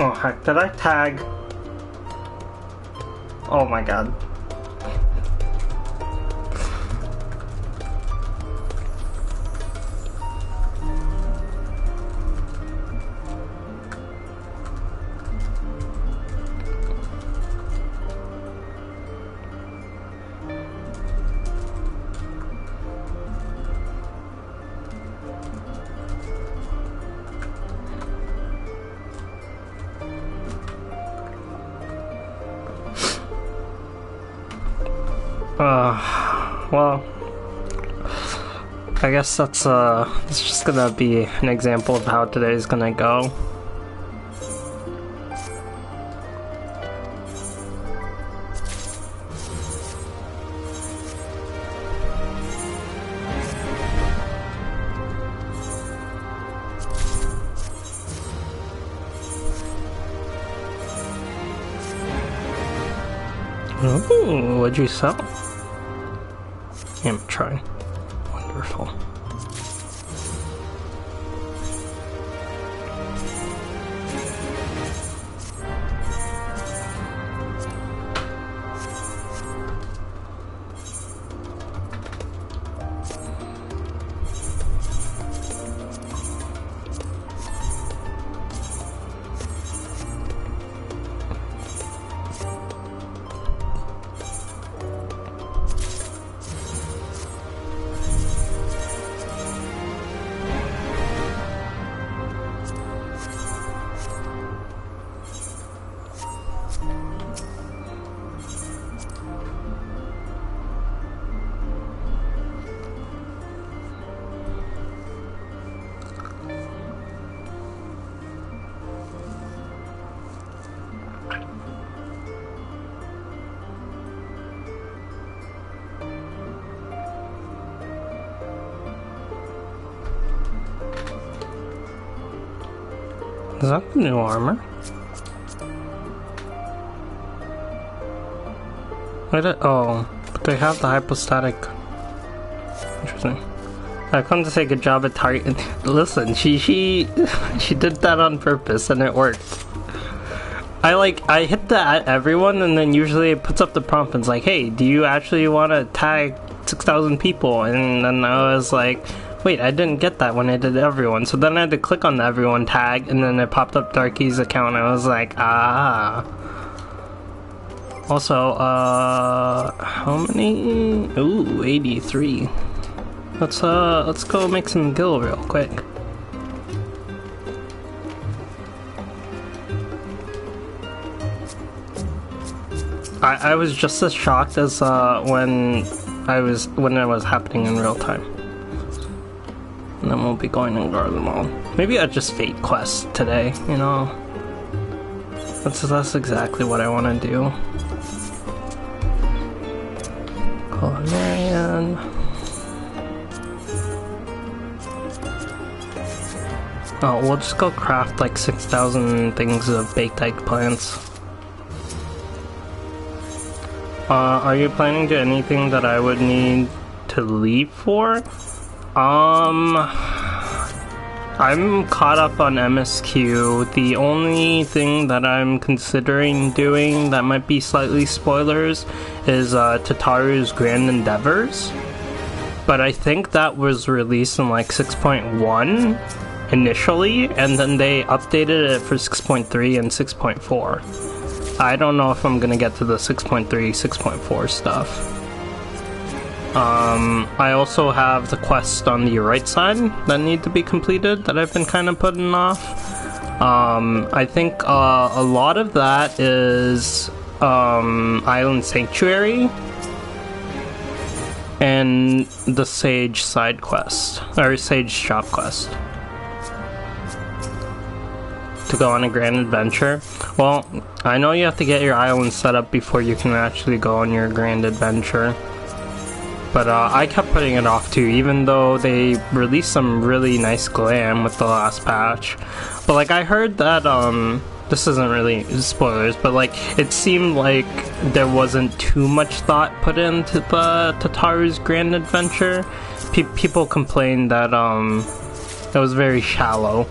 Oh heck, did I tag? Oh my god. Well, I guess that's it's just gonna be an example of how today's gonna go. Ooh, what'd you sell? I'm trying. Wonderful. Is that the new armor? Oh, but they have the hypostatic. Interesting. I come to say good job at target. Listen, she did that on purpose and it worked. I hit that at everyone and then usually it puts up the prompt and it's like, hey, do you actually want to tag 6,000 people? And then I was like, wait, I didn't get that when I did everyone. So then I had to click on the everyone tag and then it popped up Darky's account and I was like, ah. Also, how many? Ooh, 83. Let's go make some gil real quick. I was just as shocked as when it was happening in real time. And then we'll be going and guard them all. Maybe I just fate quest today, you know? That's exactly what I want to do. Culinarian. Oh, we'll just go craft like 6,000 things of baked eggplants. Are you planning to anything that I would need to leave for? I'm caught up on MSQ. The only thing that I'm considering doing that might be slightly spoilers is Tataru's Grand Endeavors. But I think that was released in like 6.1 initially, and then they updated it for 6.3 and 6.4. I don't know if I'm gonna get to the 6.3, 6.4 stuff. I also have the quest on the right side that need to be completed that I've been kind of putting off. I think a lot of that is Island Sanctuary and the Sage side quest, or Sage shop quest. To go on a grand adventure. Well, I know you have to get your island set up before you can actually go on your grand adventure. But I kept putting it off too, even though they released some really nice glam with the last patch. But like I heard that, this isn't really spoilers, but like it seemed like there wasn't too much thought put into the Tataru's grand adventure. People complained that it was very shallow.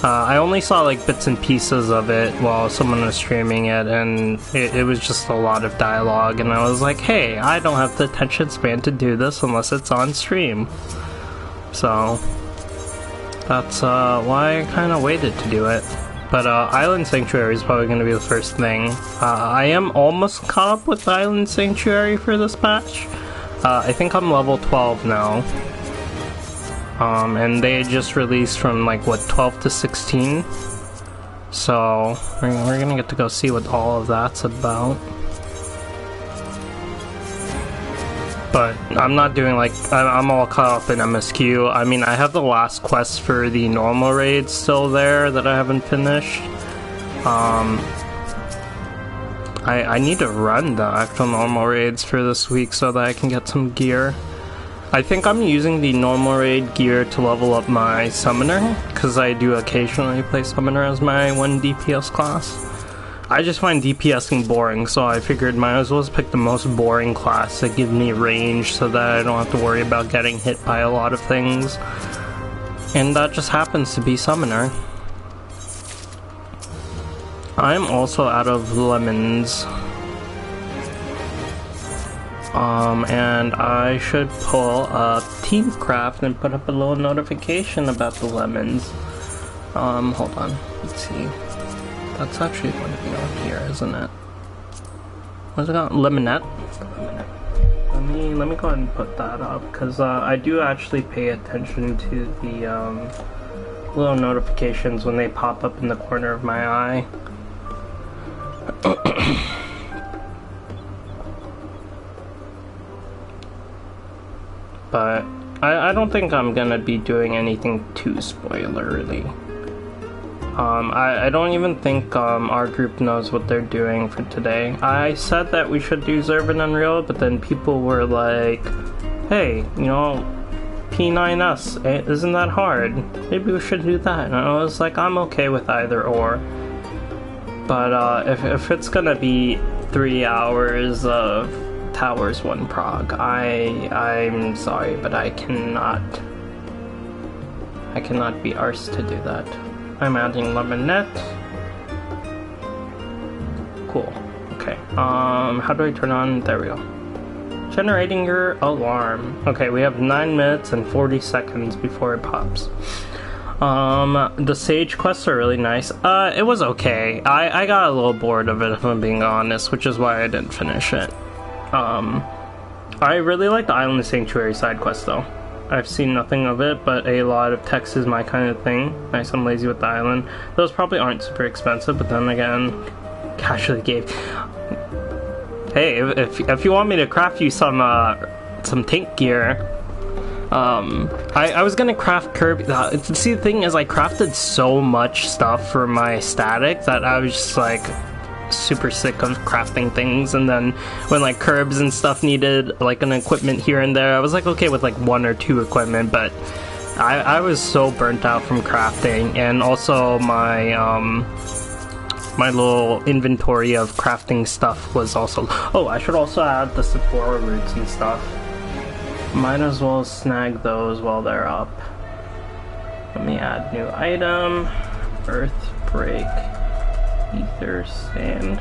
I only saw like bits and pieces of it while someone was streaming it, and it was just a lot of dialogue, and I was like, hey, I don't have the attention span to do this unless it's on stream. So that's why I kind of waited to do it. But Island Sanctuary is probably going to be the first thing. I am almost caught up with Island Sanctuary for this patch. I think I'm level 12 now. And they just released from like, what, 12 to 16? So we're going to get to go see what all of that's about. But I'm not doing like, I'm all caught up in MSQ. I mean, I have the last quest for the normal raids still there that I haven't finished. I need to run the actual normal raids for this week so that I can get some gear. I think I'm using the normal raid gear to level up my summoner, because I do occasionally play summoner as my 1 DPS class. I just find DPSing boring, so I figured might as well just pick the most boring class that gives me range so that I don't have to worry about getting hit by a lot of things. And that just happens to be summoner. I'm also out of lemons. And I should pull up Teamcraft and put up a little notification about the lemons. Hold on, let's see. That's actually going to be on here, isn't it? What's it called? Lemonette? Let me go ahead and put that up, because I do actually pay attention to the little notifications when they pop up in the corner of my eye. But I don't think I'm gonna be doing anything too spoilerly. I don't even think our group knows what they're doing for today. I said that we should do Zerv and Unreal, but then people were like, hey, you know, P9S, isn't that hard? Maybe we should do that. And I was like, I'm okay with either or. But if it's gonna be 3 hours of Towers 1 prog, I'm sorry, but I cannot be arsed to do that. I'm adding Lemonette. Cool. Okay. How do I turn on? There we go. Generating your alarm. Okay, we have 9 minutes and 40 seconds before it pops. The Sage quests are really nice. It was okay. I got a little bored of it, if I'm being honest, which is why I didn't finish it. I really like the Island Sanctuary side quest though. I've seen nothing of it, but a lot of text is my kind of thing. Nice and lazy with the island. Those probably aren't super expensive, but then again, casually gave. Hey, if you want me to craft you some tank gear, I was gonna craft Kirby. See, the thing is, I crafted so much stuff for my static that I was just like super sick of crafting things, and then when like curbs and stuff needed like an equipment here and there, I was like okay with like 1 or 2 equipment, but I was so burnt out from crafting, and also my my little inventory of crafting stuff was also. Oh, I should also add the Sephora roots and stuff. Might as well snag those while they're up. Let me add new item. Earth break. Ether sand.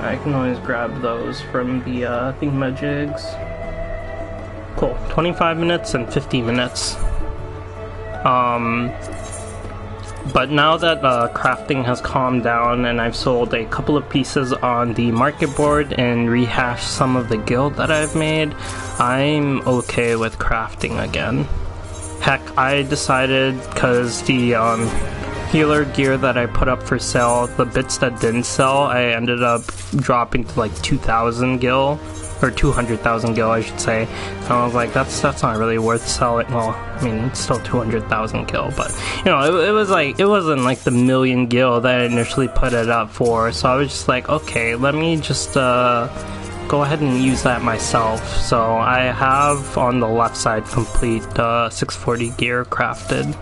I can always grab those from the thingamajigs. Cool. 25 minutes and 50 minutes. But now that crafting has calmed down and I've sold a couple of pieces on the market board and rehashed some of the guild that I've made, I'm okay with crafting again. Heck, I decided, because the healer gear that I put up for sale, the bits that didn't sell, I ended up dropping to like 2,000 gil, or 200,000 gil I should say. And I was like, that's not really worth selling. Well, I mean, it's still 200,000 gil, but you know, it was like, it wasn't like the million gil that I initially put it up for, so I was just like, okay, let me just go ahead and use that myself. So I have on the left side complete 640 gear crafted.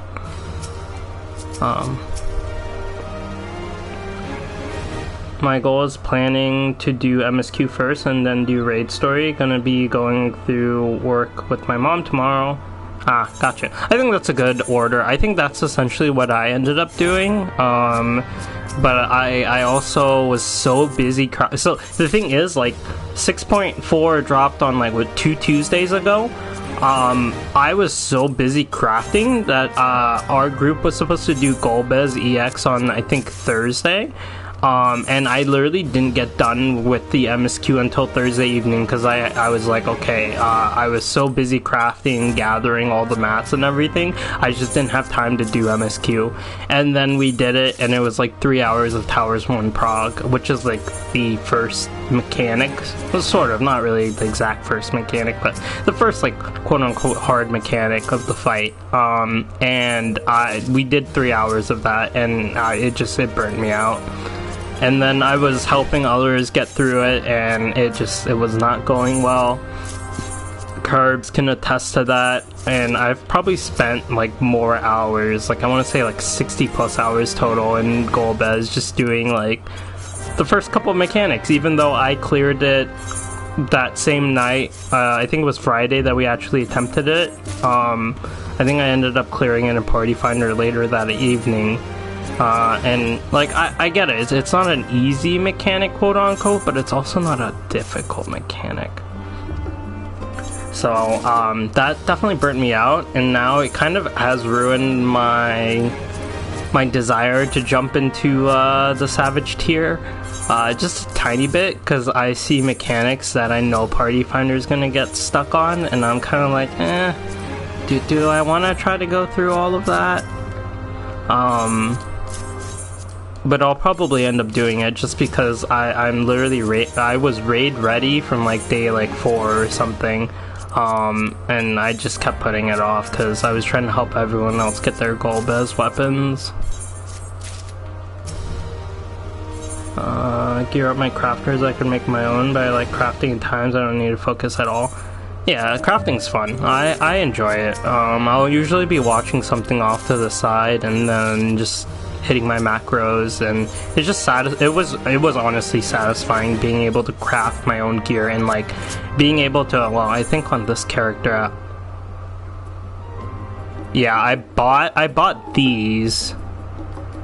My goal is planning to do MSQ first and then do raid story. Gonna be going through work with my mom tomorrow Ah, gotcha. I think that's a good order. I think that's essentially what I ended up doing. But I also was so busy. So the thing is, like, 6.4 dropped on like what 2 Tuesdays ago. I was so busy crafting that our group was supposed to do Golbez EX on I think Thursday. And I literally didn't get done with the MSQ until Thursday evening because I was like, okay, I was so busy crafting, gathering all the mats and everything, I just didn't have time to do MSQ. And then we did it, and it was like 3 hours of Towers 1 prog, which is like the first mechanic, well, sort of, not really the exact first mechanic, but the first like quote-unquote hard mechanic of the fight. And we did 3 hours of that, and it burnt me out. And then I was helping others get through it, and it was not going well. Curbs can attest to that, and I've probably spent like more hours, like I want to say like 60 plus hours total in Golbez, just doing like the first couple of mechanics, even though I cleared it that same night. I think it was Friday that we actually attempted it. I think I ended up clearing it in Party Finder later that evening. And like I get it, it's not an easy mechanic, quote unquote, but it's also not a difficult mechanic. So that definitely burnt me out, and now it kind of has ruined my desire to jump into the Savage tier, just a tiny bit, because I see mechanics that I know Party Finder is gonna get stuck on, and I'm kind of like, do I want to try to go through all of that? But I'll probably end up doing it just because I'm literally I was raid ready from like day like 4 or something, and I just kept putting it off because I was trying to help everyone else get their Golbez weapons. Gear up my crafters. I can make my own, but I like crafting at times I don't need to focus at all. Yeah, crafting's fun. I enjoy it. I'll usually be watching something off to the side and then just hitting my macros, and it's just it was honestly satisfying being able to craft my own gear, and like being able to, well, I think on this character, yeah, I bought these.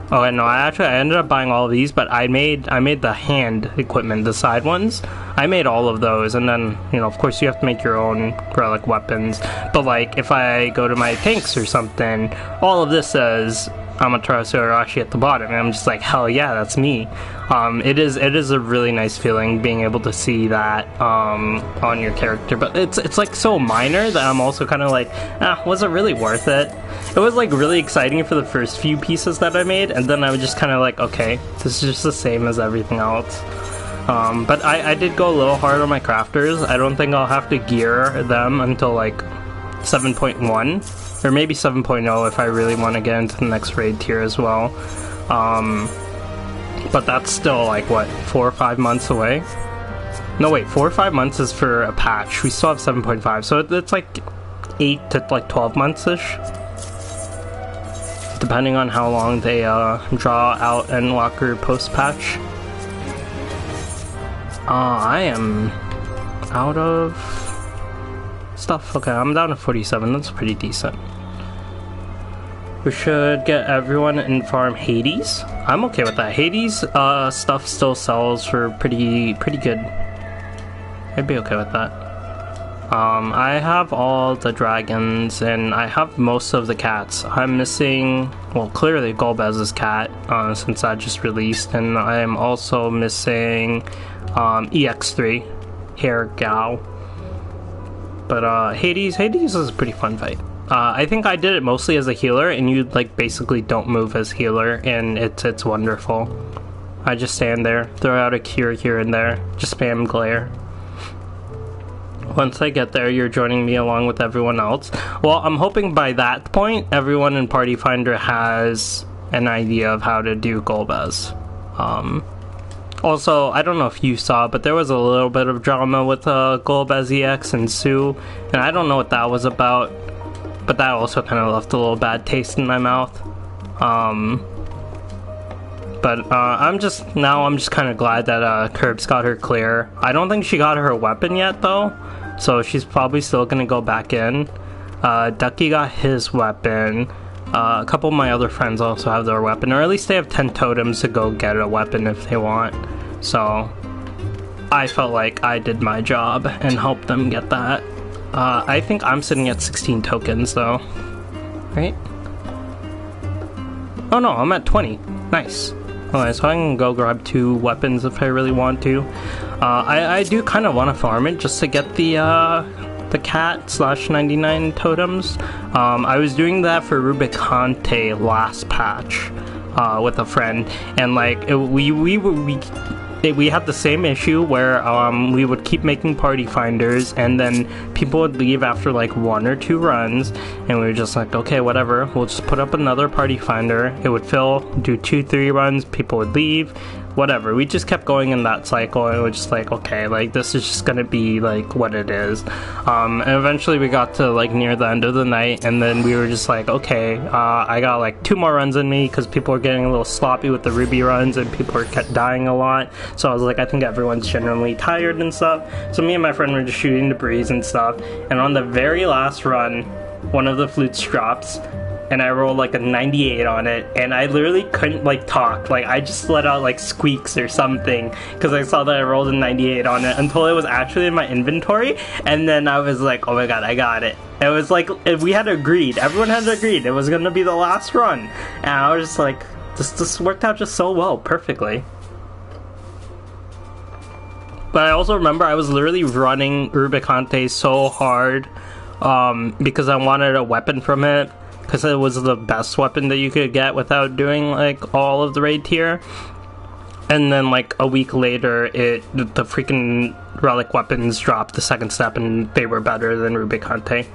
Oh no, I ended up buying all of these, but I made the hand equipment, the side ones. I made all of those, and then, you know, of course you have to make your own relic weapons. But like if I go to my tanks or something, all of this says Amaterasu Arashi at the bottom, and I'm just like, hell yeah, that's me. It is a really nice feeling being able to see that on your character, but it's like so minor that I'm also kind of like, was it really worth it? It was like really exciting for the first few pieces that I made, and then I was just kind of like, okay, this is just the same as everything else. But I did go a little hard on my crafters. I don't think I'll have to gear them until like 7.1. Or maybe 7.0 if I really want to get into the next raid tier as well. But that's still like, what, 4 or 5 months away? No, wait, 4 or 5 months is for a patch. We still have 7.5, so it's like 8 to like 12 months-ish. Depending on how long they draw out Endwalker post-patch. I am out of stuff. Okay, I'm down to 47. That's pretty decent. We should get everyone in farm Hades. I'm okay with that. Hades stuff still sells for pretty good. I'd be okay with that. I have all the dragons, and I have most of the cats. I'm missing, well, clearly Golbez's cat, since that just released, and I am also missing EX3, Hair Gao. But Hades is a pretty fun fight. I think I did it mostly as a healer, and you like basically don't move as healer, and it's wonderful. I just stand there, throw out a cure here and there, just spam glare. Once I get there, you're joining me along with everyone else. Well, I'm hoping by that point, everyone in Party Finder has an idea of how to do Golbez. Also, I don't know if you saw, but there was a little bit of drama with Golbez EX and Sue, and I don't know what that was about, but that also kind of left a little bad taste in my mouth. But I'm just kind of glad that Curbs got her clear. I don't think she got her weapon yet, though, so she's probably still gonna go back in. Ducky got his weapon. A couple of my other friends also have their weapon, or at least they have 10 totems to go get a weapon if they want. So I felt like I did my job and helped them get that. I think I'm sitting at 16 tokens though, right? Oh no, I'm at 20. Nice. Okay, so I can go grab 2 weapons if I really want to. I do kind of want to farm it just to get the cat / 99 totems. I was doing that for Rubicante last patch with a friend, and like we had the same issue where we would keep making party finders, and then people would leave after like 1 or 2 runs, and we were just like, okay, whatever, we'll just put up another party finder. It would fill, do 2-3 runs, people would leave, whatever. We just kept going in that cycle, and it was just like, okay, like this is just gonna be like what it is. And eventually we got to like near the end of the night, and then we were just like, okay, I got like 2 more runs in me because people were getting a little sloppy with the ruby runs and people were kept dying a lot. So I was like, I think everyone's generally tired and stuff. So me and my friend were just shooting the breeze and stuff, and on the very last run, one of the flutes drops, and I rolled like a 98 on it, and I literally couldn't like talk. Like I just let out like squeaks or something because I saw that I rolled a 98 on it until it was actually in my inventory, and then I was like, oh my god, I got it. It was like, we had agreed, everyone had agreed it was gonna be the last run, and I was just like, this worked out just so well, perfectly. But I also remember I was literally running Rubicante so hard because I wanted a weapon from it, because it was the best weapon that you could get without doing like all of the raid tier. And then like a week later, the freaking relic weapons dropped the 2nd step, and they were better than Rubicante.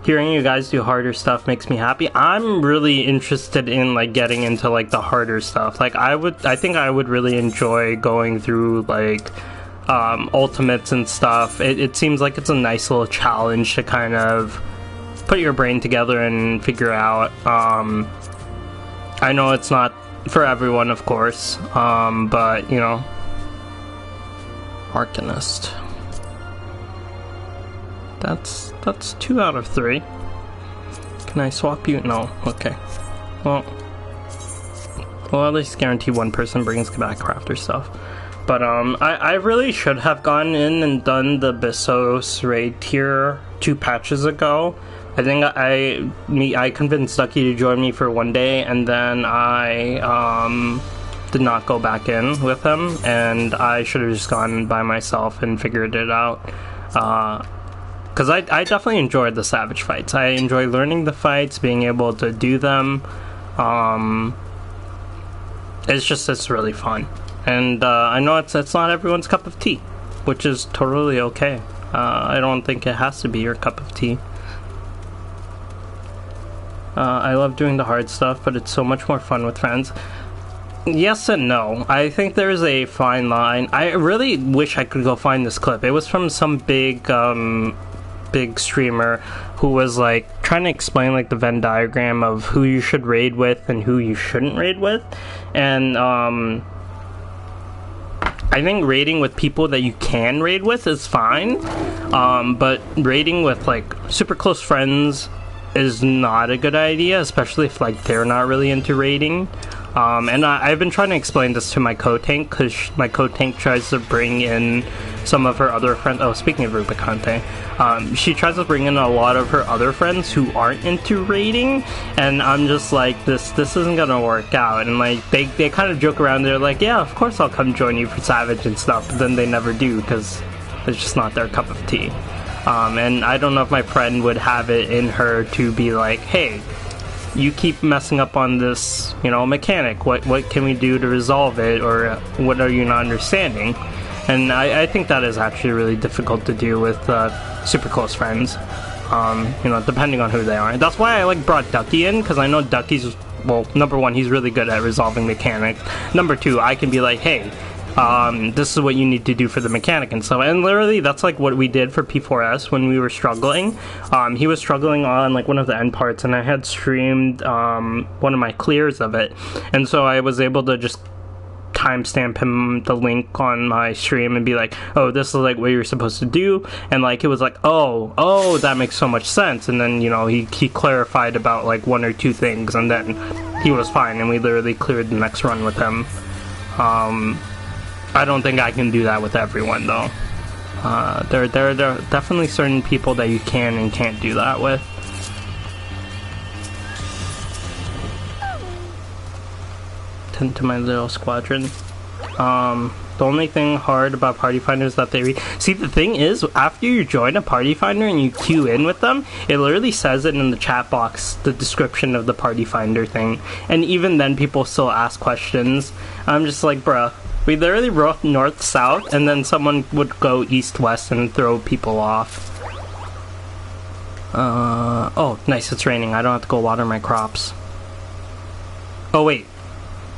Hearing you guys do harder stuff makes me happy. I'm really interested in like getting into like the harder stuff. Like I think I would really enjoy going through like ultimates and stuff. It seems like it's a nice little challenge to kind of put your brain together and figure out. I know it's not for everyone, of course, but you know, Arcanist. That's 2 out of 3. Can I swap you? No. Okay. Well, at least guarantee 1 person brings back crafter stuff. But I really should have gone in and done the Bissos raid tier 2 patches ago. I think I convinced Ducky to join me for 1 day, and then I did not go back in with him, and I should have just gone by myself and figured it out. Because I definitely enjoyed the Savage fights. I enjoy learning the fights, being able to do them. It's really fun. And I know it's not everyone's cup of tea, which is totally okay. I don't think it has to be your cup of tea. I love doing the hard stuff, but it's so much more fun with friends. Yes and no. I think there's a fine line. I really wish I could go find this clip. It was from some big streamer who was like trying to explain like the Venn diagram of who you should raid with and who you shouldn't raid with. And I think raiding with people that you can raid with is fine, but raiding with like super close friends is not a good idea, especially if like they're not really into raiding. And I've been trying to explain this to my co-tank, because my co-tank tries to bring in some of her other friends. Oh, speaking of Rubicante, she tries to bring in a lot of her other friends who aren't into raiding, and I'm just like, this isn't gonna work out. And like they kind of joke around, they're like, yeah, of course I'll come join you for Savage and stuff, but then they never do, because it's just not their cup of tea. And I don't know if my friend would have it in her to be like, hey, you keep messing up on this, you know, mechanic. What can we do to resolve it, or what are you not understanding? And I think that is actually really difficult to do with super close friends. You know, depending on who they are. That's why I like brought Ducky in, because I know Ducky's, well, number one, he's really good at resolving mechanics. Number two, I can be like, hey, this is what you need to do for the mechanic and stuff. And literally that's like what we did for P4S when we were struggling. He was struggling on like one of the end parts, and I had streamed one of my clears of it, and so I was able to just timestamp him the link on my stream and be like, oh, this is like what you're supposed to do, and like it was like, oh, that makes so much sense. And then, you know, he clarified about like 1 or 2 things, and then he was fine, and we literally cleared the next run with him. I don't think I can do that with everyone though. There are definitely certain people that you can and can't do that with. Tend to my little squadron. The only thing hard about Party Finder is that they see, the thing is, after you join a Party Finder and you queue in with them, it literally says it in the chat box, the description of the Party Finder thing, and even then people still ask questions. I'm just like, bruh, we literally wrote north-south, and then someone would go east-west and throw people off. Oh, nice, it's raining. I don't have to go water my crops. Oh, wait.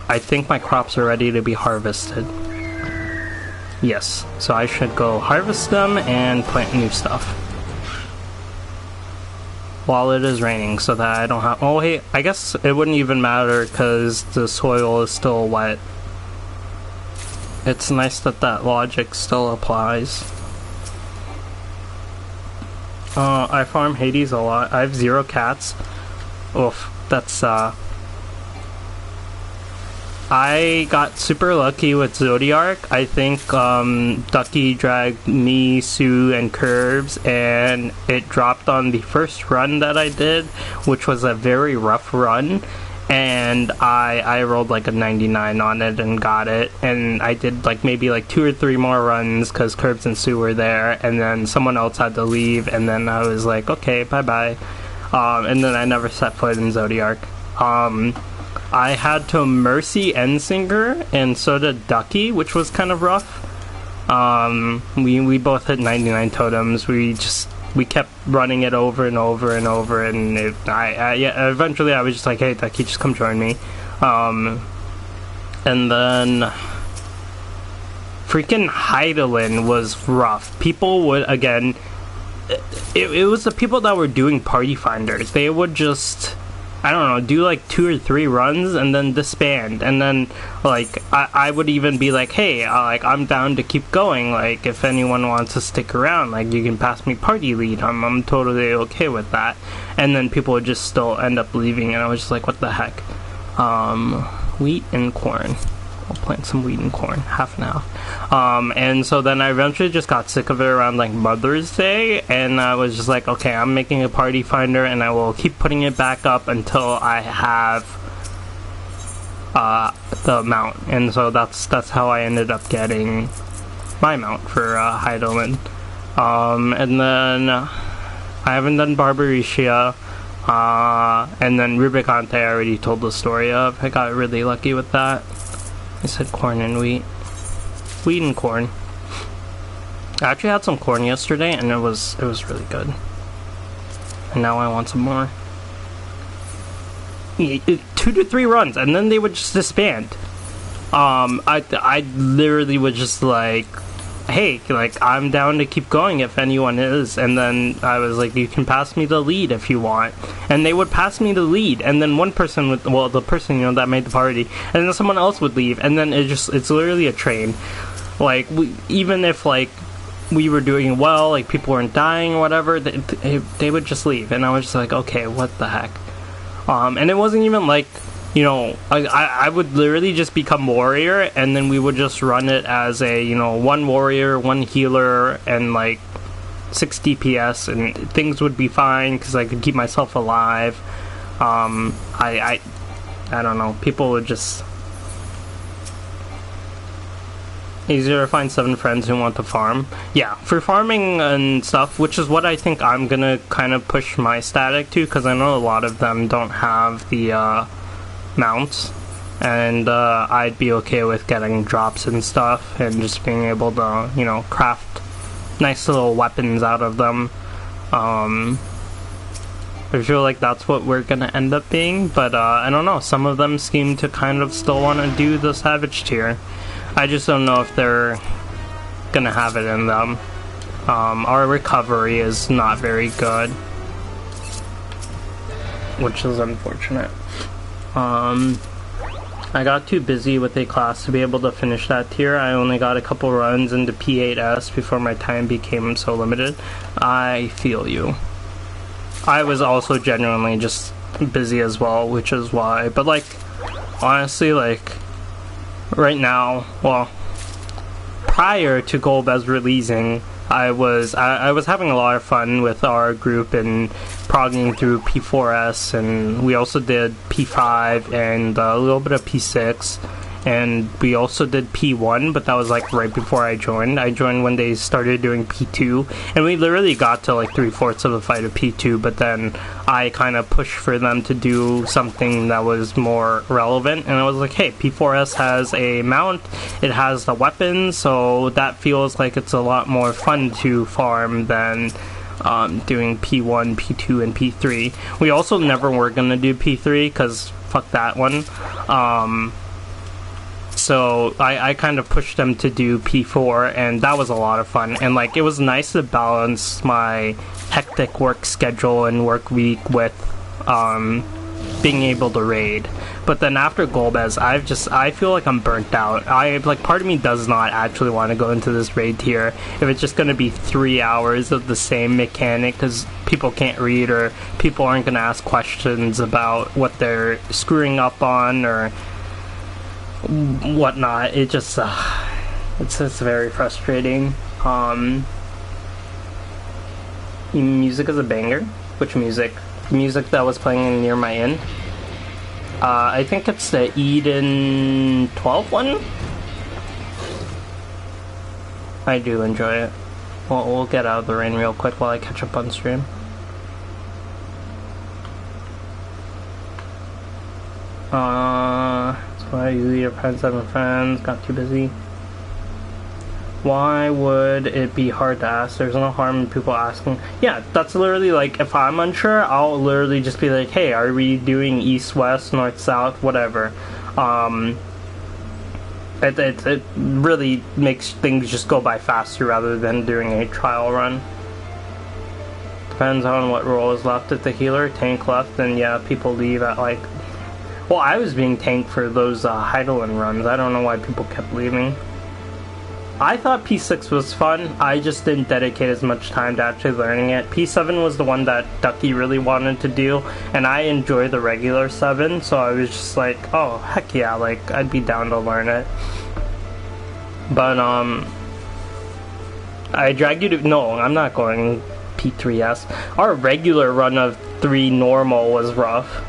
I think my crops are ready to be harvested. Yes, so I should go harvest them and plant new stuff while it is raining, so that I don't have... Oh, hey, I guess it wouldn't even matter because the soil is still wet. It's nice that that logic still applies. I farm Hades a lot. I have 0 cats. Oof, that's I got super lucky with Zodiark. I think Ducky dragged me, Sue, and Curbs, and it dropped on the first run that I did, which was a very rough run, and I rolled like a 99 on it and got it, and I did like maybe like 2 or 3 more runs because Curbs and Sue were there, and then someone else had to leave, and then I was like, okay, bye-bye. And then I never set foot in Zodiark. I had to Mercy Endsinger, and so did Ducky, which was kind of rough. We both hit 99 totems. We kept running it over and over and over, and yeah, eventually I was just like, hey, Ducky, just come join me. And then freaking Heidelin was rough. People would, again, it was the people that were doing Party Finders. They would just, I don't know, do like 2 or 3 runs and then disband, and then like I would even be like, hey, like I'm down to keep going, like if anyone wants to stick around, like you can pass me party lead, I'm totally okay with that. And then people would just still end up leaving, and I was just like, what the heck. Wheat and corn. I'll plant some wheat and corn, half and half. And so then I eventually just got sick of it around like Mother's Day, and I was just like, okay, I'm making a Party Finder, and I will keep putting it back up until I have the mount. And so that's how I ended up getting my mount for Heidelin. And then I haven't done Barbariscia, and then Rubicante I already told the story of. I got really lucky with that. I said corn and wheat. Wheat and corn. I actually had some corn yesterday, and it was really good. And now I want some more. 2 to 3 runs, and then they would just disband. I literally was just like, hey, like, I'm down to keep going if anyone is. And then I was like, you can pass me the lead if you want. And they would pass me the lead, and then one person would, well, the person, you know, that made the party, and then someone else would leave, and then it's literally a train. Like, even if, like, we were doing well, like, people weren't dying or whatever, they would just leave, and I was just like, okay, what the heck. And it wasn't even like, you know, I would literally just become warrior, and then we would just run it as a, you know, 1 warrior, 1 healer, and like 6 DPS, and things would be fine because I could keep myself alive. I don't know, people would just... Easier to find 7 friends who want to farm. Yeah, for farming and stuff, which is what I think I'm gonna kind of push my static to, because I know a lot of them don't have the mounts, and I'd be okay with getting drops and stuff, and just being able to, you know, craft nice little weapons out of them. I feel like that's what we're gonna end up being, but I don't know, some of them seem to kind of still want to do the Savage tier. I just don't know if they're gonna have it in them. Our recovery is not very good, which is unfortunate. I got too busy with a class to be able to finish that tier. I only got a couple runs into P8S before my time became so limited. I feel you. I was also genuinely just busy as well, which is why. But like, honestly, like, right now, well, prior to Golbez releasing, I was having a lot of fun with our group and progging through P4S, and we also did P5 and a little bit of P6, and we also did P1, but that was like right before I joined. I joined when they started doing P2, and we literally got to like 3/4 of the fight of P2, but then I kind of pushed for them to do something that was more relevant, and I was like, hey, P4S has a mount, it has the weapons, so that feels like it's a lot more fun to farm than doing P1, P2, and P3. We also never were going to do P3, because fuck that one. So I kind of pushed them to do P4, and that was a lot of fun. And like, it was nice to balance my hectic work schedule and work week with being able to raid. But then after Golbez, I feel like I'm burnt out. Part of me does not actually want to go into this raid tier if it's just going to be 3 hours of the same mechanic, because people can't read or people aren't going to ask questions about what they're screwing up on or whatnot. It just it's very frustrating. Music is a banger. Which music? Music that was playing near my inn. I think it's the Eden 12 one. I do enjoy it. Well, we'll get out of the rain real quick while I catch up on stream. That's why you your friends having friends, got too busy. Why would it be hard to ask? There's no harm in people asking. Yeah, that's literally like, if I'm unsure, I'll literally just be like, hey, are we doing east, west, north, south, whatever. It really makes things just go by faster rather than doing a trial run. Depends on what role is left. If the healer, tank left, then yeah, people leave at like... Well, I was being tanked for those Heidelin runs. I don't know why people kept leaving. I thought P6 was fun. I just didn't dedicate as much time to actually learning it. P7 was the one that Ducky really wanted to do, and I enjoy the regular 7, so I was just like, oh, heck yeah, like, I'd be down to learn it. But, I dragged you to... No, I'm not going P3S. Our regular run of 3 normal was rough.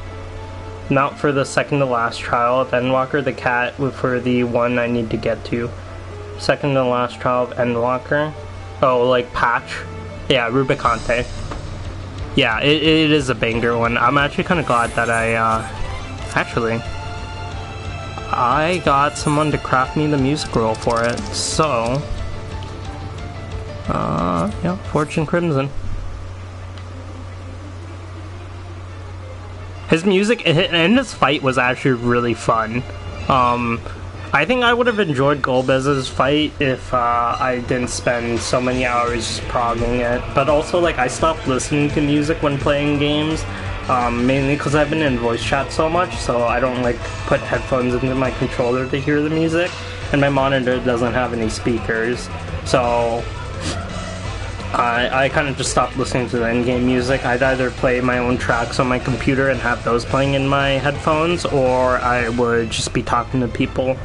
Not for the second to last trial of Endwalker, the cat, for the one I need to get to. Second to last trial of Endwalker. Oh, like patch? Yeah, Rubicante. Yeah, it is a banger one. I'm actually kind of glad that I got someone to craft me the music roll for it. So, yeah, Fortune Crimson. His music and his fight was actually really fun. I think I would have enjoyed Golbez's fight if I didn't spend so many hours just progging it. But also, like, I stopped listening to music when playing games, mainly because I've been in voice chat so much, so I don't, like, put headphones into my controller to hear the music, and my monitor doesn't have any speakers, so I kind of just stopped listening to the in-game music. I'd either play my own tracks on my computer and have those playing in my headphones, or I would just be talking to people.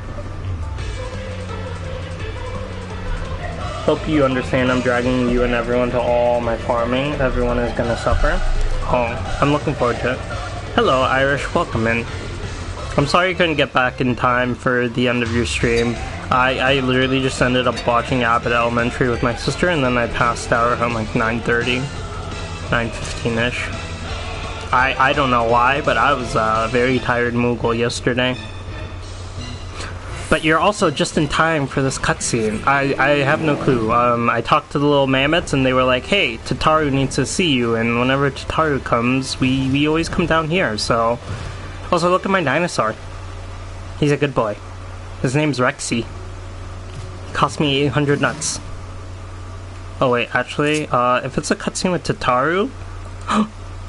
Hope you understand I'm dragging you and everyone to all my farming. Everyone is gonna suffer. Oh, I'm looking forward to it. Hello, Irish. Welcome in. I'm sorry you couldn't get back in time for the end of your stream. I literally just ended up watching Abbott Elementary with my sister, and then I passed out around like 9:30, 9:15-ish. I don't know why, but I was a very tired Moogle yesterday. But you're also just in time for this cutscene. I have no clue. I talked to the little mammoths, and they were like, hey, Tataru needs to see you, and whenever Tataru comes, we always come down here, so... Also, look at my dinosaur. He's a good boy. His name's Rexy. Cost me 800 nuts. Oh wait, actually, if it's a cutscene with Tataru...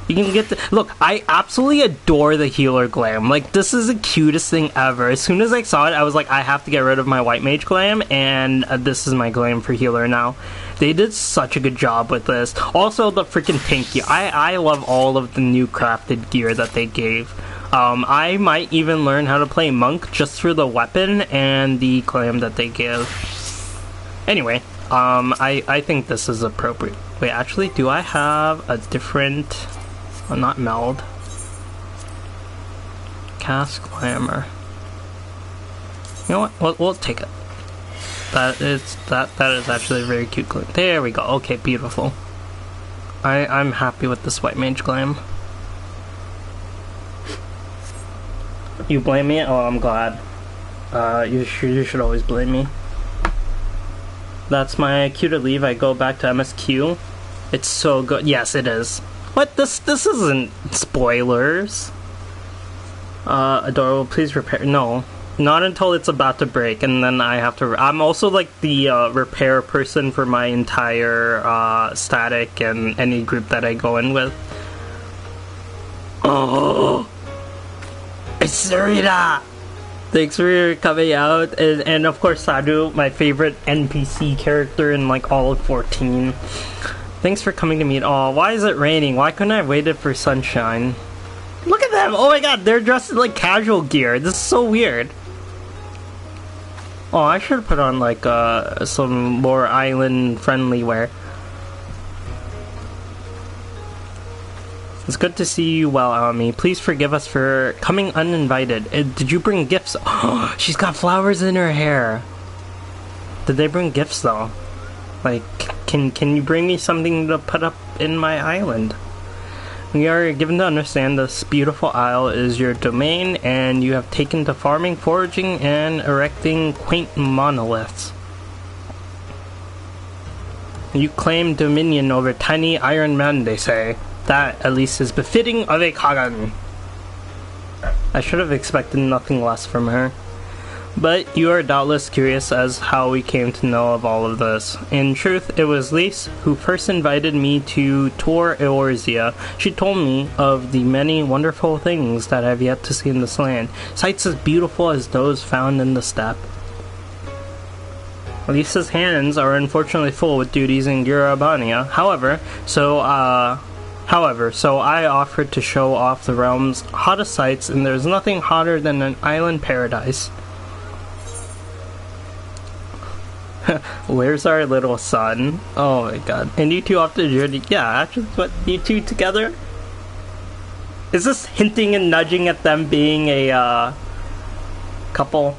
You can get look, I absolutely adore the healer glam. Like, this is the cutest thing ever. As soon as I saw it, I was like, I have to get rid of my white mage glam, and this is my glam for healer now. They did such a good job with this. Also, the freaking tank gear. I love all of the new crafted gear that they gave. I might even learn how to play monk just for the weapon and the glam that they give. Anyway, I think this is appropriate. Wait, actually, do I have a different... Oh, not meld. Cast glamour. You know what? We'll take it. That is actually a very cute glam. There we go. Okay, beautiful. I'm happy with this white mage glam. You blame me? Oh, I'm glad. You should always blame me. That's my cue to leave. I go back to MSQ. It's so good. Yes, it is. What? This isn't spoilers. Adorable, please repair. No. Not until it's about to break, and then I have to... I'm also like the repair person for my entire static and any group that I go in with. Oh! It's Sarita! Thanks for coming out, and of course Sadu, my favorite NPC character in like all of 14. Thanks for coming to meet. Oh, why is it raining? Why couldn't I have waited for sunshine? Look at them! Oh my god, they're dressed in like casual gear. This is so weird. Oh, I should put on like some more island-friendly wear. It's good to see you well, Ami. Please forgive us for coming uninvited. Did you bring gifts? Oh, she's got flowers in her hair. Did they bring gifts though? Like, can you bring me something to put up in my island? We are given to understand this beautiful isle is your domain, and you have taken to farming, foraging, and erecting quaint monoliths. You claim dominion over tiny iron men, they say. That, at least, is befitting of a Kagan. I should have expected nothing less from her. But you are doubtless curious as how we came to know of all of this. In truth, it was Lise who first invited me to tour Eorzea. She told me of the many wonderful things that I have yet to see in this land, sights as beautiful as those found in the steppe. Lisa's hands are unfortunately full with duties in Gurabania. However, so I offered to show off the realm's hottest sights, and there's nothing hotter than an island paradise. Where's our little son? Oh my god. And you two off the journey? Yeah, actually, what, you two together? Is this hinting and nudging at them being a, couple?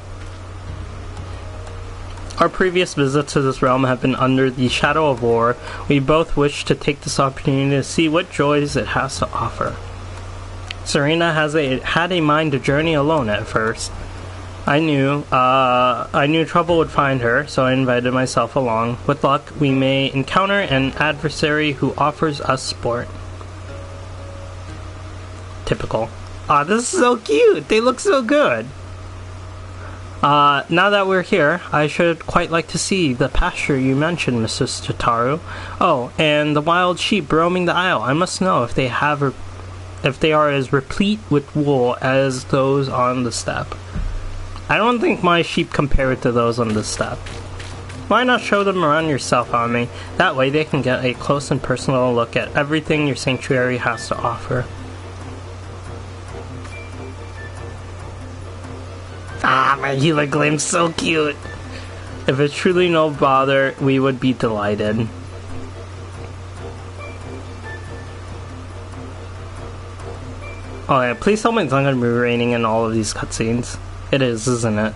Our previous visits to this realm have been under the shadow of war. We both wish to take this opportunity to see what joys it has to offer. Serena had a mind to journey alone at first. I knew trouble would find her, so I invited myself along. With luck, we may encounter an adversary who offers us sport. Typical. Ah, this is so cute! They look so good! Now that we're here, I should quite like to see the pasture you mentioned, Mrs. Tataru. Oh, and the wild sheep roaming the isle. I must know if they are as replete with wool as those on the steppe. I don't think my sheep compare to those on the steppe. Why not show them around yourself, Ami? That way they can get a close and personal look at everything your sanctuary has to offer. Ah, my healer glam's so cute! If it's truly no bother, we would be delighted. Oh yeah, please tell me it's not gonna be raining in all of these cutscenes. It is, isn't it?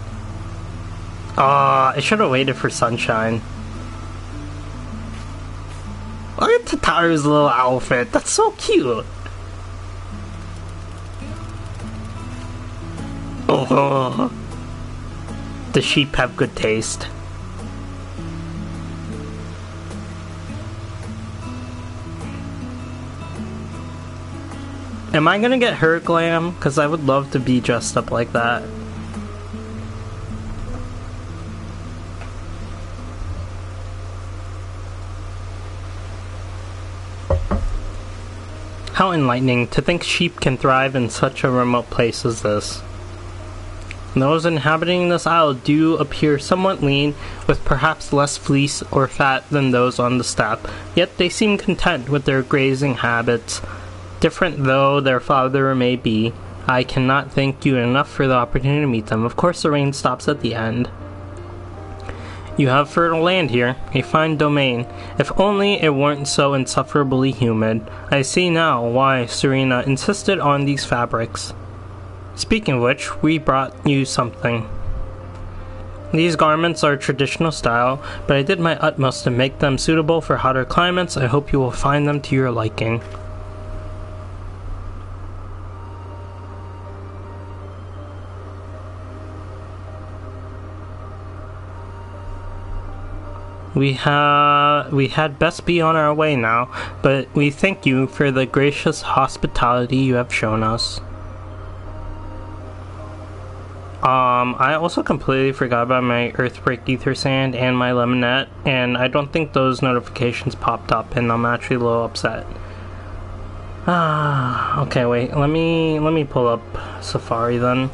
Ah, I should have waited for sunshine. Look at Tataru's little outfit, that's so cute! Oh, the sheep have good taste. Am I gonna get her glam? Because I would love to be dressed up like that. How enlightening to think sheep can thrive in such a remote place as this. Those inhabiting this isle do appear somewhat lean, with perhaps less fleece or fat than those on the steppe, yet they seem content with their grazing habits. Different though their father may be, I cannot thank you enough for the opportunity to meet them. Of course the rain stops at the end. You have fertile land here, a fine domain. If only it weren't so insufferably humid. I see now why Serena insisted on these fabrics. Speaking of which, we brought you something. These garments are traditional style, but I did my utmost to make them suitable for hotter climates. I hope you will find them to your liking. We had best be on our way now, but we thank you for the gracious hospitality you have shown us. I also completely forgot about my Earthbreak Ether Sand and my Lemonette, and I don't think those notifications popped up, and I'm actually a little upset. Okay, wait, let me pull up Safari then.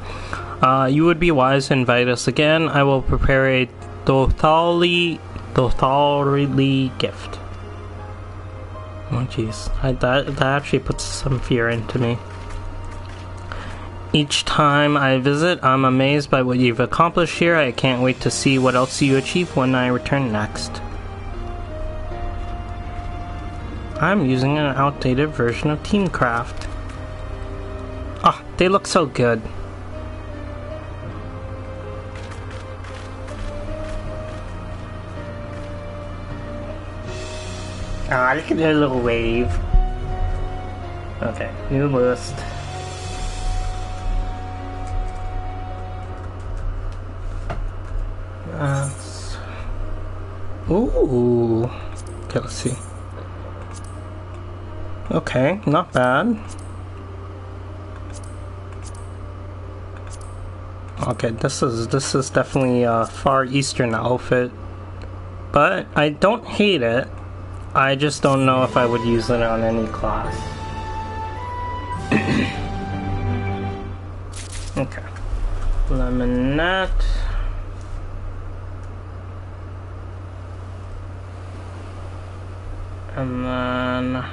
You would be wise to invite us again. I will prepare a Dothali gift. Oh jeez, that actually puts some fear into me. Each time I visit, I'm amazed by what you've accomplished here. I can't wait to see what else you achieve when I return next. I'm using an outdated version of Teamcraft. Ah, they look so good. Ah, look at their little wave. Okay, new list. Ooh. Okay, let's see. Okay, not bad. Okay, this is definitely a Far Eastern outfit, but I don't hate it. I just don't know if I would use it on any class. Okay. Lemonette. And then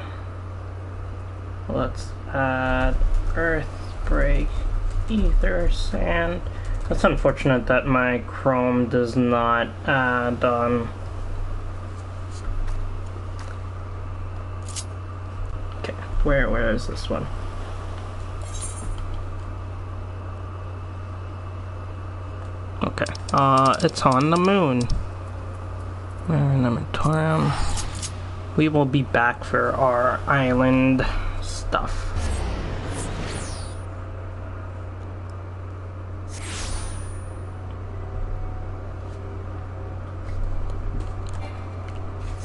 let's add Earthbreak Ether Sand. That's unfortunate that my Chrome does not add okay, where is this one? Okay, it's on the moon. Nematorium. We will be back for our island stuff.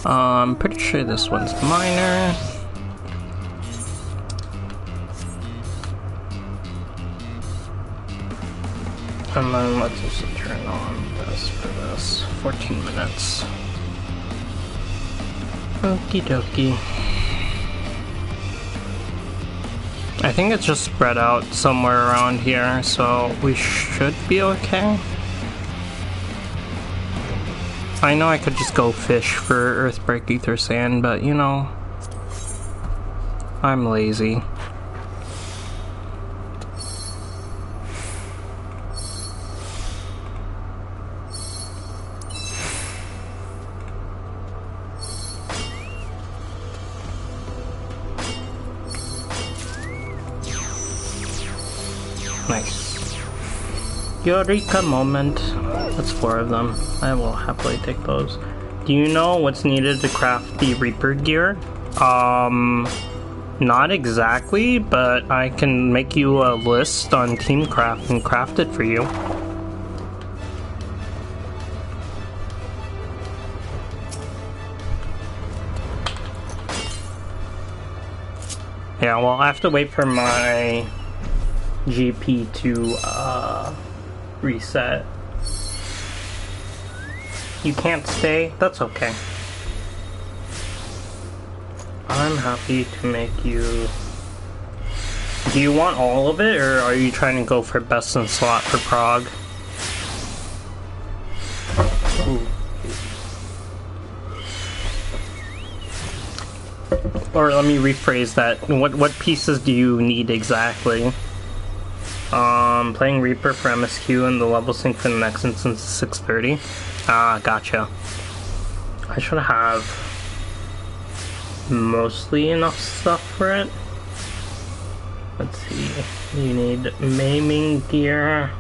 I'm pretty sure this one's minor. And then let's also turn on this for this. 14 minutes. Okie dokie. I think it's just spread out somewhere around here, so we should be okay. I know I could just go fish for Earthbreak Ether Sand, but you know, I'm lazy. Nice. Eureka moment. That's 4 of them. I will happily take those. Do you know what's needed to craft the Reaper gear? Not exactly, but I can make you a list on Teamcraft and craft it for you. Yeah, well, I have to wait for my GP to reset. You can't stay? That's okay. I'm happy to make you Do you want all of it, or are you trying to go for best in slot for Prague? Ooh. Or let me rephrase that. What pieces do you need exactly? Playing Reaper for MSQ and the level sync for the next instance is 630. Ah, gotcha. I should have mostly enough stuff for it. Let's see. You need maiming gear.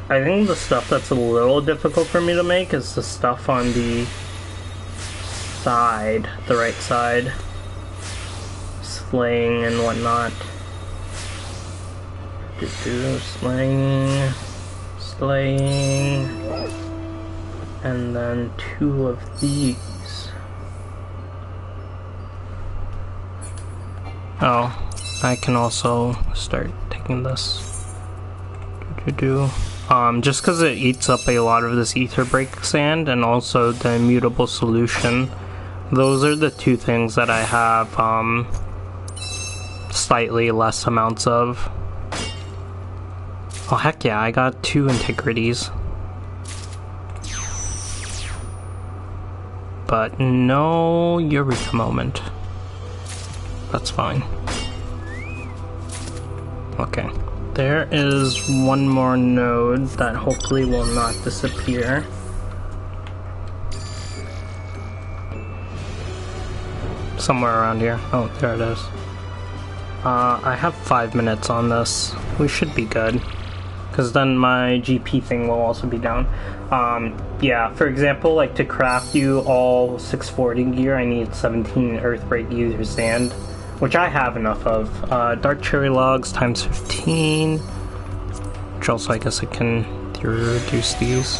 I think the stuff that's a little difficult for me to make is the stuff on the side, the right side. Slaying and whatnot. Slaying, and then 2 of these. Oh, I can also start taking this. Just because it eats up a lot of this ether break sand and also the immutable solution. Those are the 2 things that I have slightly less amounts of. Oh heck yeah, I got 2 integrities. But no Eureka moment. That's fine. Okay. There is one more node that hopefully will not disappear. Somewhere around here. Oh, there it is. I have 5 minutes on this. We should be good. Because then my GP thing will also be down. Yeah, for example, like to craft you all 640 gear, I need 17 Earthbreak Ether Sand, which I have enough of. Dark Cherry Logs times 15, which also I guess I can reduce these.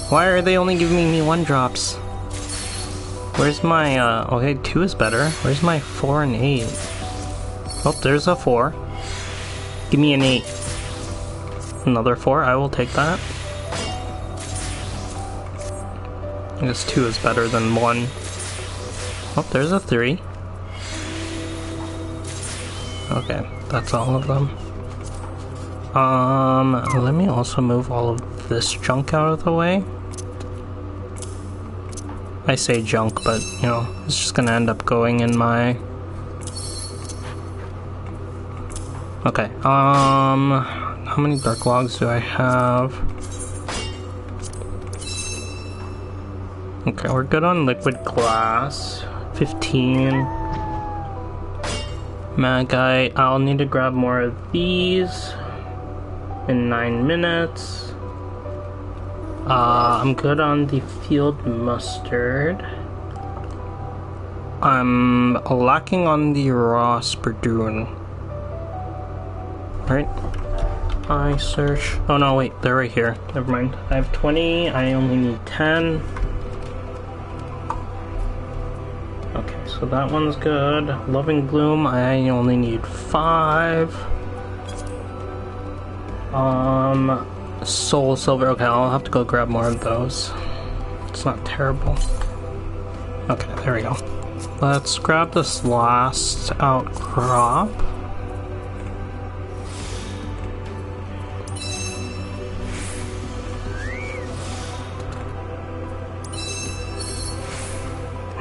Why are they only giving me 1-drops? Where's my, okay, 2 is better. Where's my 4 and 8? Oh, there's a 4. Give me an 8. Another 4, I will take that. I guess 2 is better than 1. Oh, there's a 3. Okay, that's all of them. Let me also move all of this junk out of the way. I say junk, but, you know, it's just gonna end up going in my... Okay, how many dark logs do I have? Okay, we're good on liquid glass. 15. Magite, I'll need to grab more of these in 9 minutes. I'm good on the field mustard. I'm lacking on the raw spardoon. Right? I search. Oh no, wait, they're right here. Never mind. I have 20, I only need 10. Okay, so that one's good. Loving Gloom, I only need 5. Soul Silver, okay, I'll have to go grab more of those. It's not terrible. Okay, there we go. Let's grab this last outcrop.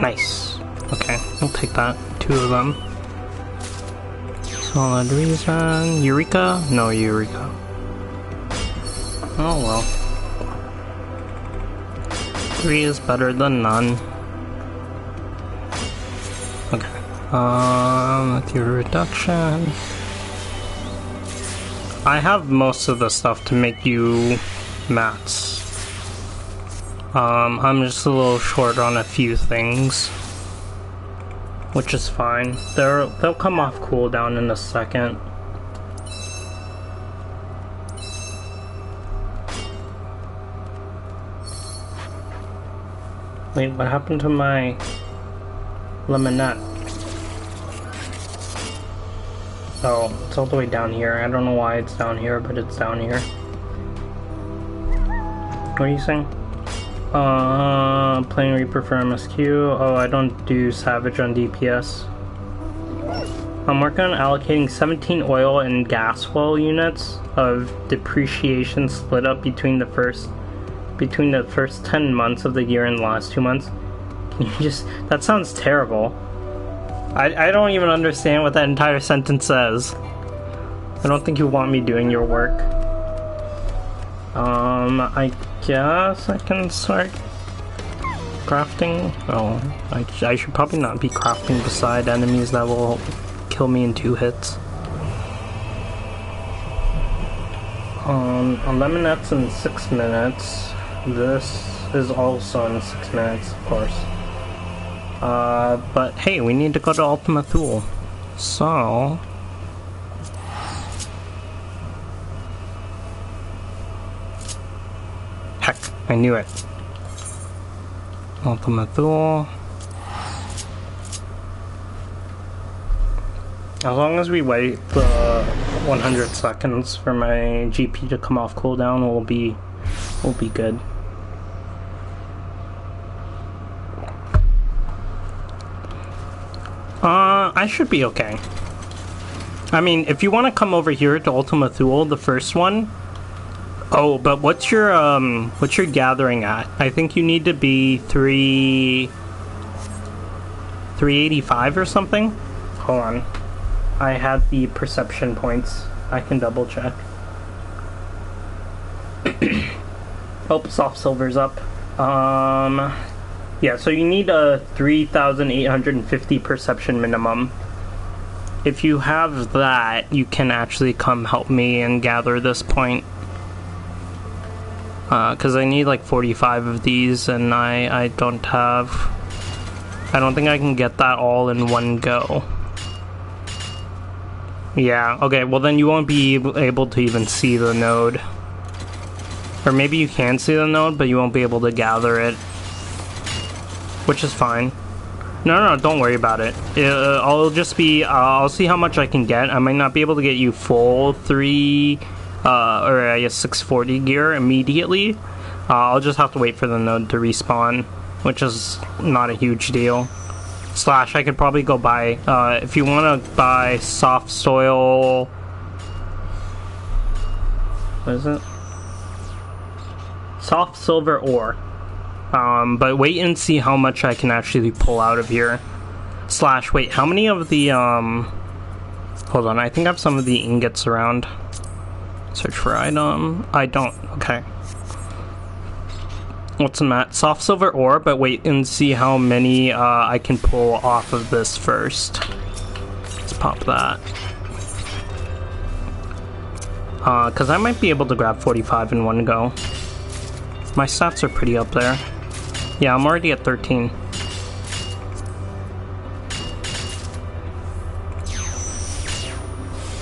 Nice. Okay, we'll take that. 2 of them. Solid reason. Eureka? No Eureka. Oh well. 3 is better than none. Okay. With your reduction. I have most of the stuff to make you mats. I'm just a little short on a few things, which is fine. They'll come off cooldown in a second. Wait, what happened to my lemonette? Oh, it's all the way down here. I don't know why it's down here, but it's down here. What are you saying? Playing Reaper for MSQ. Oh, I don't do Savage on DPS. I'm working on allocating 17 oil and gas well units of depreciation split up between the first 10 months of the year and the last 2 months. Can you just... That sounds terrible. I don't even understand what that entire sentence says. I don't think you want me doing your work. I guess I can start crafting. Oh, I should probably not be crafting beside enemies that will kill me in 2 hits. 11 minutes and 6 minutes. This is also in 6 minutes, of course. But hey, we need to go to Ultima Thule. So... Heck, I knew it. Ultima Thule. As long as we wait the 100 seconds for my GP to come off cooldown, we'll be good. I should be okay. I mean, if you want to come over here to Ultima Thule, the first one. Oh, but what's your gathering at? I think you need to be 385 or something. Hold on. I had the perception points. I can double check. Oh, soft silver's up. Yeah, so you need a 3,850 perception minimum. If you have that, you can actually come help me and gather this point. Because I need like 45 of these, and I don't have... I don't think I can get that all in one go. Yeah, okay, well then you won't be able to even see the node. Or maybe you can see the node, but you won't be able to gather it. Which is fine. No, don't worry about it. I'll just be... I'll see how much I can get. I might not be able to get you full 3... or I guess 640 gear immediately. I'll just have to wait for the node to respawn, which is not a huge deal. Slash, I could probably go buy, if you want to buy soft soil... What is it? Soft silver ore. But wait and see how much I can actually pull out of here. Slash, wait, how many of the, Hold on, I think I have some of the ingots around. Search for item. I don't. Okay. What's in that? Soft silver ore, but wait and see how many I can pull off of this first. Let's pop that. Because I might be able to grab 45 in one go. My stats are pretty up there. Yeah, I'm already at 13.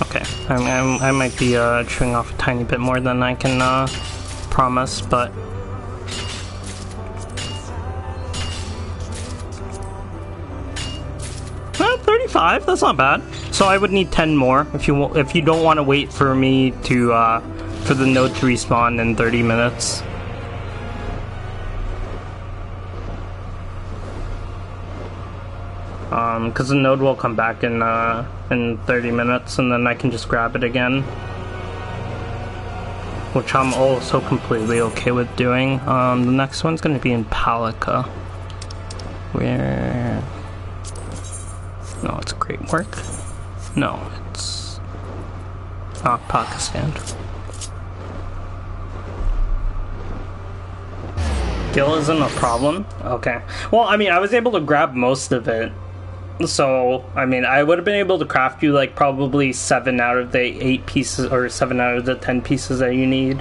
Okay, I might be chewing off a tiny bit more than I can promise, but 35. That's not bad. So I would need 10 more if you don't want to wait for me to for the node to respawn in 30 minutes. Because the node will come back in 30 minutes, and then I can just grab it again. Which I'm also completely okay with doing. The next one's going to be in Palika. Where... No, it's Great Work. No, it's... not Pakistan. Gil isn't a problem? Okay. Well, I mean, I was able to grab most of it. So, I mean, I would have been able to craft you, like, probably 7 out of the 8 pieces, or 7 out of the 10 pieces that you need.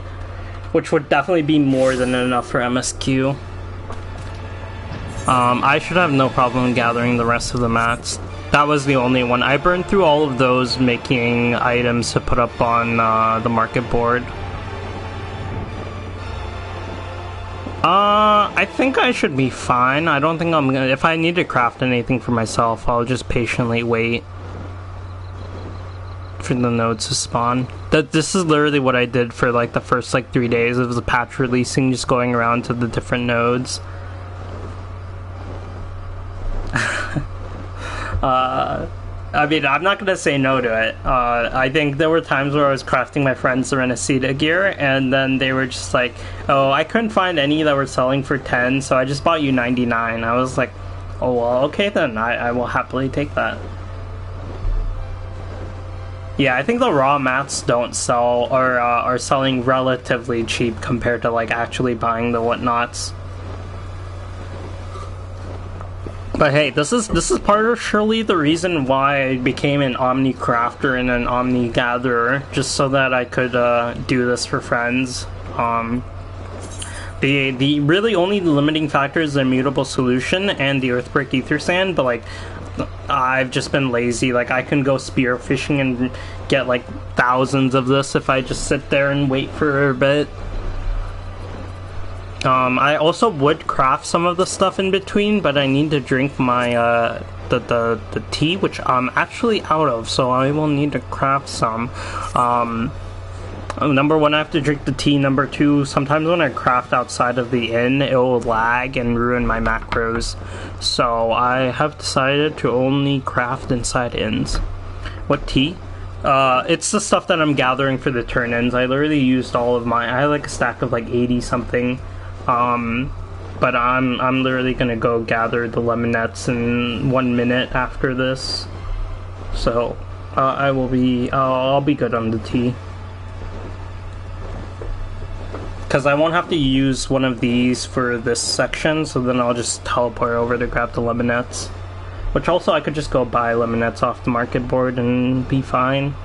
Which would definitely be more than enough for MSQ. I should have no problem gathering the rest of the mats. That was the only one. I burned through all of those making items to put up on the market board. I think I should be fine. I don't think I'm gonna... If I need to craft anything for myself, I'll just patiently wait for the nodes to spawn. This is literally what I did for like the first like 3 days. It was a patch releasing, just going around to the different nodes. I mean, I'm not gonna say no to it. I think there were times where I was crafting my friends the Renacida gear, and then they were just like, oh, I couldn't find any that were selling for 10, so I just bought you 99. I was like, oh, well, okay then, I will happily take that. Yeah, I think the raw mats don't sell, or are selling relatively cheap compared to like actually buying the whatnots. But hey, this is partially the reason why I became an Omni Crafter and an Omni Gatherer, just so that I could do this for friends. The really only limiting factor is the Immutable Solution and the Earthbreak Ether Sand, but like I've just been lazy. Like I can go spearfishing and get like thousands of this if I just sit there and wait for a bit. I also would craft some of the stuff in between, but I need to drink my the tea, which I'm actually out of, so I will need to craft some. Number one, I have to drink the tea. Number two, sometimes when I craft outside of the inn, it will lag and ruin my macros. So I have decided to only craft inside inns. What tea? It's the stuff that I'm gathering for the turn-ins. I literally used all of my. I had like a stack of like 80 something. But I'm literally gonna go gather the lemonettes in 1 minute after this. So I'll be good on the tea. Because I won't have to use one of these for this section, so then I'll just teleport over to grab the lemonettes. Which also I could just go buy lemonettes off the market board and be fine.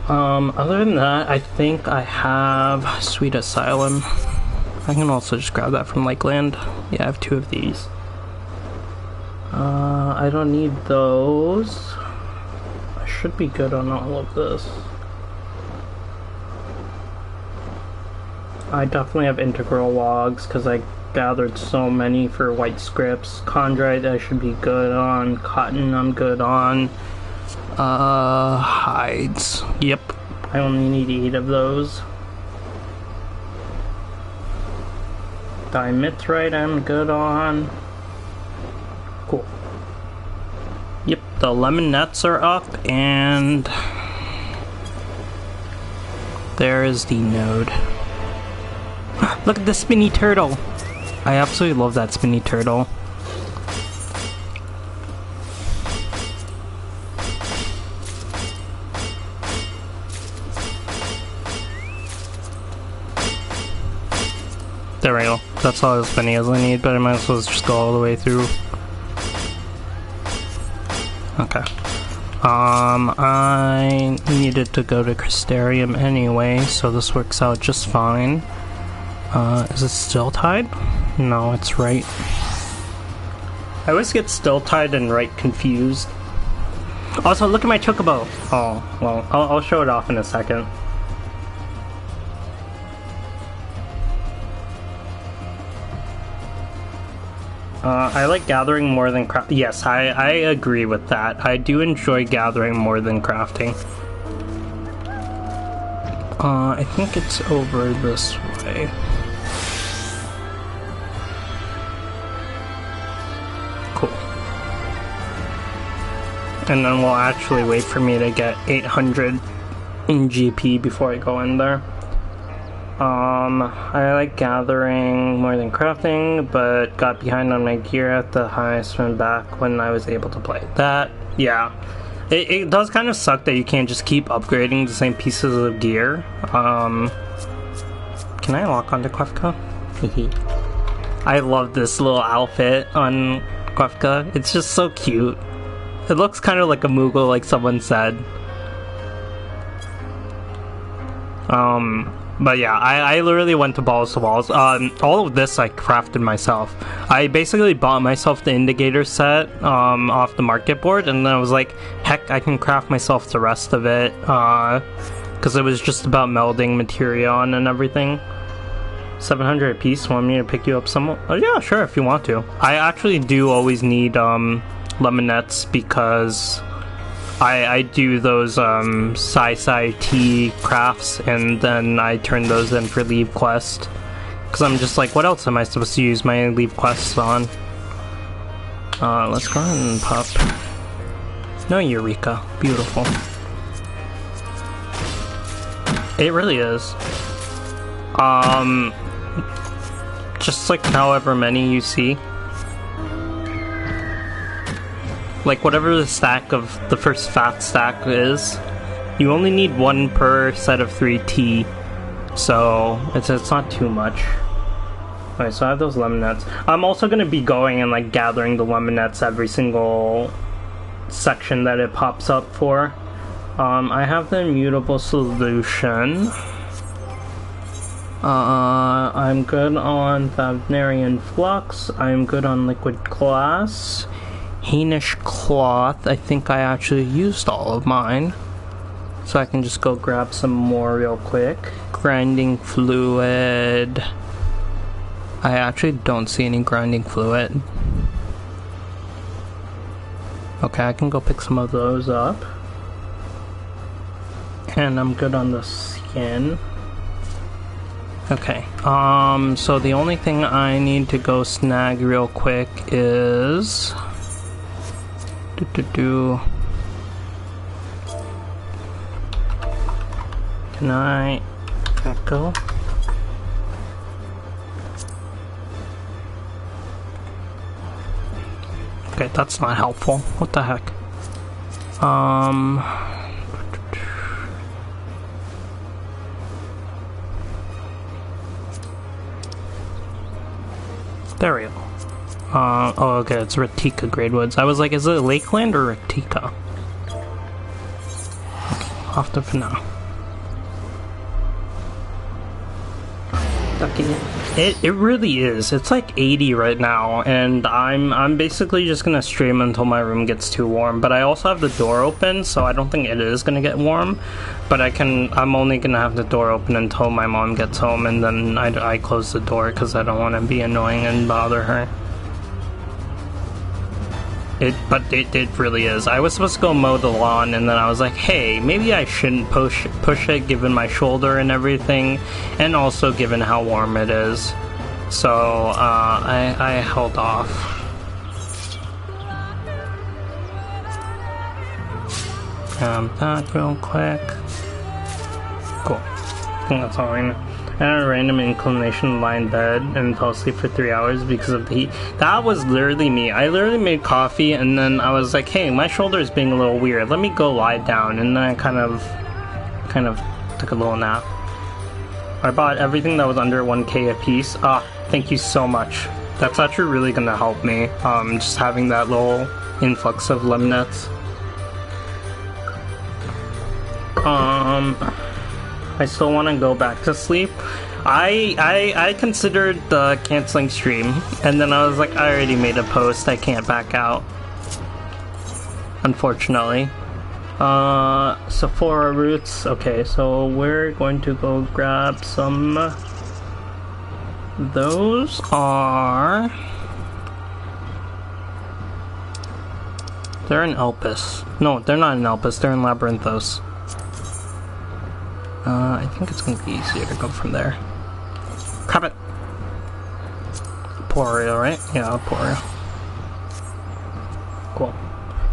Other than that, I think I have Sweet Asylum. I can also just grab that from Lakeland. Yeah, I have 2 of these. I don't need those. I should be good on all of this. I definitely have integral logs because I gathered so many for white scripts. Chondrite I should be good on. Cotton I'm good on. Hides. Yep. I only need 8 of those. Dimethrite I'm good on. Cool. Yep, the lemonettes are up, and there is the node. Look at the spinny turtle! I absolutely love that spinny turtle. There we go. That's all as many as I need, but I might as well just go all the way through. Okay. I needed to go to Crystarium anyway, so this works out just fine. Is it still tied? No, it's right. I always get still tied and right confused. Also, look at my chocobo! Oh, well, I'll show it off in a second. I like gathering more than craft. Yes, I agree with that. I do enjoy gathering more than crafting. I think it's over this way. Cool. And then we'll actually wait for me to get 800 in GP before I go in there. I like gathering more than crafting, but got behind on my gear at the highest one back when I was able to play. That, yeah. It does kind of suck that you can't just keep upgrading the same pieces of gear. Can I lock onto Kefka? I love this little outfit on Kefka. It's just so cute. It looks kind of like a Moogle, like someone said. But yeah, I literally went to balls to walls. All of this I crafted myself. I basically bought myself the indicator set off the market board, and then I was like, heck, I can craft myself the rest of it. Because it was just about melding Materion and everything. 700 a piece. Want me to pick you up some? Oh yeah, sure, if you want to. I actually do always need lemonettes because I do those sci tea crafts, and then I turn those in for leave quest. Because I'm just like, what else am I supposed to use my leave quests on? Let's go ahead and pop. No Eureka. Beautiful. It really is. Just like however many you see. Like whatever the stack of the first fat stack is, you only need one per set of 3 tea, so it's not too much. Alright, so I have those lemonettes. I'm also gonna be going and like gathering the lemonettes every single section that it pops up for. I have the immutable solution. I'm good on Wagnerian flux. I'm good on liquid glass. Hainish cloth, I think I actually used all of mine. So I can just go grab some more real quick. Grinding fluid. I actually don't see any grinding fluid. Okay, I can go pick some of those up. And I'm good on the skin. Okay, so the only thing I need to go snag real quick is... Can I go? Okay, that's not helpful. What the heck? There we go. Oh, okay, it's Ratika Grade Woods. I was like, is it Lakeland or Ratika? Okay, off to for now. It really is. It's like 80 right now, and I'm basically just gonna stream until my room gets too warm. But I also have the door open, so I don't think it is gonna get warm. But I'm only gonna have the door open until my mom gets home, and then I close the door because I don't want to be annoying and bother her. But it really is. I was supposed to go mow the lawn, and then I was like, hey, maybe I shouldn't push it given my shoulder and everything, and also given how warm it is. So, I held off. Grab that real quick. Cool. I think that's all I know. I had a random inclination to lie in bed and fell asleep for 3 hours because of the heat. That was literally me. I literally made coffee and then I was like, hey, my shoulder is being a little weird. Let me go lie down. And then I kind of took a little nap. I bought everything that was under 1k a piece. Thank you so much. That's actually really gonna help me. Just having that little influx of lemonettes. I still want to go back to sleep. I considered canceling stream, and then I was like, I already made a post, I can't back out. Unfortunately. Sephora roots. Okay, so we're going to go grab some. Those are... They're in Elpis. No, they're not in Elpis, they're in Labyrinthos. I think it's gonna be easier to go from there. Crap it! Porio, right? Yeah, Porio. Cool.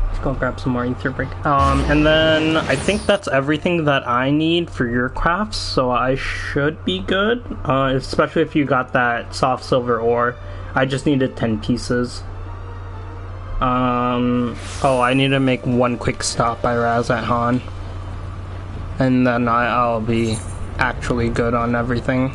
Let's go grab some more ether brick. And then I think that's everything that I need for your crafts, so I should be good. Especially if you got that soft silver ore. I just needed 10 pieces. Oh, I need to make one quick stop by Razat-Han. And then I'll be actually good on everything.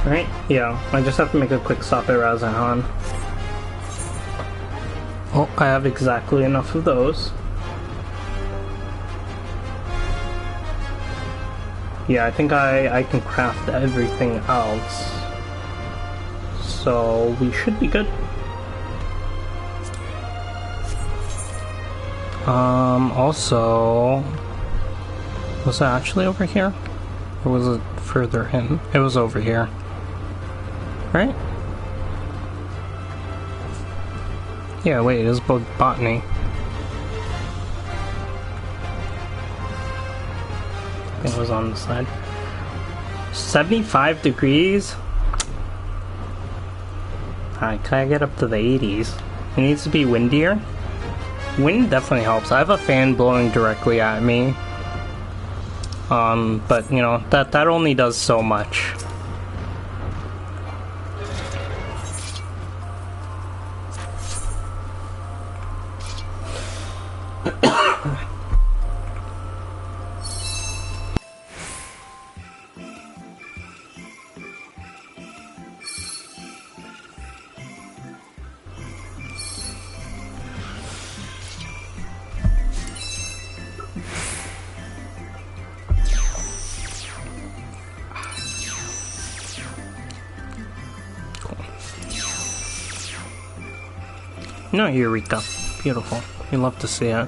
Right? Yeah, I just have to make a quick stop at Razat-Han. Oh, I have exactly enough of those. Yeah, I think I can craft everything else. So we should be good. Also, was it actually over here? Or was it further in? It was over here. Right? Yeah, wait, it was both botany. I think it was on the side. 75 degrees? Alright, can I get up to the 80s? It needs to be windier. Wind definitely helps. I have a fan blowing directly at me. But you know, that only does so much. No, Eureka. Beautiful. You love to see it.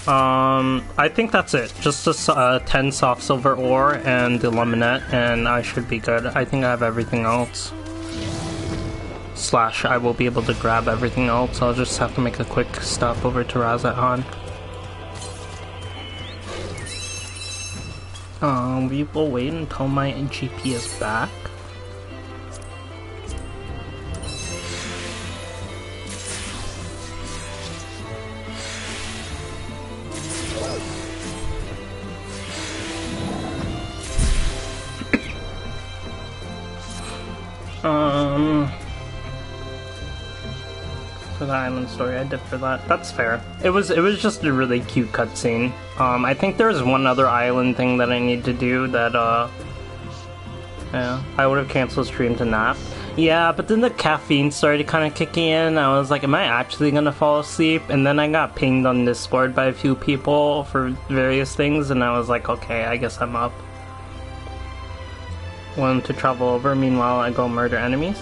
I think that's it. Just a 10 soft silver ore and the luminette, and I should be good. I think I have everything else. Slash, I will be able to grab everything else. I'll just have to make a quick stop over to Razat-Han. We will wait until my GP is back. For the island story, I did for that. That's fair. It was just a really cute cutscene. I think there's one other island thing that I need to do that, yeah, I would have canceled stream to nap. Yeah, but then the caffeine started kind of kicking in. I was like, am I actually gonna fall asleep? And then I got pinged on Discord by a few people for various things, and I was like, okay, I guess I'm up. Want to travel over, meanwhile I go murder enemies?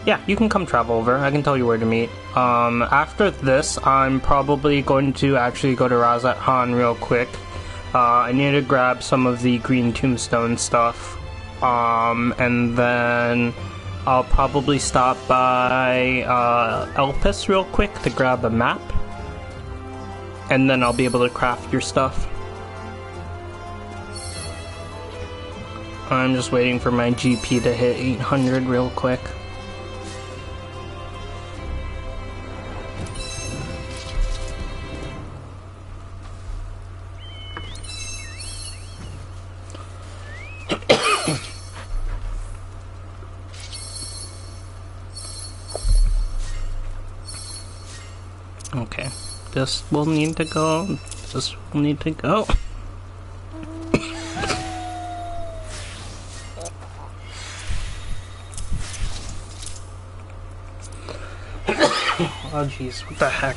Yeah, you can come travel over. I can tell you where to meet. After this, I'm probably going to actually go to Razat-Han real quick. I need to grab some of the green tombstone stuff. And then I'll probably stop by Elpis real quick to grab a map. And then I'll be able to craft your stuff. I'm just waiting for my GP to hit 800 real quick. Okay, this will need to go. This will need to go. Oh jeez, what the heck?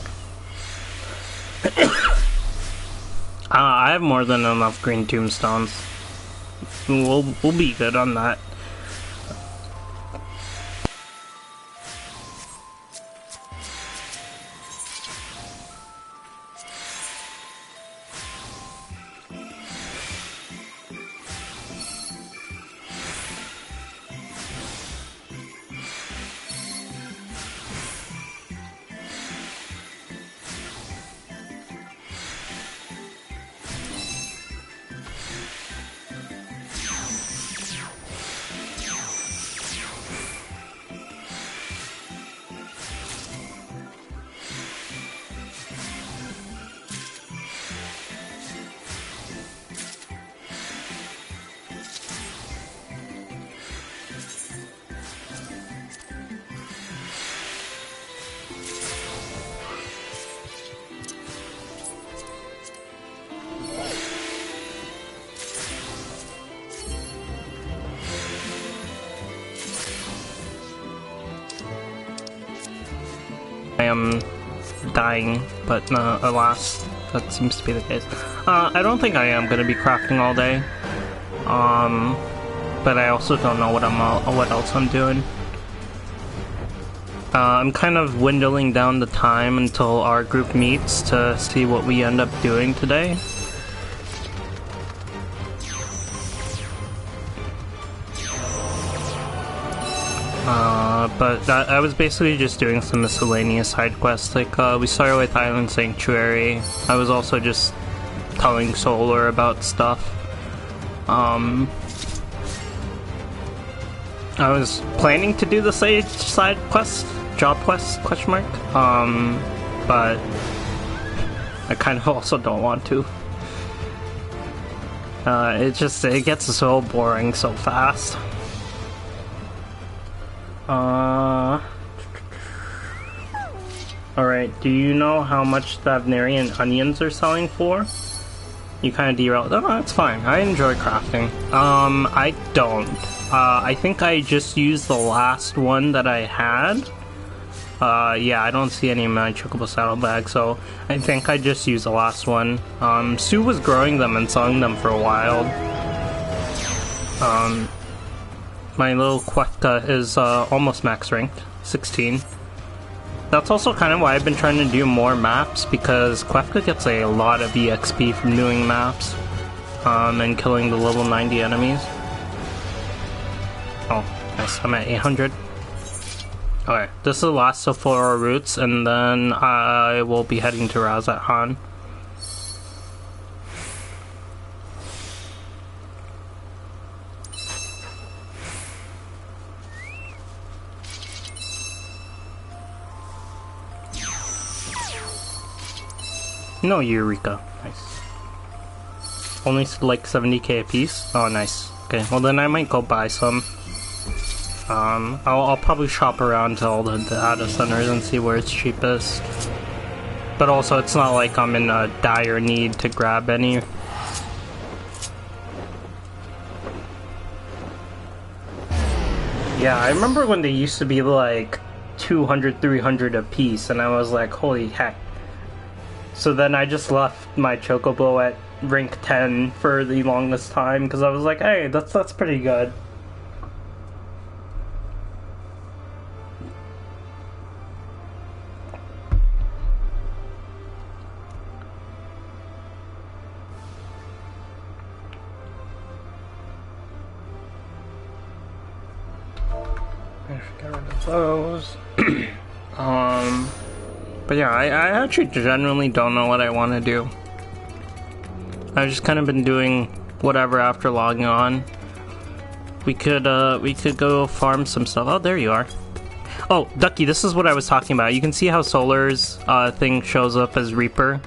I have more than enough green tombstones. We'll be good on that. I am dying, but alas, that seems to be the case. I don't think I am going to be crafting all day, but I also don't know what else I'm doing. I'm kind of dwindling down the time until our group meets to see what we end up doing today. But I was basically just doing some miscellaneous side quests. Like, we started with Island Sanctuary. I was also just telling Solar about stuff. I was planning to do the side quest, job quest, question mark. But I kind of also don't want to. It gets so boring so fast. Alright, do you know how much the Avnarian onions are selling for? You kind of derailed. Oh, that's fine. I enjoy crafting. I don't. I think I just used the last one that I had. Yeah, I don't see any in my Chocobo saddlebag, so I think I just used the last one. Sue was growing them and selling them for a while. My little Quefka is almost max ranked, 16. That's also kind of why I've been trying to do more maps, because Quefka gets a lot of EXP from doing maps, and killing the level 90 enemies. Oh, nice, I'm at 800. Okay, this is the last of 4 routes, and then I will be heading to Razat Han. No Eureka. Nice. Only like 70k a piece? Oh, nice. Okay, well then I might go buy some. I'll probably shop around to all the data centers and see where it's cheapest. But also, it's not like I'm in a dire need to grab any. Yeah, I remember when they used to be like 200, 300 a piece, and I was like, holy heck. So then I just left my Chocobo at rank 10 for the longest time, because I was like, hey, that's pretty good. Get rid of those. But yeah, I actually generally don't know what I want to do. I've just kind of been doing whatever after logging on. We could go farm some stuff. Oh, there you are. Oh, Ducky, this is what I was talking about. You can see how Solar's thing shows up as Reaper.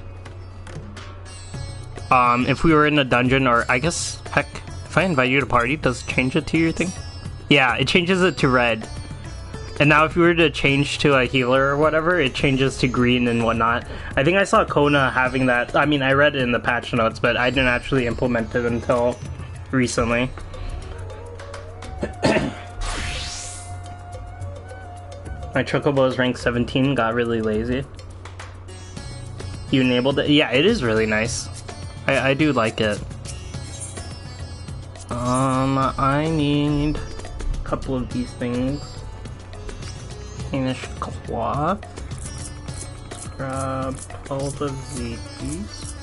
If we were in a dungeon, or I guess, heck, if I invite you to party, does it change it to your thing? Yeah, it changes it to red. And now if you were to change to a healer or whatever, it changes to green and whatnot. I think I saw Kona having that. I mean, I read it in the patch notes, but I didn't actually implement it until recently. My Chocobo's rank 17 got really lazy. You enabled it? Yeah, it is really nice. I do like it. I need a couple of these things. Finish cloth. Grab 12 of these.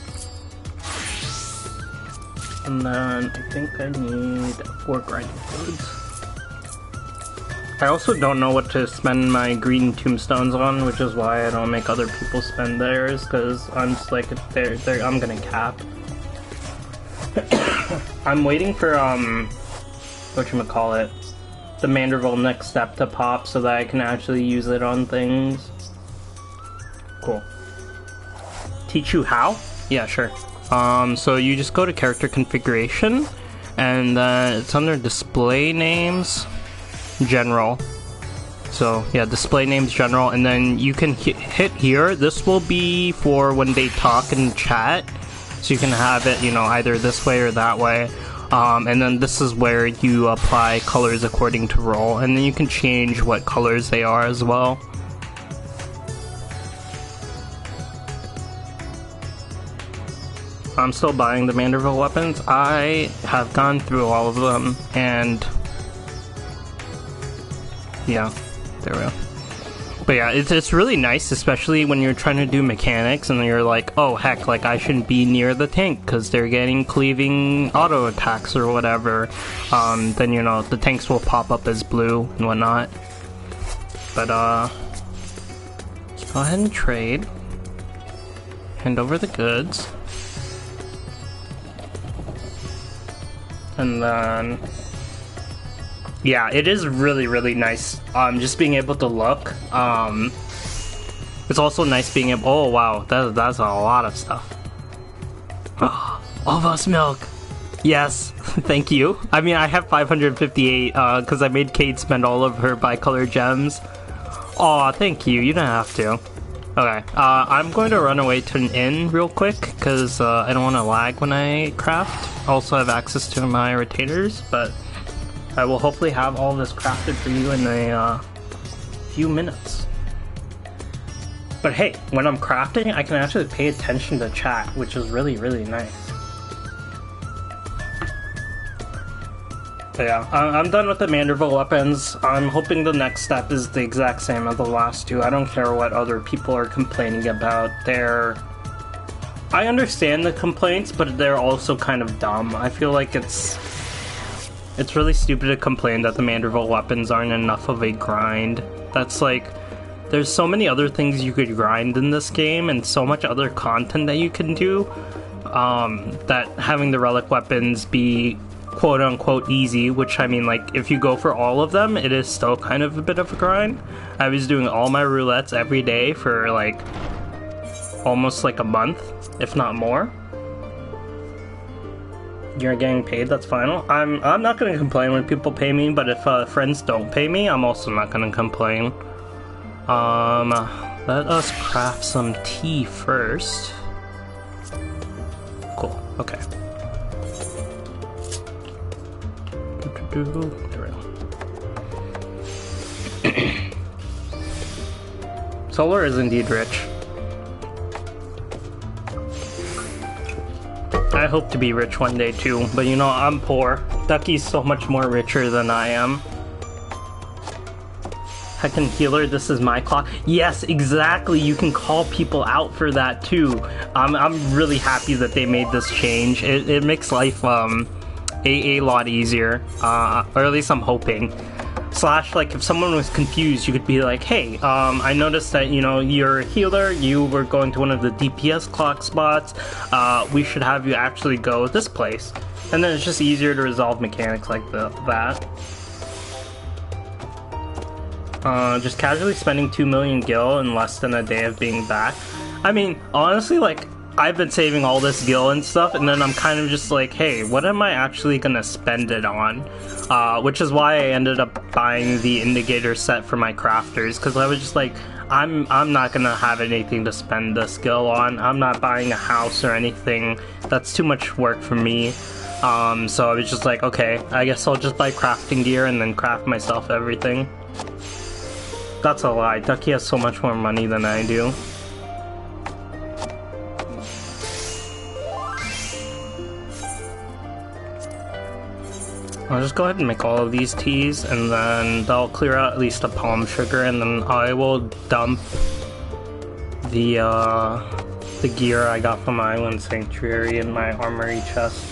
And then I think I need 4 grinding fluids. I also don't know what to spend my green tombstones on, which is why I don't make other people spend theirs, because I'm just like, I'm gonna cap. I'm waiting for, whatchamacallit, the Manderville next step to pop so that I can actually use it on things. Cool. Teach you how? Yeah, sure. So you just go to character configuration, and it's under display names, general. So yeah, display names, general, and then you can hit here. This will be for when they talk and chat, so you can have it, you know, either this way or that way. And then this is where you apply colors according to role, and then you can change what colors they are as well. I'm still buying the Manderville weapons. I have gone through all of them, and yeah, there we go. But yeah, it's really nice, especially when you're trying to do mechanics and you're like, oh heck, like I shouldn't be near the tank because they're getting cleaving auto attacks or whatever. Then you know the tanks will pop up as blue and whatnot. But let's go ahead and trade. Hand over the goods. And then yeah, it is really, really nice, just being able to look. It's also nice being able... Oh, wow, that's a lot of stuff. Almost milk! Yes, thank you. I mean, I have 558, because I made Kate spend all of her bicolor gems. Aw, thank you, you don't have to. Okay, I'm going to run away to an inn real quick, because I don't want to lag when I craft. I also have access to my rotators, but... I will hopefully have all this crafted for you in a few minutes. But hey, when I'm crafting, I can actually pay attention to chat, which is really, really nice. But yeah, I'm done with the Manderville weapons. I'm hoping the next step is the exact same as the last two. I don't care what other people are complaining about. I understand the complaints, but they're also kind of dumb. I feel like it's really stupid to complain that the Manderville weapons aren't enough of a grind. That's like, there's so many other things you could grind in this game and so much other content that you can do, that having the relic weapons be quote-unquote easy, which I mean, like, if you go for all of them, it is still kind of a bit of a grind. I was doing all my roulettes every day for like almost like a month, if not more. You're getting paid, that's fine. I'm not gonna complain when people pay me, but if friends don't pay me, I'm also not gonna complain. Let us craft some tea first. Cool, okay. There we go. Solar is indeed rich. I hope to be rich one day too, but you know, I'm poor. Ducky's so much more richer than I am. Heckin' healer, this is my clock. Yes, exactly, you can call people out for that too. I'm really happy that they made this change. It makes life a lot easier, or at least I'm hoping. Slash, like, if someone was confused, you could be like, hey, I noticed that, you know, you're a healer, you were going to one of the DPS clock spots, we should have you actually go this place. And then it's just easier to resolve mechanics like that. Just casually spending 2 million gil in less than a day of being back. I mean, honestly, like, I've been saving all this gil and stuff, and then I'm kind of just like, hey, what am I actually gonna spend it on? Which is why I ended up buying the indicator set for my crafters, because I was just like, I'm not gonna have anything to spend this gil on. I'm not buying a house or anything. That's too much work for me. So I was just like, okay, I guess I'll just buy crafting gear and then craft myself everything. That's a lie. Ducky has so much more money than I do. I'll just go ahead and make all of these teas, and then that'll clear out at least a palm sugar, and then I will dump the gear I got from my Island Sanctuary in my armory chest.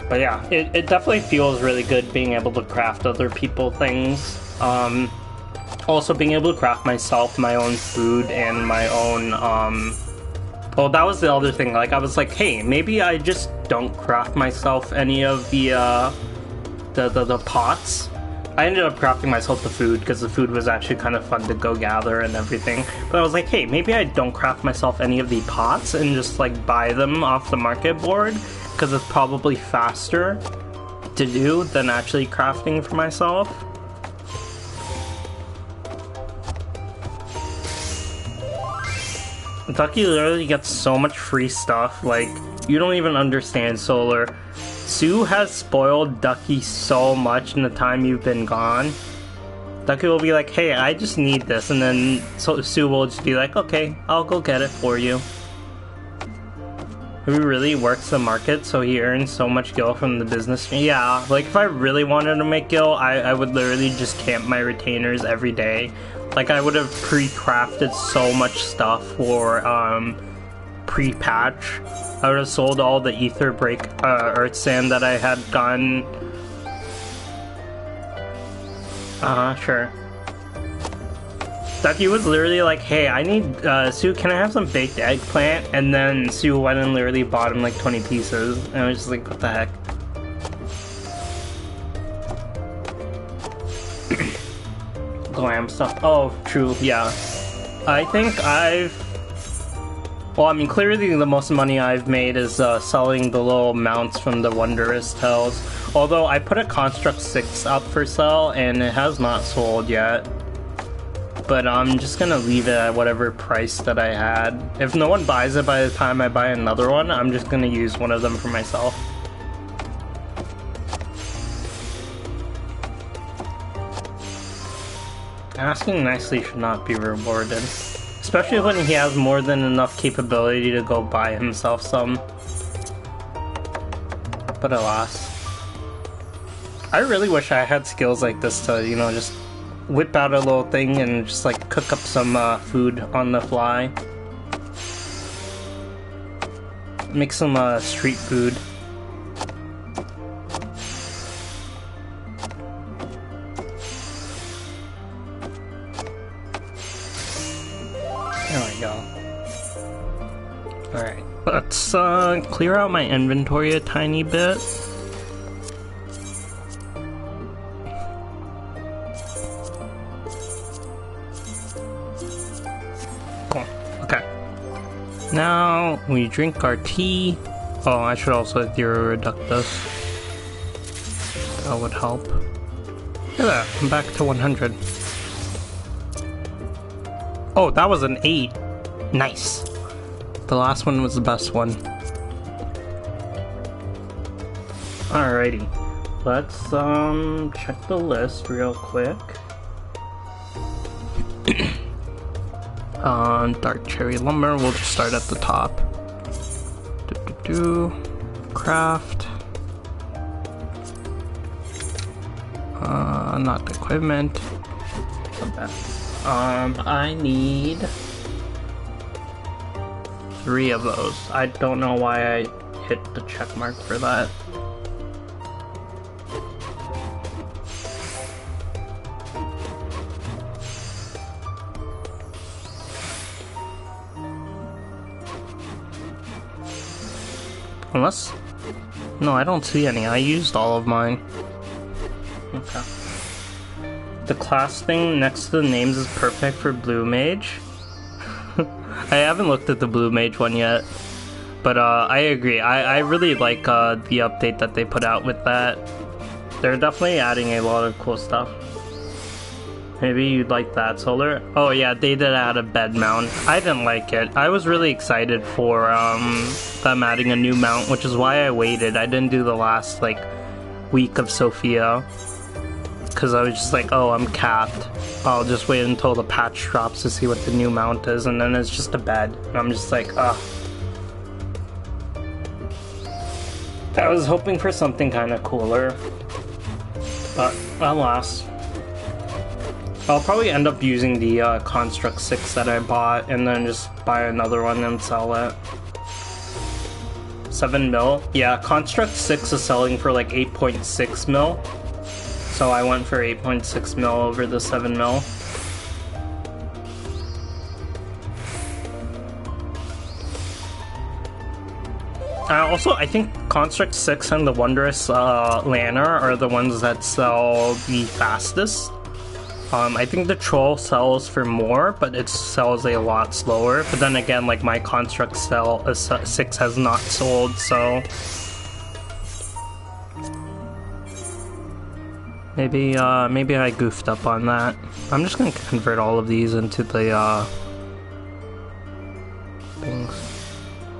But yeah, it definitely feels really good being able to craft other people things. Also being able to craft myself my own food and my own, well, that was the other thing. Like, I was like, hey, maybe I just don't craft myself any of the pots. I ended up crafting myself the food because the food was actually kind of fun to go gather and everything. But I was like, hey, maybe I don't craft myself any of the pots and just like buy them off the market board, because it's probably faster to do than actually crafting for myself. Ducky literally gets so much free stuff, like, you don't even understand, Solar. Sue has spoiled Ducky so much in the time you've been gone. Ducky will be like, hey, I just need this, and then Sue will just be like, okay, I'll go get it for you. who really works the market, so he earns so much gil from the business. Yeah, like if I really wanted to make gil, I would literally just camp my retainers every day. Like I would have pre-crafted so much stuff for pre-patch. I would have sold all the ether break earth sand that I had gotten. Sure. That he was literally like, hey, I need, Sue, can I have some baked eggplant? And then Sue went and literally bought him like 20 pieces. And I was just like, what the heck? Glam stuff. Oh, true, yeah. I think well, I mean, clearly the most money I've made is selling the little mounts from the Wondrous Tails. Although I put a Construct 6 up for sale and it has not sold yet. But I'm just gonna leave it at whatever price that I had. If no one buys it by the time I buy another one, I'm just gonna use one of them for myself. Asking nicely should not be rewarded. Especially when he has more than enough capability to go buy himself some. But alas. I really wish I had skills like this to, you know, just whip out a little thing and just like cook up some food on the fly. Make some street food. There we go. Alright, let's clear out my inventory a tiny bit. Now we drink our tea. Oh, I should also reduct this. That would help. Look at that, I'm back to 100. Oh, that was an 8. Nice. The last one was the best one. Alrighty. Let's check the list real quick. Dark cherry lumber, we'll just start at the top. Craft. Not equipment. I need 3 of those. I don't know why I hit the check mark for that. Unless... No, I don't see any. I used all of mine. Okay. The class thing next to the names is perfect for Blue Mage. I haven't looked at the Blue Mage one yet. But I agree. I really like the update that they put out with that. They're definitely adding a lot of cool stuff. Maybe you'd like that, Solar? Oh yeah, they did add a bed mount. I didn't like it. I was really excited for them adding a new mount, which is why I waited. I didn't do the last like week of Sophia. Because I was just like, oh, I'm capped. I'll just wait until the patch drops to see what the new mount is, and then it's just a bed. And I'm just like, ugh. I was hoping for something kind of cooler. But alas. I'll probably end up using the Construct 6 that I bought and then just buy another one and sell it. 7 mil? Yeah, Construct 6 is selling for like 8.6 mil. So I went for 8.6 mil over the 7 mil. I think Construct 6 and the Wondrous Lantern are the ones that sell the fastest. I think the Troll sells for more, but it sells a lot slower. But then again, like my Construct 6 has not sold, so... Maybe I goofed up on that. I'm just gonna convert all of these into the, things.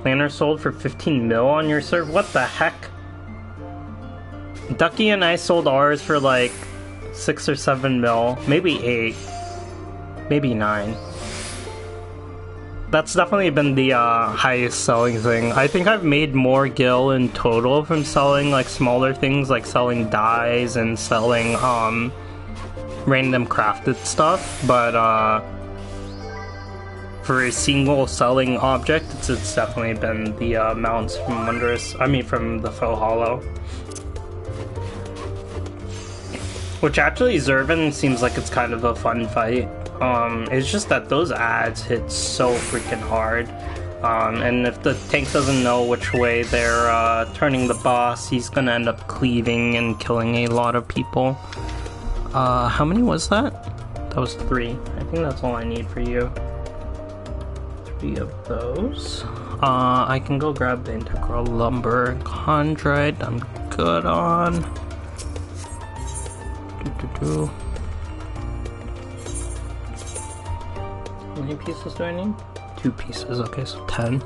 Lantern sold for 15 mil on your server? What the heck? Ducky and I sold ours for like 6 or 7 mil, maybe 8, maybe 9. that's definitely been the highest selling thing. I think I've made more gil in total from selling like smaller things, like selling dyes and selling random crafted stuff, but for a single selling object, it's definitely been the mounts from from the faux hollow. Which actually, Zervin seems like it's kind of a fun fight. It's just that those ads hit so freaking hard. And if the tank doesn't know which way they're turning the boss, he's gonna end up cleaving and killing a lot of people. How many was that? That was 3. I think that's all I need for you. 3 of those. I can go grab the integral lumber chondrite. I'm good on. How many pieces do I need? 2 pieces, okay, so 10.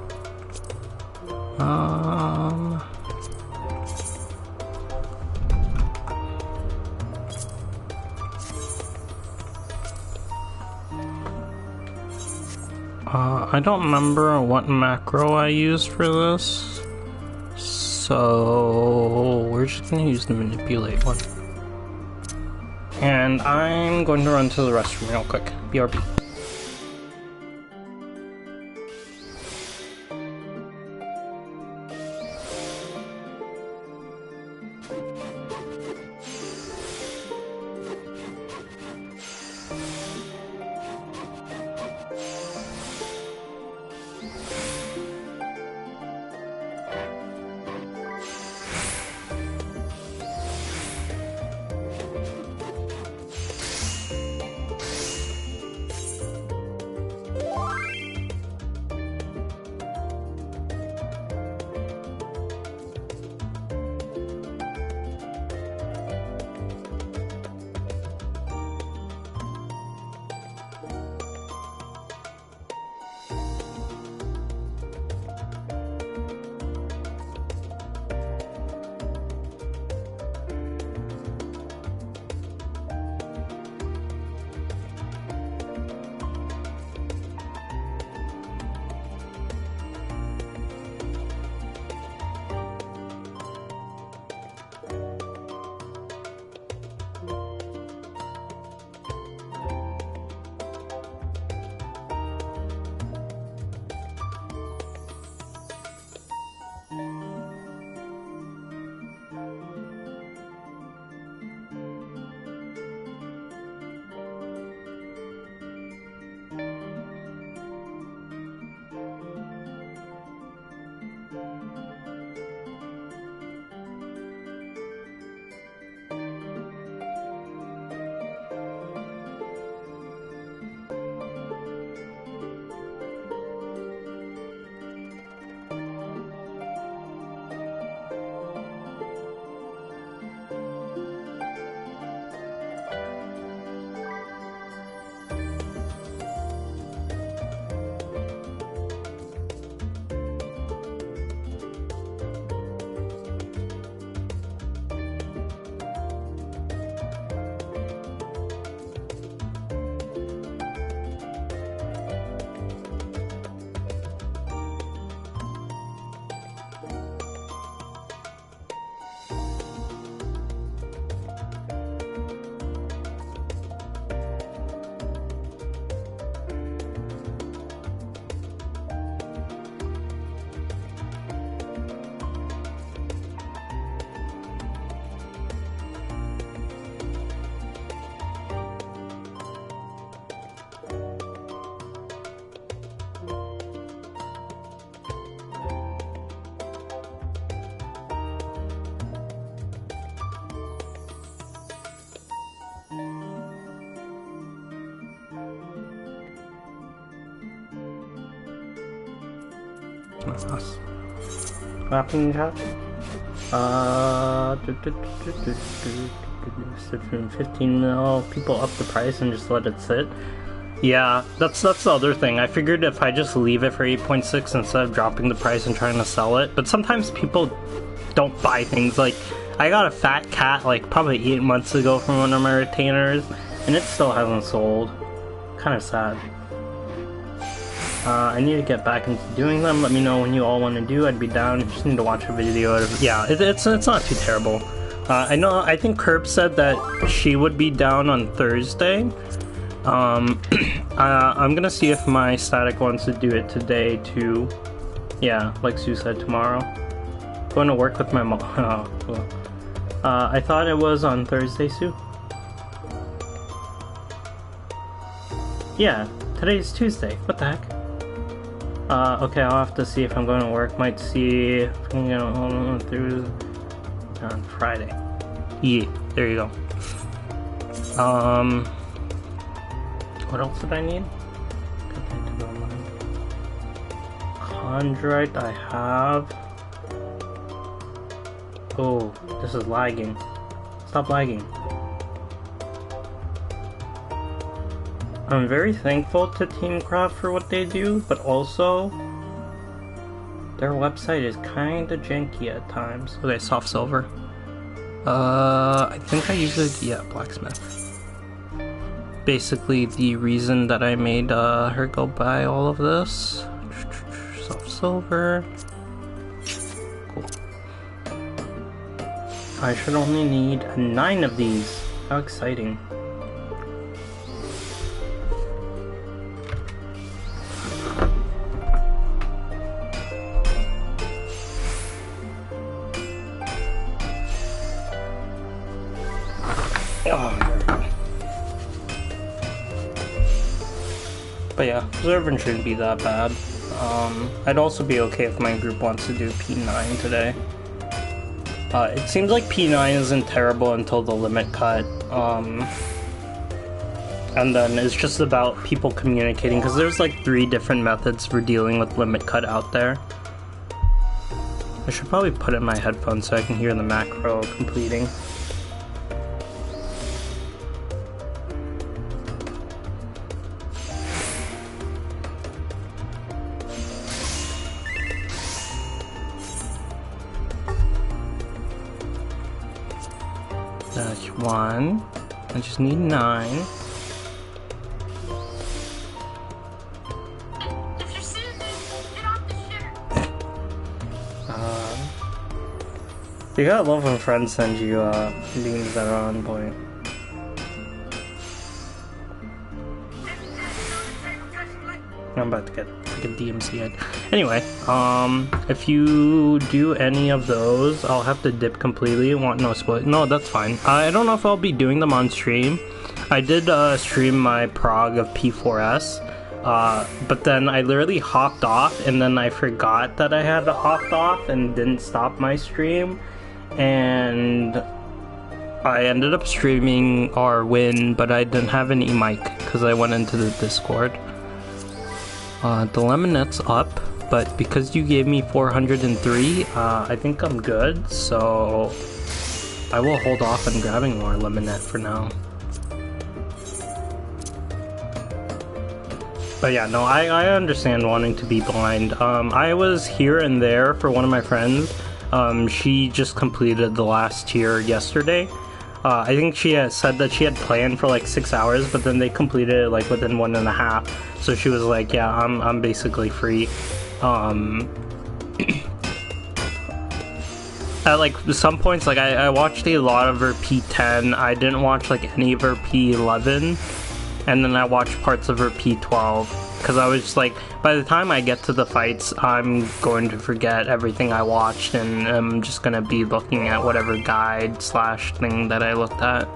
I don't remember what macro I used for this, so we're just gonna use the manipulate one. And I'm going to run to the restroom real quick. BRB. What happened in chat? 15 mil, people up the price and just let it sit. Yeah, that's the other thing. I figured if I just leave it for 8.6 instead of dropping the price and trying to sell it, but sometimes people don't buy things. Like, I got a fat cat like probably 8 months ago from one of my retainers, and it still hasn't sold. Kind of sad. I need to get back into doing them. Let me know when you all want to do. I'd be down. Just need to watch a video. Yeah, it's not too terrible. I think Kerb said that she would be down on Thursday. I'm gonna see if my static wants to do it today too. Yeah, like Sue said, tomorrow. Going to work with my mom. I thought it was on Thursday, Sue. Yeah, today's Tuesday. What the heck? Okay, I'll have to see if I'm going to work. Might see if I can get home through on Friday. Yeah, there you go. What else did I need? Chondrite I have. Oh, this is lagging. Stop lagging. I'm very thankful to Teamcraft for what they do, but also their website is kinda janky at times. Okay, soft silver. I think I usually, yeah, blacksmith. Basically the reason that I made her go buy all of this. Soft silver. Cool. I should only need 9 of these. How exciting. But yeah, observing shouldn't be that bad. I'd also be okay if my group wants to do P9 today. It seems like P9 isn't terrible until the limit cut. And then it's just about people communicating, because there's like 3 different methods for dealing with limit cut out there. I should probably put in my headphones so I can hear the macro completing. That's 1. I just need 9. If you're seeing this, get off the shitter. You gotta love when friends send you beams that are on point. I'm about to get freaking DMCA'd. Anyway, if you do any of those, I'll have to dip completely. Want no split? No, that's fine. I don't know if I'll be doing them on stream. I did stream my prog of P4S, but then I literally hopped off, and then I forgot that I had hopped off and didn't stop my stream, and I ended up streaming our win, but I didn't have any mic because I went into the Discord. The lemonette's up, but because you gave me 403, I think I'm good, so I will hold off on grabbing more lemonette for now. But yeah, no, I understand wanting to be blind. I was here and there for one of my friends. She just completed the last tier yesterday. I think she had said that she had planned for like 6 hours, but then they completed it like within 1.5. So she was like, yeah, I'm basically free. At like some points, like I watched a lot of her P10. I didn't watch like any of her P11, and then I watched parts of her P12 because I was just like, by the time I get to the fights, I'm going to forget everything I watched, and I'm just gonna be looking at whatever guide slash thing that I looked at.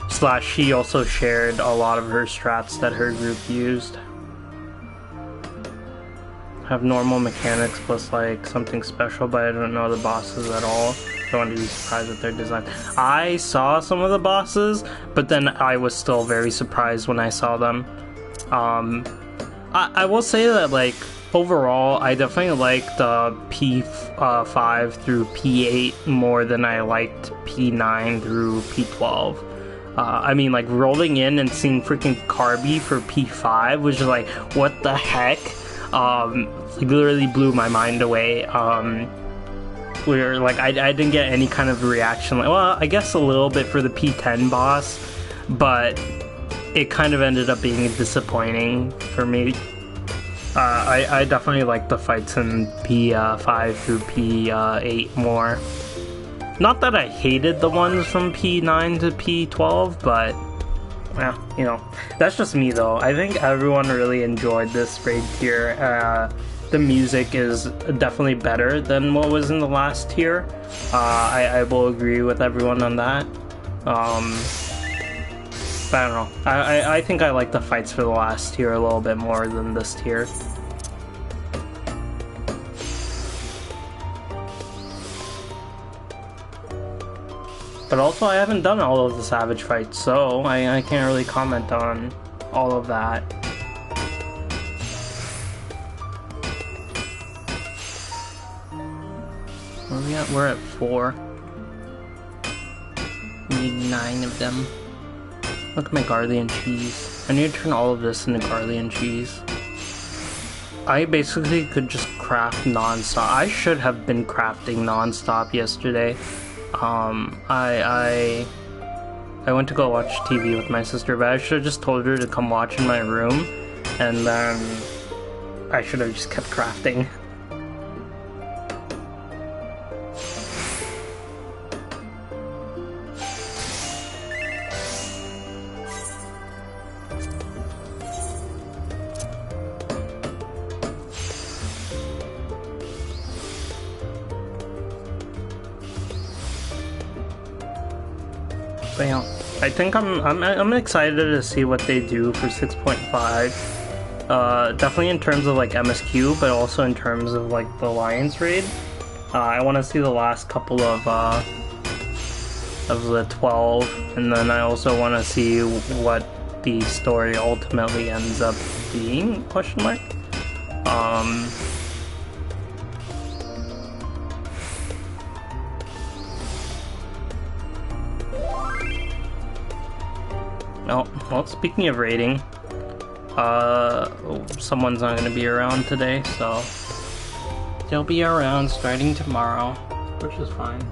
Slash, she also shared a lot of her strats that her group used. Have normal mechanics plus like something special, but I don't know the bosses at all. Don't want to be surprised with their design. I saw some of the bosses, but then I was still very surprised when I saw them. I will say that like overall, I definitely liked P5 through P8 more than I liked P9 through P12. I mean, like rolling in and seeing freaking Carby for P5 was just like, what the heck? Literally blew my mind away. Where like I didn't get any kind of reaction. Like, well, I guess a little bit for the P10 boss, but it kind of ended up being disappointing for me. I definitely like the fights in P5 through P8 more. Not that I hated the ones from P9 to P12, but yeah, you know, that's just me though. I think everyone really enjoyed this raid tier. The music is definitely better than what was in the last tier. I will agree with everyone on that. But I don't know. I think I like the fights for the last tier a little bit more than this tier. But also, I haven't done all of the Savage fights, so I can't really comment on all of that. Where are we at? We're at 4. We need 9 of them. Look at my Garlian cheese. I need to turn all of this into Garlian cheese. I basically could just craft non-stop. I should have been crafting non-stop yesterday. I went to go watch TV with my sister, but I should have just told her to come watch in my room, and then I should have just kept crafting. But yeah, I think I'm excited to see what they do for 6.5. Definitely in terms of like MSQ, but also in terms of like the Alliance raid. I want to see the last couple of the 12, and then I also want to see what the story ultimately ends up being? Question mark. Oh, well, speaking of raiding, someone's not gonna be around today, so they'll be around starting tomorrow, which is fine.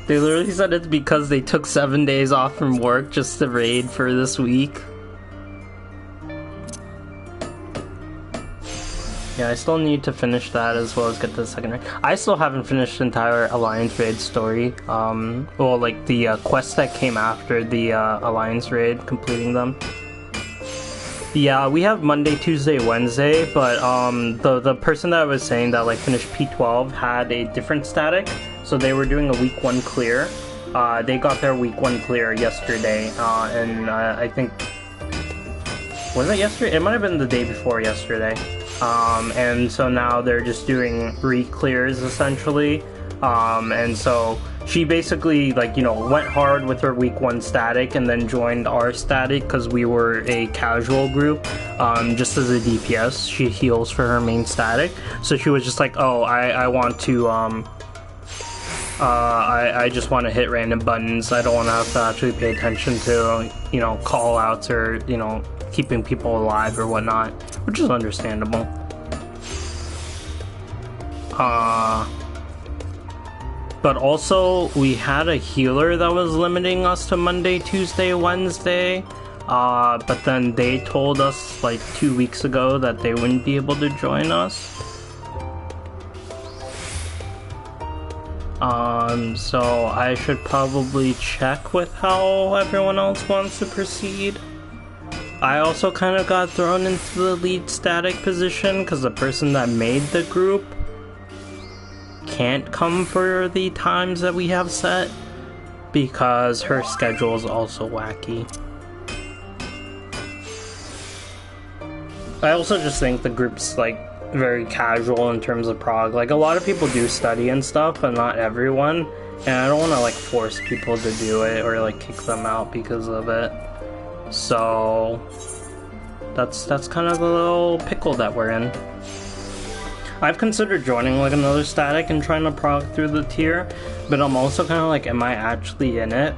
They literally said it's because they took 7 days off from work just to raid for this week. Yeah, I still need to finish that as well as get the second raid. I still haven't finished the entire Alliance raid story. Well, like the quests that came after the Alliance raid, completing them. Yeah, we have Monday, Tuesday, Wednesday, but the person that was saying that like finished P12 had a different static, so they were doing a week 1 clear. They got their week 1 clear yesterday, and I think, was it yesterday? It might have been the day before yesterday. And so now they're just doing re-clears essentially, and so she basically, like, you know, went hard with her week 1 static and then joined our static because we were a casual group. Just as a DPS, she heals for her main static, so she was just like, oh, I want to I just want to hit random buttons. I don't want to have to actually pay attention to, you know, call outs or, you know, keeping people alive or whatnot, which is understandable. But also, we had a healer that was limiting us to Monday, Tuesday, Wednesday, but then they told us like 2 weeks ago that they wouldn't be able to join us. So I should probably check with how everyone else wants to proceed. I also kind of got thrown into the lead static position because the person that made the group can't come for the times that we have set because her schedule is also wacky. I also just think the group's like very casual in terms of prog. Like, a lot of people do study and stuff, but not everyone, and I don't want to like force people to do it or like kick them out because of it. So that's kind of a little pickle that we're in. I've considered joining like another static and trying to prog through the tier, but I'm also kind of like, am I actually in it?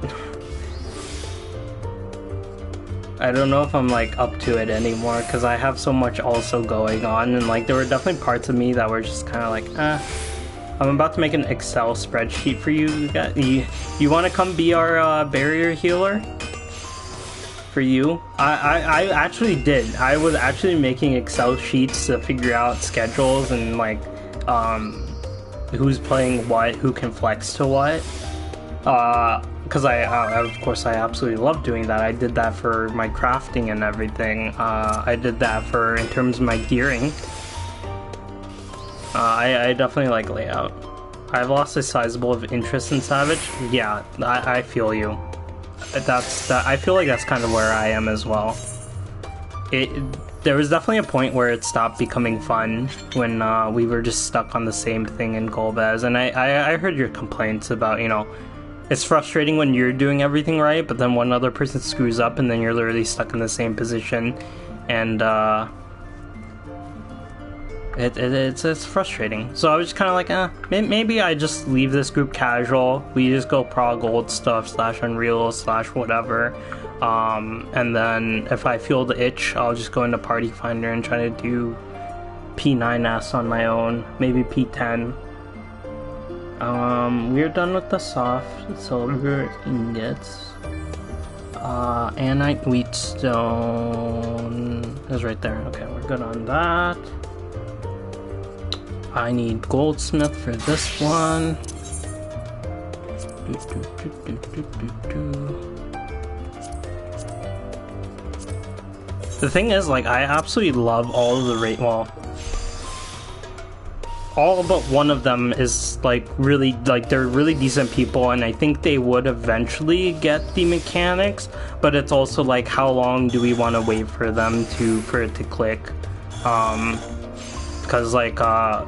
I don't know if I'm like up to it anymore because I have so much also going on, and like there were definitely parts of me that were just kind of like, I'm about to make an Excel spreadsheet for you. You want to come be our barrier healer? For you? I actually did. I was actually making Excel sheets to figure out schedules and like who's playing what, who can flex to what. Because of course I absolutely love doing that. I did that for my crafting and everything. I did that for in terms of my gearing. I definitely like layout. I've lost a sizable of interest in Savage. Yeah, I feel you. I feel like that's kind of where I am as well. There was definitely a point where it stopped becoming fun when we were just stuck on the same thing in Golbez, and I heard your complaints about, you know, it's frustrating when you're doing everything right, but then one other person screws up and then you're literally stuck in the same position, and it's frustrating. So I was just kind of like, maybe I just leave this group casual. We just go prog old stuff / Unreal / whatever. And then if I feel the itch, I'll just go into Party Finder and try to do P9S on my own. Maybe P10. We're done with the soft silver ingots. Anite wheatstone is right there. Okay, we're good on that. I need goldsmith for this one. The thing is, like, I absolutely love all of the all but one of them is like really, like, they're really decent people, and I think they would eventually get the mechanics, but it's also like, how long do we want to wait for it to click? Because like our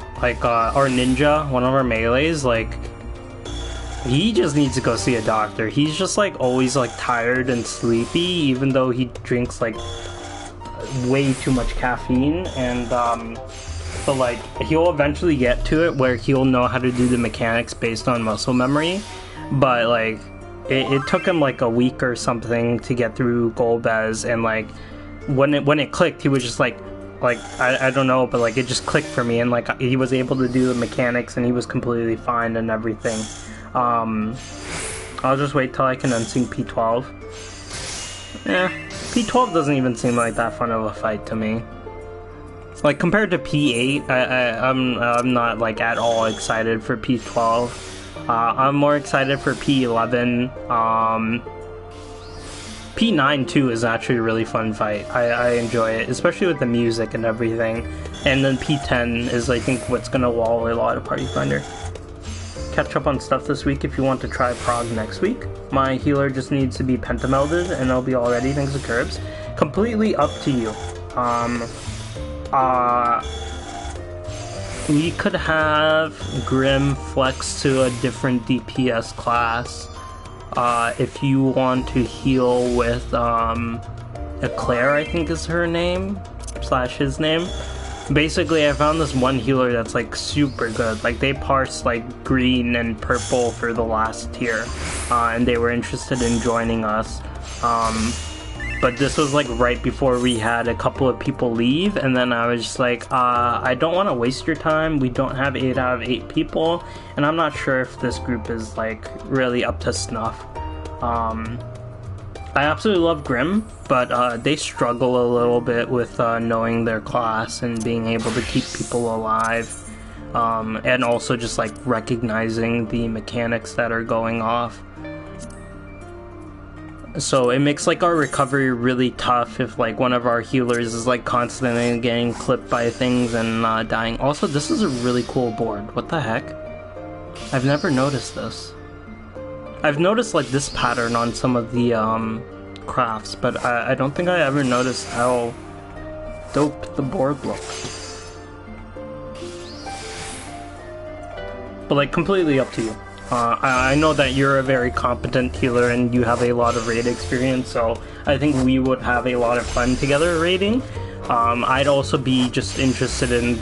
ninja, one of our melees, like, he just needs to go see a doctor. He's just like always like tired and sleepy, even though he drinks like way too much caffeine, and but like he'll eventually get to it where he'll know how to do the mechanics based on muscle memory, but like it took him like a week or something to get through Golbez, and like when it clicked, he was just like I don't know, but like it just clicked for me, and like he was able to do the mechanics and he was completely fine and everything. I'll just wait till I can unsync P12. Yeah, P12 doesn't even seem like that fun of a fight to me. Like compared to P8, I'm not like at all excited for P12. I'm more excited for P11. P9 too is actually a really fun fight. I enjoy it, especially with the music and everything. And then P10 is, I think, what's gonna wall a lot of Party Finder. Catch up on stuff this week if you want to try prog next week. My healer just needs to be pentamelded and it'll be all ready thanks to Curbs. Completely up to you. We could have Grim flex to a different DPS class. If you want to heal with Eclair, I think is her name / his name. Basically, I found this one healer that's like super good. Like they parsed like green and purple for the last tier, and they were interested in joining us. But this was like right before we had a couple of people leave, and then I was just like, I don't want to waste your time. We don't have 8 out of 8 people, and I'm not sure if this group is like really up to snuff. I absolutely love Grim, but they struggle a little bit with knowing their class and being able to keep people alive, and also just like recognizing the mechanics that are going off. So it makes like our recovery really tough if like one of our healers is like constantly getting clipped by things and dying. Also, this is a really cool board. What the heck? I've never noticed this. I've noticed like this pattern on some of the crafts, but I don't think I ever noticed how dope the board looks. But like completely up to you. I know that you're a very competent healer and you have a lot of raid experience, so I think we would have a lot of fun together raiding. I'd also be just interested in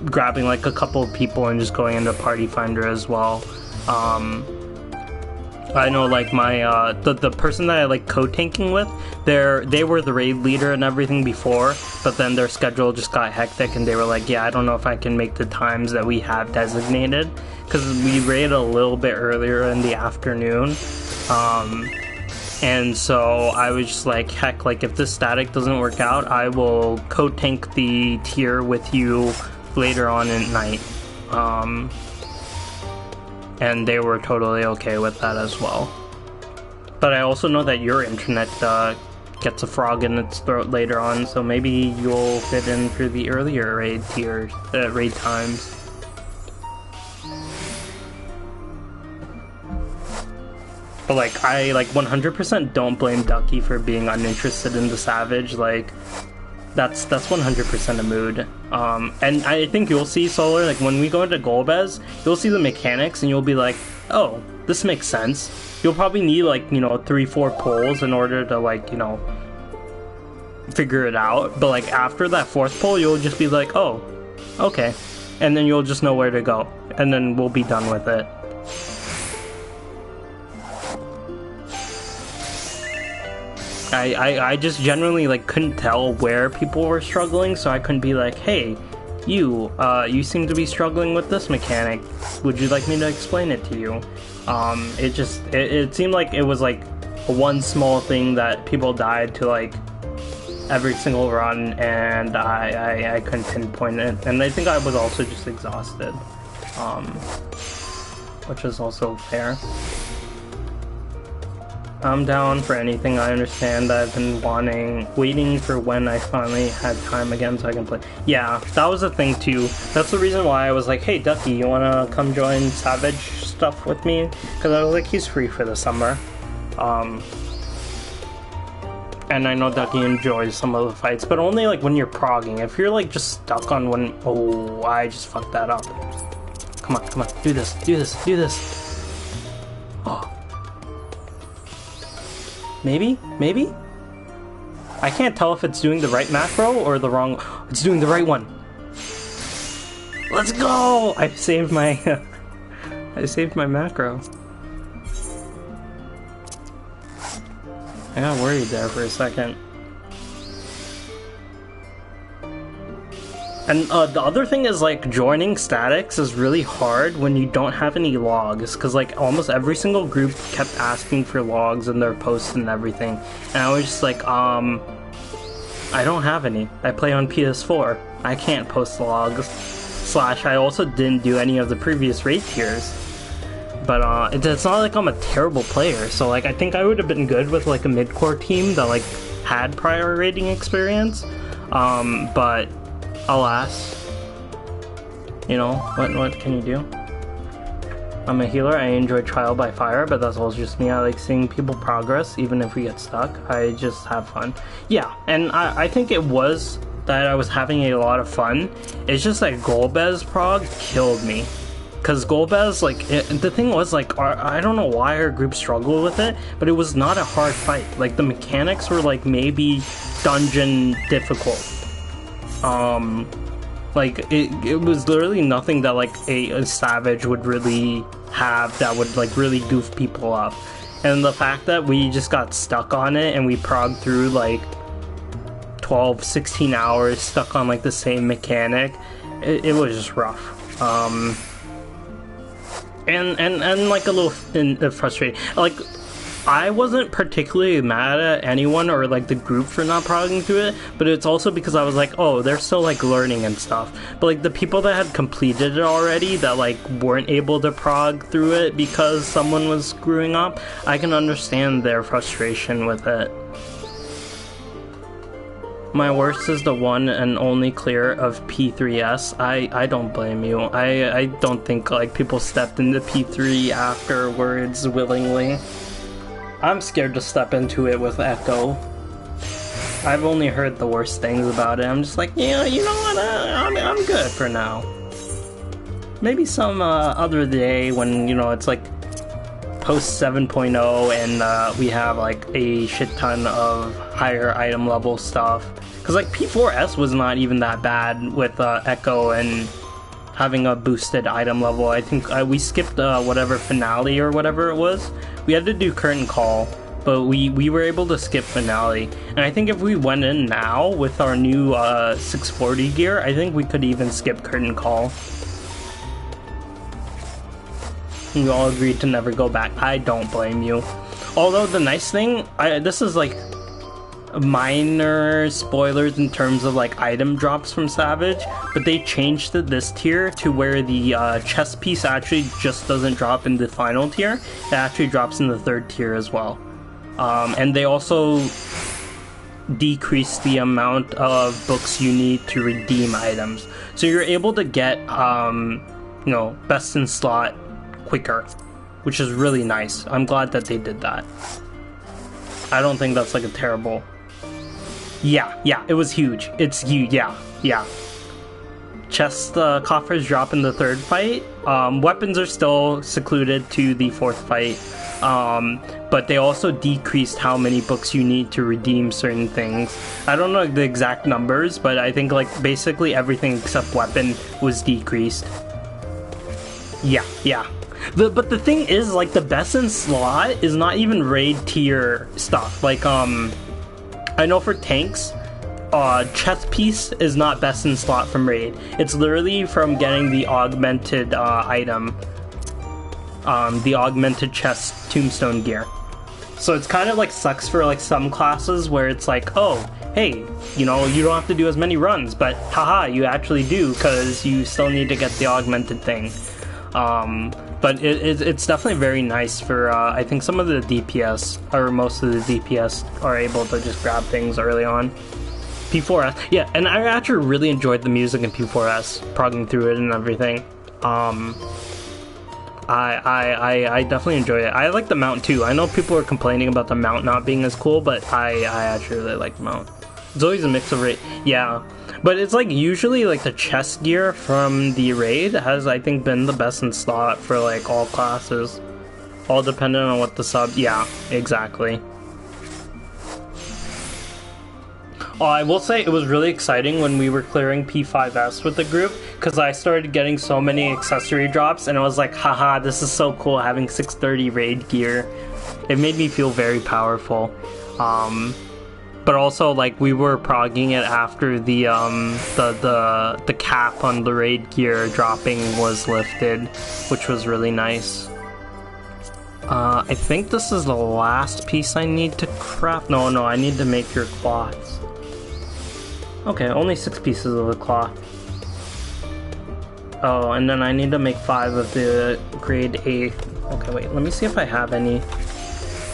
grabbing like a couple of people and just going into Party Finder as well. I know, like, my, the person that I like co-tanking with, they were the raid leader and everything before, but then their schedule just got hectic and they were like, yeah, I don't know if I can make the times that we have designated, because we raid a little bit earlier in the afternoon, and so I was just like, heck, like, if this static doesn't work out, I will co-tank the tier with you later on at night, and they were totally okay with that as well. But I also know that your internet gets a frog in its throat later on, so maybe you'll fit in for the earlier raid tiers, raid times. But like, I like 100% don't blame Ducky for being uninterested in the Savage. Like, that's 100% a mood. And I think you'll see, Solar, like when we go into Golbez, you'll see the mechanics and you'll be like, oh, this makes sense. You'll probably need like, 3-4 pulls in order to like, figure it out. But like after that 4th pull, you'll just be like, oh, okay. And then you'll just know where to go. And then we'll be done with it. I just generally like couldn't tell where people were struggling, so I couldn't be like, hey, you seem to be struggling with this mechanic. Would you like me to explain it to you? It seemed like it was like one small thing that people died to like every single run, and I couldn't pinpoint it. And I think I was also just exhausted, which is also fair. I'm down for anything. I understand. I've been waiting for when I finally had time again so I can play. Yeah, that was the thing too. That's the reason why I was like, hey Ducky, you wanna come join Savage stuff with me? Because I was like, he's free for the summer. And I know Ducky enjoys some of the fights, but only like when you're progging. If you're like just stuck on one, oh, I just fucked that up. Come on, do this. Oh. Maybe? I can't tell if it's doing the right macro or the wrong. It's doing the right one. Let's go! I saved my macro. I got worried there for a second. And the other thing is, like, joining statics is really hard when you don't have any logs, because like almost every single group kept asking for logs in their posts and everything, and I was just like, I don't have any. I play on PS4. I can't post logs. / I also didn't do any of the previous raid tiers. But it's not like I'm a terrible player, so like I think I would have been good with like a mid-core team that like had prior raiding experience. But alas, what can you do? I'm a healer. I enjoy Trial by Fire, but that's also just me. I like seeing people progress, even if we get stuck. I just have fun. Yeah, and I think it was that I was having a lot of fun. It's just that Golbez prog killed me. Because Golbez, like, the thing was, like, I don't know why our group struggled with it, but it was not a hard fight. Like, the mechanics were, like, maybe dungeon difficult. Like, it was literally nothing that, like, a Savage would really have that would, like, really goof people up. And the fact that we just got stuck on it and we progged through, like, 12, 16 hours stuck on, like, the same mechanic, it was just rough. And like a little frustrating. Like, I wasn't particularly mad at anyone or like the group for not progging through it, but it's also because I was like, oh, they're still like learning and stuff. But like the people that had completed it already that like weren't able to prog through it because someone was screwing up, I can understand their frustration with it. My worst is the one and only clear of P3S. I don't blame you. I don't think like people stepped into P3 afterwards willingly. I'm scared to step into it with Echo. I've only heard the worst things about it. I'm just like, yeah, you know what? I'm good for now. Maybe some other day when, it's like post 7.0 and we have like a shit ton of higher item level stuff. Because like P4S was not even that bad with Echo and having a boosted item level. I think we skipped whatever finale or whatever it was. We had to do curtain call, but we were able to skip finale. And I think if we went in now with our new 640 gear, I think we could even skip curtain call. We all agreed to never go back. I don't blame you. Although the nice thing, this is like minor spoilers in terms of like item drops from Savage, but they changed this tier to where the chest piece actually just doesn't drop in the final tier. It actually drops in the 3rd tier as well. And they also decrease the amount of books you need to redeem items. So you're able to get, you know, best in slot quicker, which is really nice. I'm glad that they did that. I don't think that's like a terrible... Yeah, it was huge. It's huge, yeah. Chest coffers drop in the 3rd fight. Weapons are still secluded to the 4th fight. But they also decreased how many books you need to redeem certain things. I don't know the exact numbers, but I think like basically everything except weapon was decreased. Yeah. But the thing is, like, the best in slot is not even raid tier stuff. Like, I know for tanks, chest piece is not best in slot from raid. It's literally from getting the augmented item, the augmented chest tombstone gear. So it's kind of like sucks for like some classes where it's like, oh, hey, you know, you don't have to do as many runs, but haha, you actually do because you still need to get the augmented thing. But it's definitely very nice for, I think some of the DPS, or most of the DPS, are able to just grab things early on. P4S, yeah, and I actually really enjoyed the music in P4S, progging through it and everything. I definitely enjoy it. I like the mount too. I know people are complaining about the mount not being as cool, but I actually really like the mount. It's always a mix of yeah. But it's like usually like the chest gear from the raid has, I think, been the best in slot for like all classes. All dependent on what the sub... Yeah, exactly. Oh, I will say it was really exciting when we were clearing P5S with the group, because I started getting so many accessory drops and I was like, haha, this is so cool having 630 raid gear. It made me feel very powerful. But also, like, we were progging it after the cap on the raid gear dropping was lifted, which was really nice. I think this is the last piece I need to craft. No, I need to make your cloths. Okay, only 6 pieces of the cloth. Oh, and then I need to make 5 of the grade 8. Okay, wait, let me see if I have any.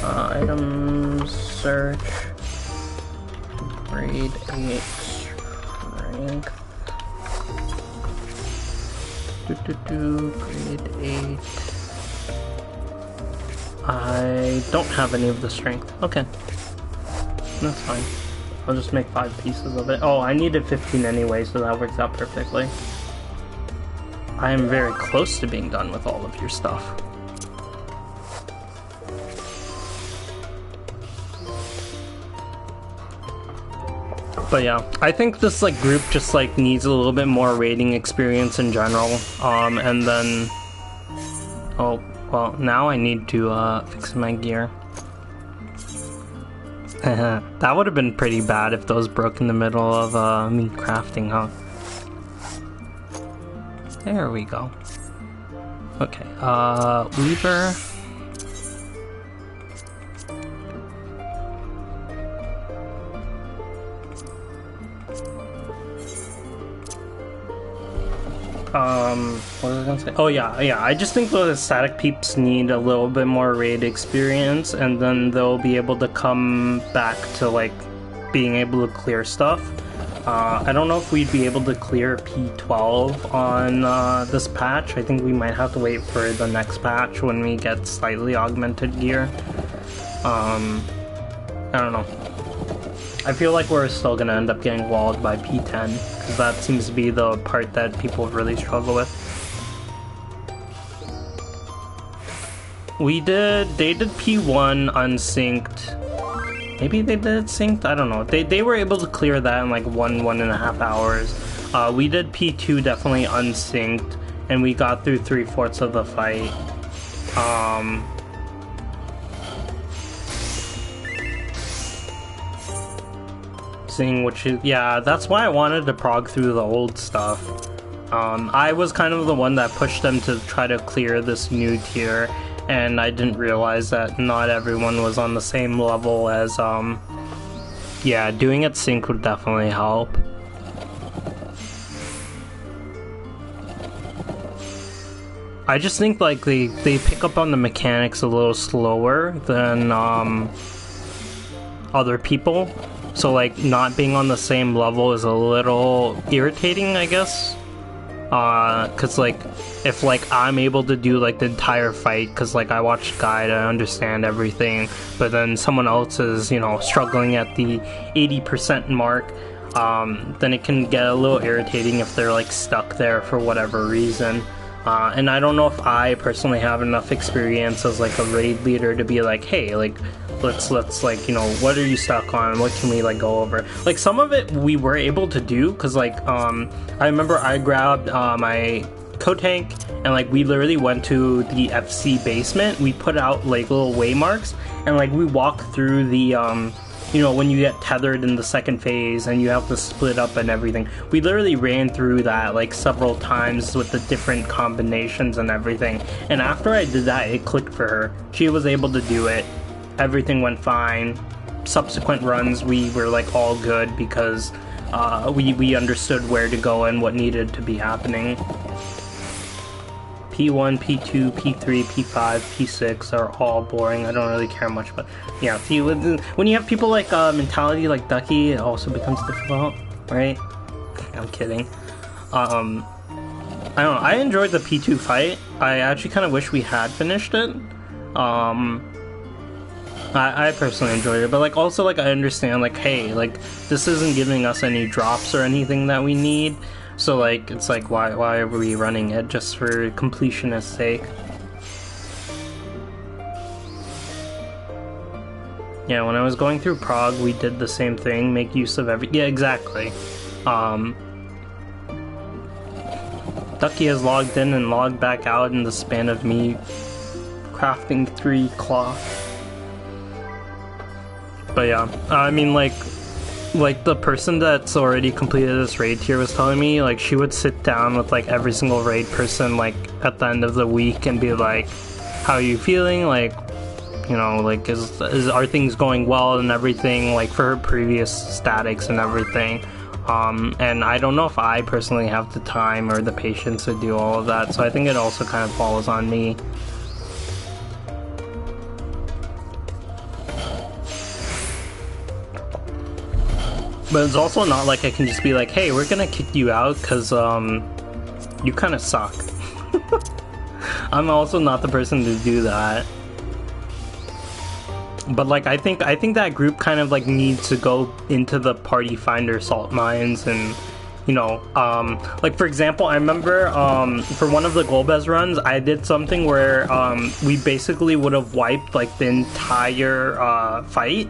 Items, search. Grade 8 strength. Grade 8. I don't have any of the strength. Okay. That's fine. I'll just make 5 pieces of it. Oh, I needed 15 anyway, so that works out perfectly. I am very close to being done with all of your stuff. But yeah, I think this like group just like needs a little bit more raiding experience in general. And then, oh well, now I need to fix my gear. That would have been pretty bad if those broke in the middle of me crafting, huh? There we go. Okay, Weaver. What was I gonna say? Oh yeah, I just think the static peeps need a little bit more raid experience, and then they'll be able to come back to like being able to clear stuff. I don't know if we'd be able to clear P12 on this patch. I think we might have to wait for the next patch when we get slightly augmented gear. I don't know. I feel like we're still gonna end up getting walled by P10, because that seems to be the part that people really struggle with. They did P1 unsynced. Maybe they did synced? I don't know. They were able to clear that in like 1.5 hours. We did P2 definitely unsynced, and we got through 3/4 of the fight. Seeing which is, yeah, that's why I wanted to prog through the old stuff. I was kind of the one that pushed them to try to clear this new tier, and I didn't realize that not everyone was on the same level as, yeah, doing it sync would definitely help. I just think, like, they pick up on the mechanics a little slower than, other people. So, like, not being on the same level is a little irritating, I guess. Cause, like, if, like, I'm able to do, like, the entire fight, cause, like, I watched Guide, I understand everything, but then someone else is, you know, struggling at the 80% mark, then it can get a little irritating if they're, like, stuck there for whatever reason. And I don't know if I personally have enough experience as, like, a raid leader to be like, hey, like, let's like, you know, what are you stuck on? What can we, like, go over? Like, some of it we were able to do, because, like, I remember I grabbed my co-tank, and, like, we literally went to the FC basement. We put out, like, little waymarks, and, like, we walked through the, you know, when you get tethered in the second phase and you have to split up and everything. We literally ran through that, like, several times with the different combinations and everything. And after I did that, it clicked for her. She was able to do it. Everything went fine. Subsequent runs, we were, like, all good because we understood where to go and what needed to be happening. P1, P2, P3, P5, P6 are all boring. I don't really care much, but yeah, see, when you have people like mentality like Ducky, it also becomes difficult, right? I'm kidding. I don't know. I enjoyed the P2 fight. I actually kind of wish we had finished it. I personally enjoyed it, but, like, also, like, I understand, like, hey, like, this isn't giving us any drops or anything that we need. So, like, it's like, why are we running it just for completionist's sake? Yeah, when I was going through Prague, we did the same thing, make use of every... Yeah, exactly. Ducky has logged in and logged back out in the span of me crafting 3 cloth. But yeah, I mean, like the person that's already completed this raid tier was telling me, like, she would sit down with, like, every single raid person, like, at the end of the week and be like, how are you feeling? Like, you know, like, are things going well and everything, like, for her previous statics and everything. And I don't know if I personally have the time or the patience to do all of that, so I think it also kind of falls on me. But it's also not like I can just be like, hey, we're gonna kick you out because, you kind of suck. I'm also not the person to do that. But, like, I think that group kind of, like, needs to go into the party finder salt mines and, you know, like, for example, I remember, for one of the Golbez runs, I did something where, we basically would have wiped, like, the entire, fight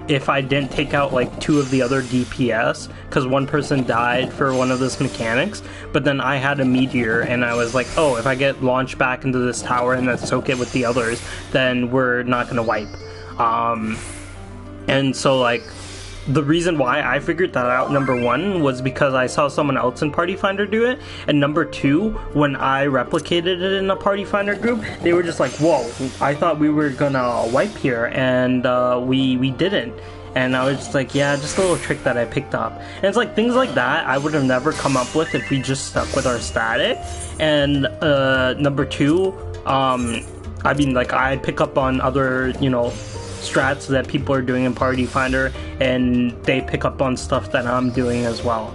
if I didn't take out, like, 2 of the other DPS, because one person died for one of this mechanics, but then I had a meteor, and I was like, oh, if I get launched back into this tower and then soak it with the others, then we're not gonna wipe. And so, like, the reason why I figured that out, number 1, was because I saw someone else in Party Finder do it, and number 2, when I replicated it in a Party Finder group, they were just like, whoa, I thought we were gonna wipe here, and we didn't. And I was just like, yeah, just a little trick that I picked up. And it's like, things like that I would have never come up with if we just stuck with our static. And number 2, I mean, like, I pick up on other, you know, strats that people are doing in Party Finder, and they pick up on stuff that I'm doing as well.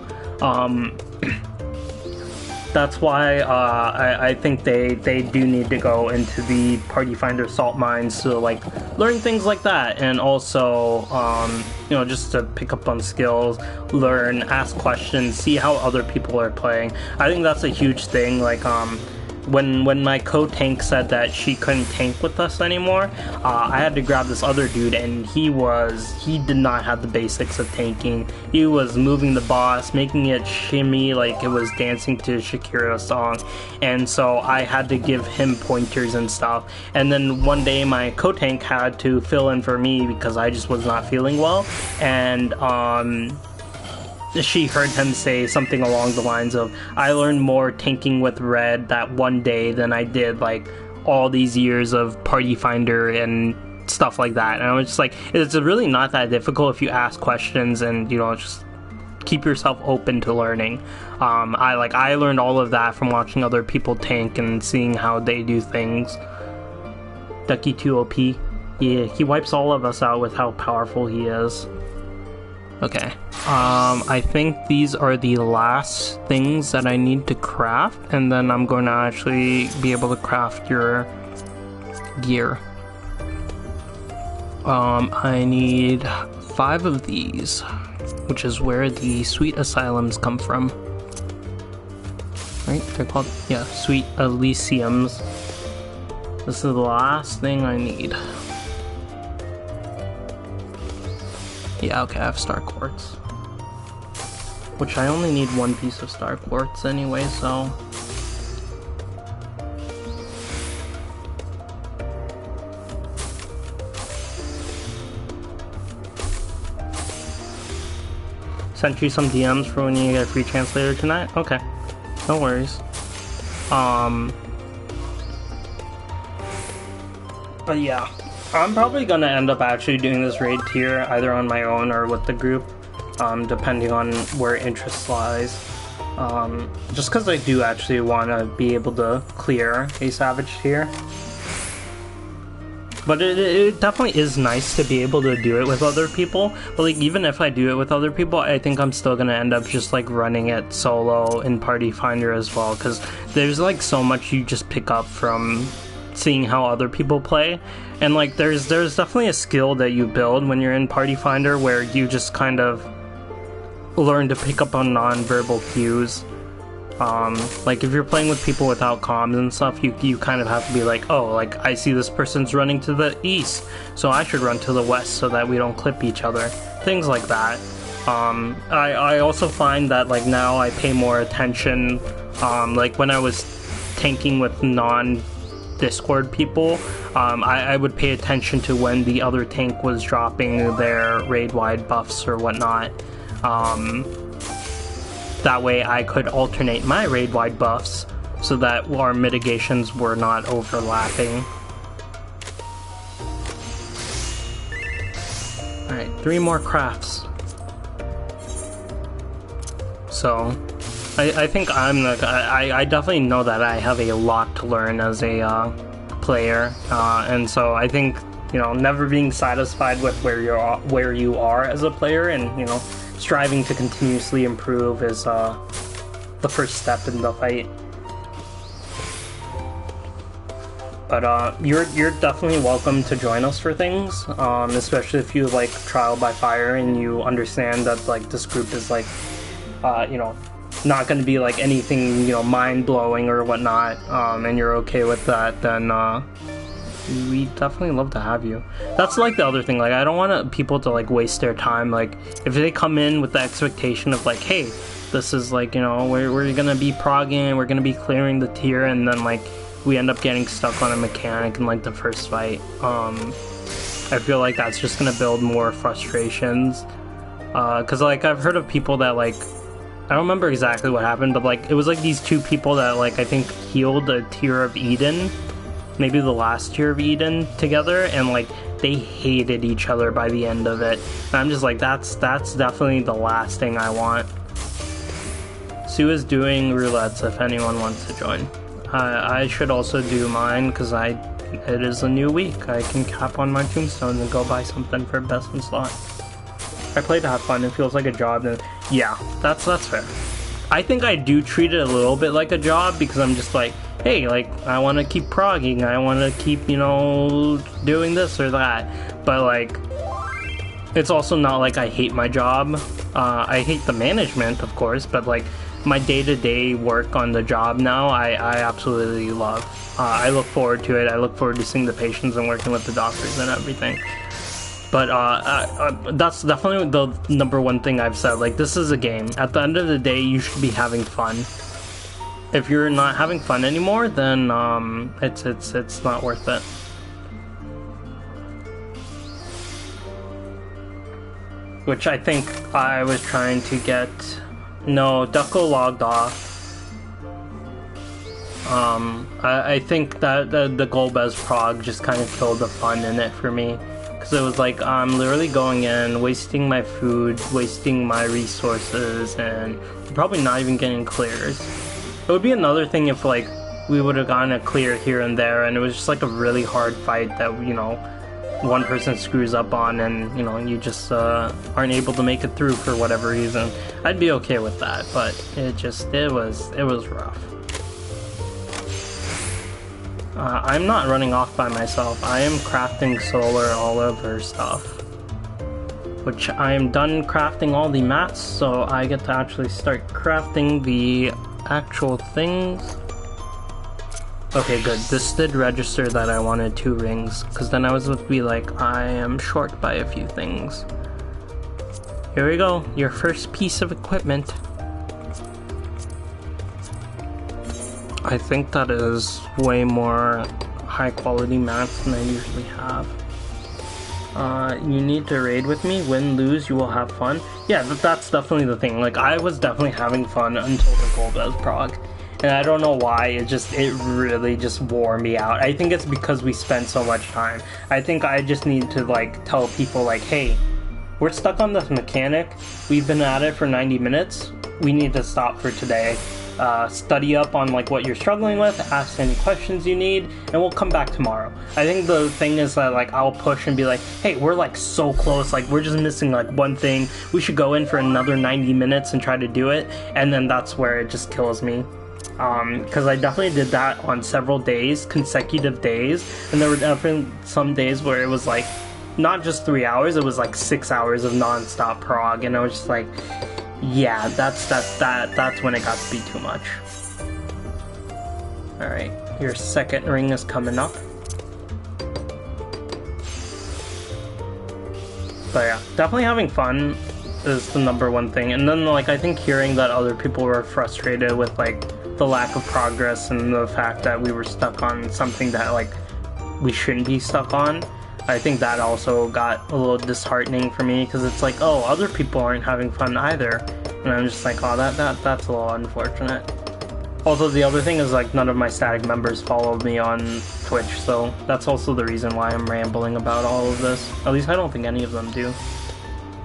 That's why I think they do need to go into the Party Finder salt mines to, like, learn things like that, and also you know, just to pick up on skills, learn, ask questions, see how other people are playing. I think that's a huge thing. Like when my co-tank said that she couldn't tank with us anymore, I had to grab this other dude, and he did not have the basics of tanking. He was moving the boss, making it shimmy like it was dancing to a Shakira song, and so I had to give him pointers and stuff. And then one day my co-tank had to fill in for me because I just was not feeling well, and she heard him say something along the lines of, I learned more tanking with Red that one day than I did like all these years of Party Finder and stuff like that. And I was just like, it's really not that difficult if you ask questions and, you know, just keep yourself open to learning. I learned all of that from watching other people tank and seeing how they do things. Ducky 2 OP. Yeah, he wipes all of us out with how powerful he is. Okay, I think these are the last things that I need to craft, and then I'm going to actually be able to craft your gear. I need 5 of these, which is where the Sweet Asylums come from. Right? They're called, yeah, Sweet Elysiums. This is the last thing I need. Yeah, okay, I have Star Quartz. Which I only need 1 piece of Star Quartz anyway, so... Sent you some DMs for when you get a free translator tonight? Okay, no worries. But yeah. I'm probably gonna end up actually doing this raid tier either on my own or with the group, depending on where interest lies. Just because I do actually want to be able to clear a Savage tier. But it definitely is nice to be able to do it with other people. But like, even if I do it with other people, I think I'm still gonna end up just like running it solo in Party Finder as well, because there's like so much you just pick up from seeing how other people play. And like there's definitely a skill that you build when you're in Party Finder where you just kind of learn to pick up on non-verbal cues. Like if you're playing with people without comms and stuff, you kind of have to be like, oh, like I see this person's running to the east, so I should run to the west so that we don't clip each other. Things like that. I also find that like now I pay more attention, like when I was tanking with non-Discord people, I would pay attention to when the other tank was dropping their raid-wide buffs or whatnot. That way I could alternate my raid-wide buffs so that our mitigations were not overlapping. Alright, 3 more crafts. So, I think I'm like, I definitely know that I have a lot to learn as a player, and so I think, you know, never being satisfied with where you are as a player, and, you know, striving to continuously improve is the first step in the fight. But you're definitely welcome to join us for things, especially if you like Trial by Fire and you understand that like this group is like, you know, not going to be like anything, you know, mind-blowing or whatnot, and you're okay with that, then we definitely love to have you. That's like the other thing, like I don't want people to like waste their time. Like if they come in with the expectation of like, hey, this is like, you know, we're gonna be progging, we're gonna be clearing the tier, and then like we end up getting stuck on a mechanic in like the first fight, I feel like that's just gonna build more frustrations, because like I've heard of people that like, I don't remember exactly what happened, but like it was like these 2 people that like I think healed a tier of Eden, maybe the last tier of Eden together, and like they hated each other by the end of it. And I'm just like, that's definitely the last thing I want. Sue is doing roulettes if anyone wants to join. I should also do mine because it is a new week. I can cap on my tombstone and go buy something for best in slot. I play to have fun. It feels like a job. And yeah, that's fair. I think I do treat it a little bit like a job because I'm just like, hey, like, I want to keep progging, I want to keep, you know, doing this or that, but, like, it's also not like I hate my job. I hate the management, of course, but, like, my day-to-day work on the job now, I absolutely love. I look forward to it. I look forward to seeing the patients and working with the doctors and everything. But that's definitely the number one thing I've said. Like, this is a game. At the end of the day, you should be having fun. If you're not having fun anymore, then it's not worth it. Which I think I was trying to get. No, Ducko logged off. I think that the Golbez prog just kind of killed the fun in it for me. Because it was like, I'm literally going in, wasting my food, wasting my resources, and probably not even getting clears. It would be another thing if, like, we would have gotten a clear here and there, and it was just like a really hard fight that, you know, one person screws up on, and, you know, you just aren't able to make it through for whatever reason. I'd be okay with that, but it was rough. I'm not running off by myself. I am crafting solar all over stuff. Which I am done crafting all the mats, so I get to actually start crafting the actual things. Okay, good. This did register that I wanted 2 rings, because then I was going to be like, I am short by a few things. Here we go. Your first piece of equipment. I think that is way more high quality mats than I usually have. You need to raid with me. Win, lose, you will have fun. Yeah, that's definitely the thing. Like, I was definitely having fun until the Golbez prog. And I don't know why, it really just wore me out. I think it's because we spent so much time. I think I just need to, like, tell people, like, hey, we're stuck on this mechanic. We've been at it for 90 minutes. We need to stop for today. Study up on like what you're struggling with, ask any questions you need, and we'll come back tomorrow. I think the thing is that like I'll push and be like, hey, we're like so close, like we're just missing like one thing. We should go in for another 90 minutes and try to do it, and then that's where it just kills me. Because I definitely did that on several days, consecutive days, and there were definitely some days where it was like not just 3 hours, it was like 6 hours of non-stop prog, and I was just like, yeah, that's when it got to be too much. Alright, your second ring is coming up. But yeah, definitely having fun is the number one thing. And then like I think hearing that other people were frustrated with like the lack of progress and the fact that we were stuck on something that like we shouldn't be stuck on, I think that also got a little disheartening for me, because it's like, oh, other people aren't having fun either, and I'm just like, oh, that's a little unfortunate. Also, the other thing is like none of my static members followed me on Twitch, so that's also the reason why I'm rambling about all of this. At least I don't think any of them do.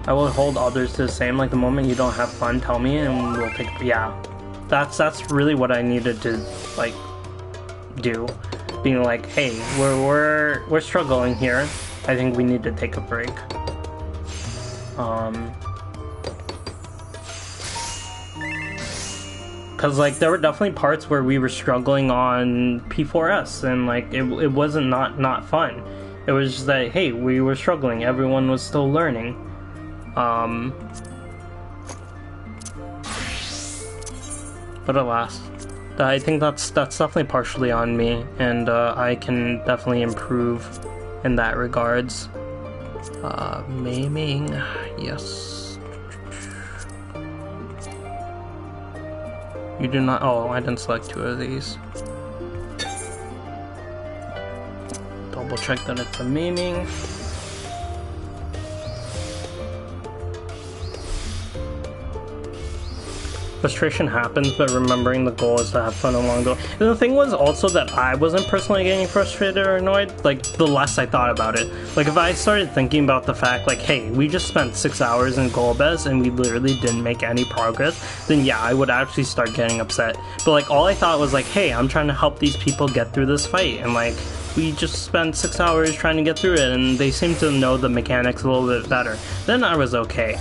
I will hold others to the same. Like the moment you don't have fun, tell me, and we'll take. Yeah, that's really what I needed to like do. Being like, hey, we're struggling here. I think we need to take a break. Cause like there were definitely parts where we were struggling on P4S, and like it wasn't not fun. It was just that, hey, we were struggling. Everyone was still learning. But alas. I think that's definitely partially on me, and I can definitely improve in that regards. Maiming, yes. You do not. Oh, I didn't select 2 of these. Double check that it's a maiming. Frustration happens, but remembering the goal is to have fun along the way. And the thing was also that I wasn't personally getting frustrated or annoyed, like, the less I thought about it. Like, if I started thinking about the fact, like, hey, we just spent 6 hours in Golbez and we literally didn't make any progress, then yeah, I would actually start getting upset. But, like, all I thought was, like, hey, I'm trying to help these people get through this fight, and, like, we just spent 6 hours trying to get through it, and they seem to know the mechanics a little bit better. Then I was okay.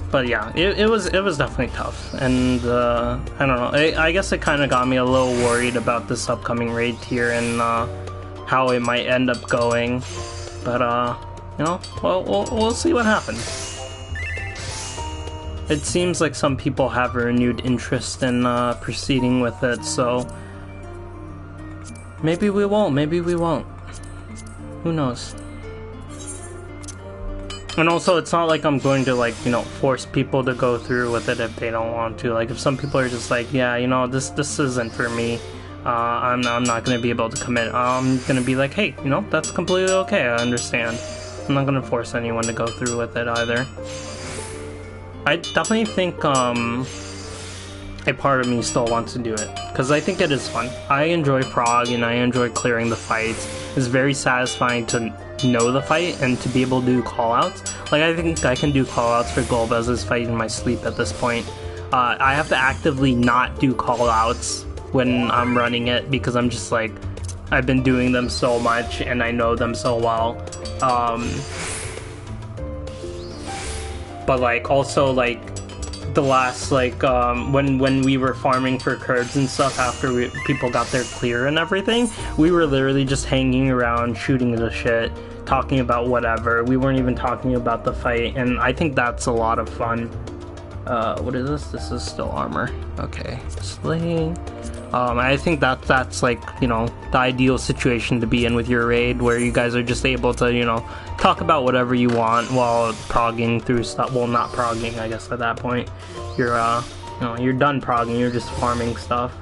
But yeah, it was definitely tough, and I don't know. I guess it kind of got me a little worried about this upcoming raid tier and how it might end up going. But you know, well, we'll see what happens. it seems like some people have a renewed interest in proceeding with it, so maybe we won't, maybe we won't. Who knows? And also, it's not like I'm going to, like, you know, force people to go through with it if they don't want to. Like, if some people are just like, yeah, you know, this isn't for me, I'm not going to be able to commit, I'm going to be like, hey, you know, that's completely okay, I understand. I'm not going to force anyone to go through with it either. I definitely think, a part of me still wants to do it, because I think it is fun. I enjoy prog, and I enjoy clearing the fights. It's very satisfying to know the fight and to be able to do callouts. Like, I think I can do callouts for Golbez's fight in my sleep at this point. I have to actively not do callouts when I'm running it, because I'm just like, I've been doing them so much and I know them so well. But like, also like, the last, like, when we were farming for curds and stuff after people got their clear and everything, we were literally just hanging around, shooting the shit, talking about whatever. We weren't even talking about the fight, and I think that's a lot of fun. What is this? This is still armor. Okay, slaying. I think that's like, you know, the ideal situation to be in with your raid, where you guys are just able to, you know, talk about whatever you want while progging through stuff. Well, not progging, I guess at that point. You're, you know, you're done progging, you're just farming stuff.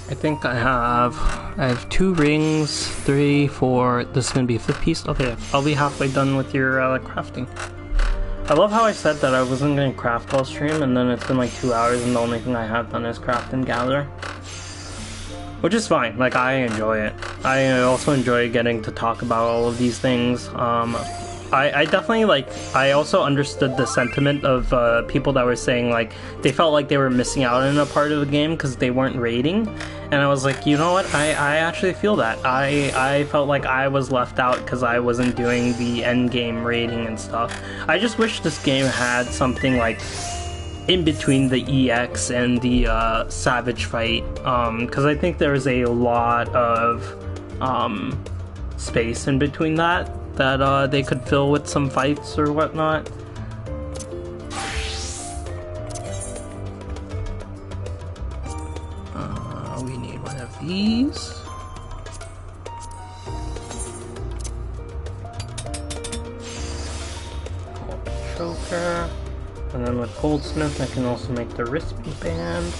I think I have 2 rings, 3, 4, this is gonna be a 5th piece? Okay, I'll be halfway done with your crafting. I love how I said that I wasn't going to craft all stream, and then it's been like 2 hours and the only thing I have done is craft and gather. Which is fine, like, I enjoy it. I also enjoy getting to talk about all of these things. I definitely, like, I also understood the sentiment of people that were saying, like, they felt like they were missing out on a part of the game because they weren't raiding. And I was like, you know what, I actually feel that. I felt like I was left out because I wasn't doing the end game raiding and stuff. I just wish this game had something, like, in between the EX and the Savage fight. Because I think there's a lot of space in between that they could fill with some fights or whatnot. We need one of these. Choker. And then with Goldsmith I can also make the wristband.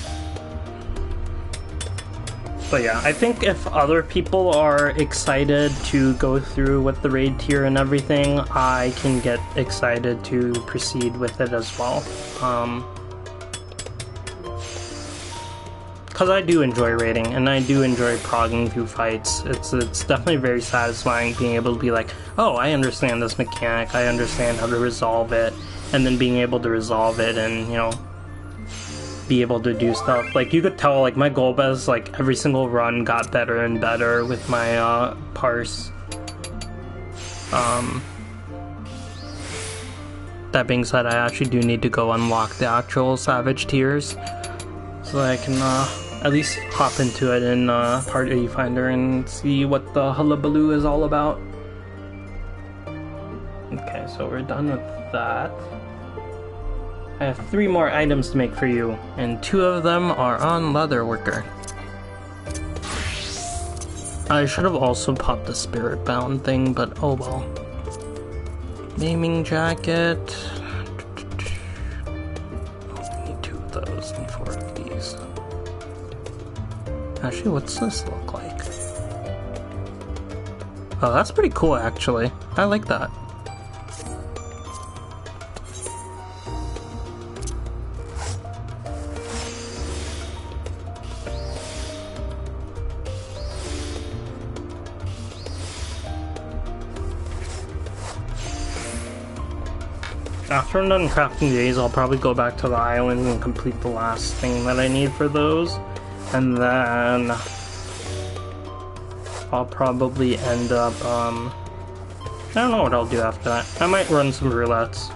But yeah, I think if other people are excited to go through with the raid tier and everything, I can get excited to proceed with it as well. Because I do enjoy raiding, and I do enjoy progging through fights. It's definitely very satisfying being able to be like, oh, I understand this mechanic, I understand how to resolve it, and then being able to resolve it and, you know, be able to do stuff. Like, you could tell, like, my Golbez, like, every single run got better and better with my parse. That being said, I actually do need to go unlock the actual Savage tiers so that I can at least hop into it in Party Finder and see what the hullabaloo is all about. Okay, so we're done with that. I have 3 more items to make for you, and 2 of them are on Leatherworker. I should have also popped the Spirit Bound thing, but oh well. Naming Jacket. Oh, we need 2 of those and 4 of these. Actually, what's this look like? Oh, that's pretty cool, actually. I like that. After I'm done crafting these, I'll probably go back to the island and complete the last thing that I need for those. And then I'll probably end up, I don't know what I'll do after that. I might run some roulettes.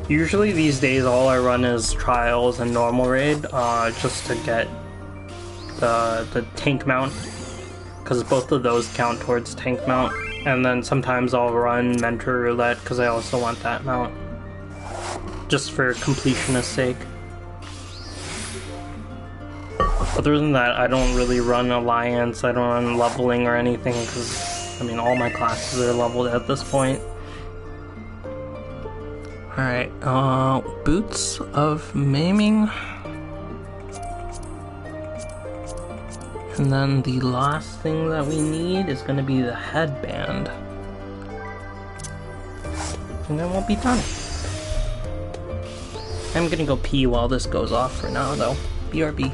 Usually these days all I run is trials and normal raid, just to get the tank mount, because both of those count towards tank mount. And then sometimes I'll run Mentor Roulette because I also want that mount. Just for completionist sake. Other than that, I don't really run Alliance, I don't run leveling or anything because, I mean, all my classes are leveled at this point. Alright, Boots of Maiming. And then the last thing that we need is going to be the headband. And then we'll be done. I'm gonna go pee while this goes off for now though. BRB.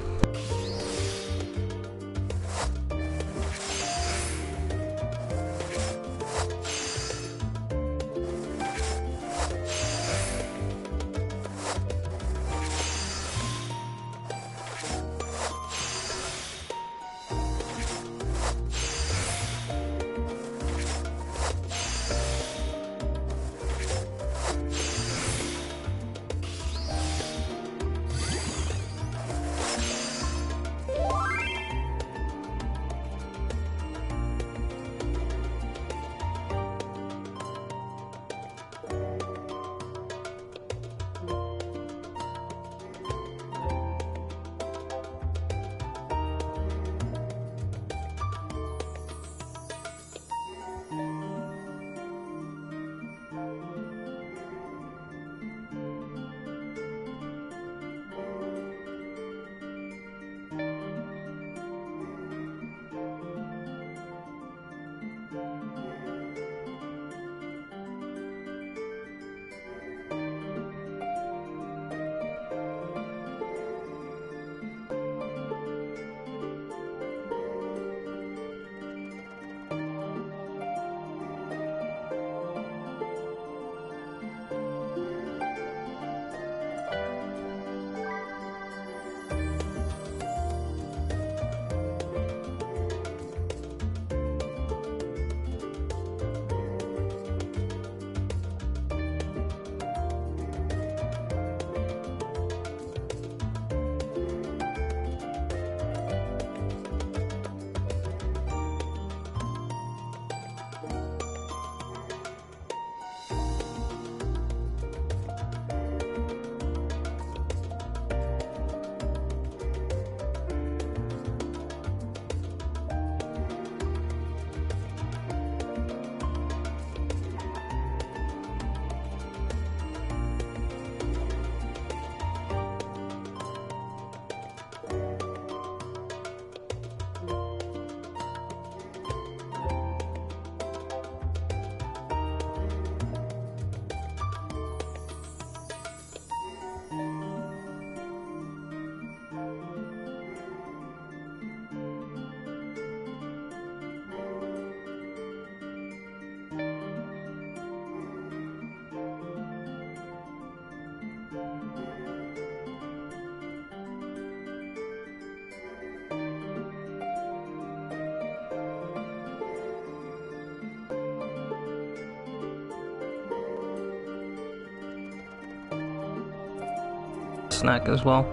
Snack as well.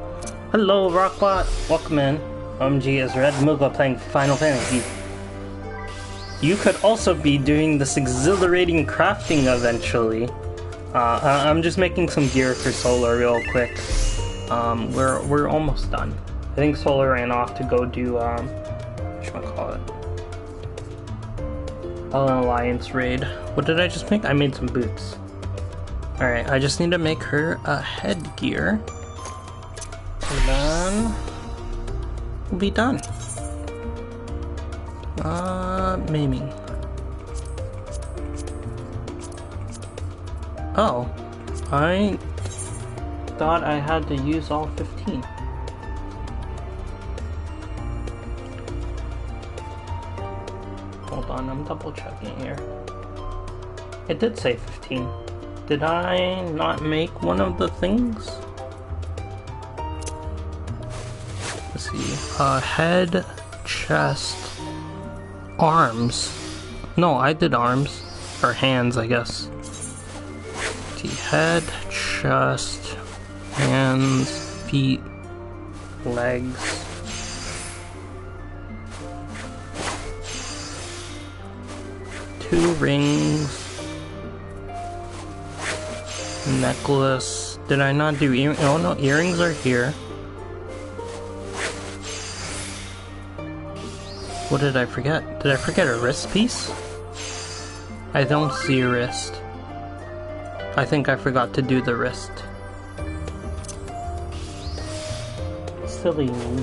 Hello, Rockbot. Welcome in. OMG is Red Moogle playing Final Fantasy. You could also be doing this exhilarating crafting eventually. I'm just making some gear for Solar real quick. We're almost done. I think Solar ran off to go do whatchamacallit? An Alliance raid. What did I just make? I made some boots. Alright, I just need to make her a headgear. And then we'll be done. Maiming. Oh, I thought I had to use all 15. Hold on, I'm double checking here. It did say 15. Did I not make one of the things? Let's see. Head, chest, arms. No, I did arms. Or hands, I guess. The head, chest, hands, feet, legs. 2 rings. Necklace. Did I not do earrings? Oh no, earrings are here. What did I forget? Did I forget a wrist piece? I don't see a wrist. I think I forgot to do the wrist. Silly me.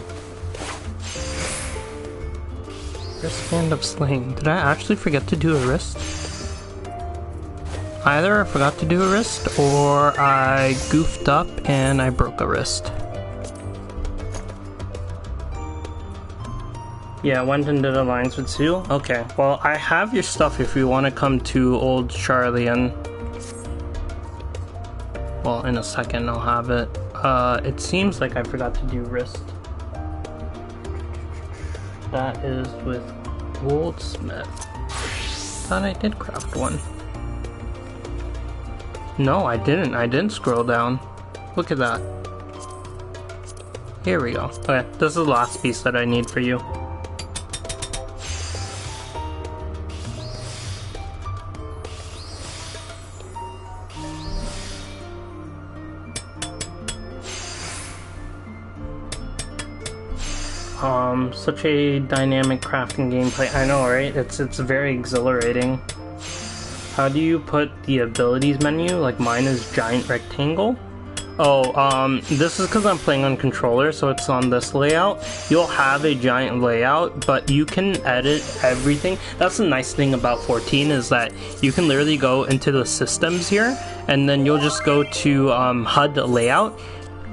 Wristband of Slaying. Did I actually forget to do a wrist? Either I forgot to do a wrist, or I goofed up and I broke a wrist. Yeah, went and did alliance with Sue? Okay, well, I have your stuff if you want to come to Old Charlie and... Well, in a second I'll have it. It seems like I forgot to do wrist. That is with Goldsmith. Thought I did craft one. No, I didn't. I didn't scroll down. Look at that. Here we go. Okay, this is the last piece that I need for you. Such a dynamic crafting gameplay. I know, right? It's very exhilarating. How do you put the abilities menu? Like mine is giant rectangle. Oh, this is because I'm playing on controller, so it's on this layout. You'll have a giant layout, but you can edit everything. That's the nice thing about 14 is that you can literally go into the systems here, and then you'll just go to HUD layout.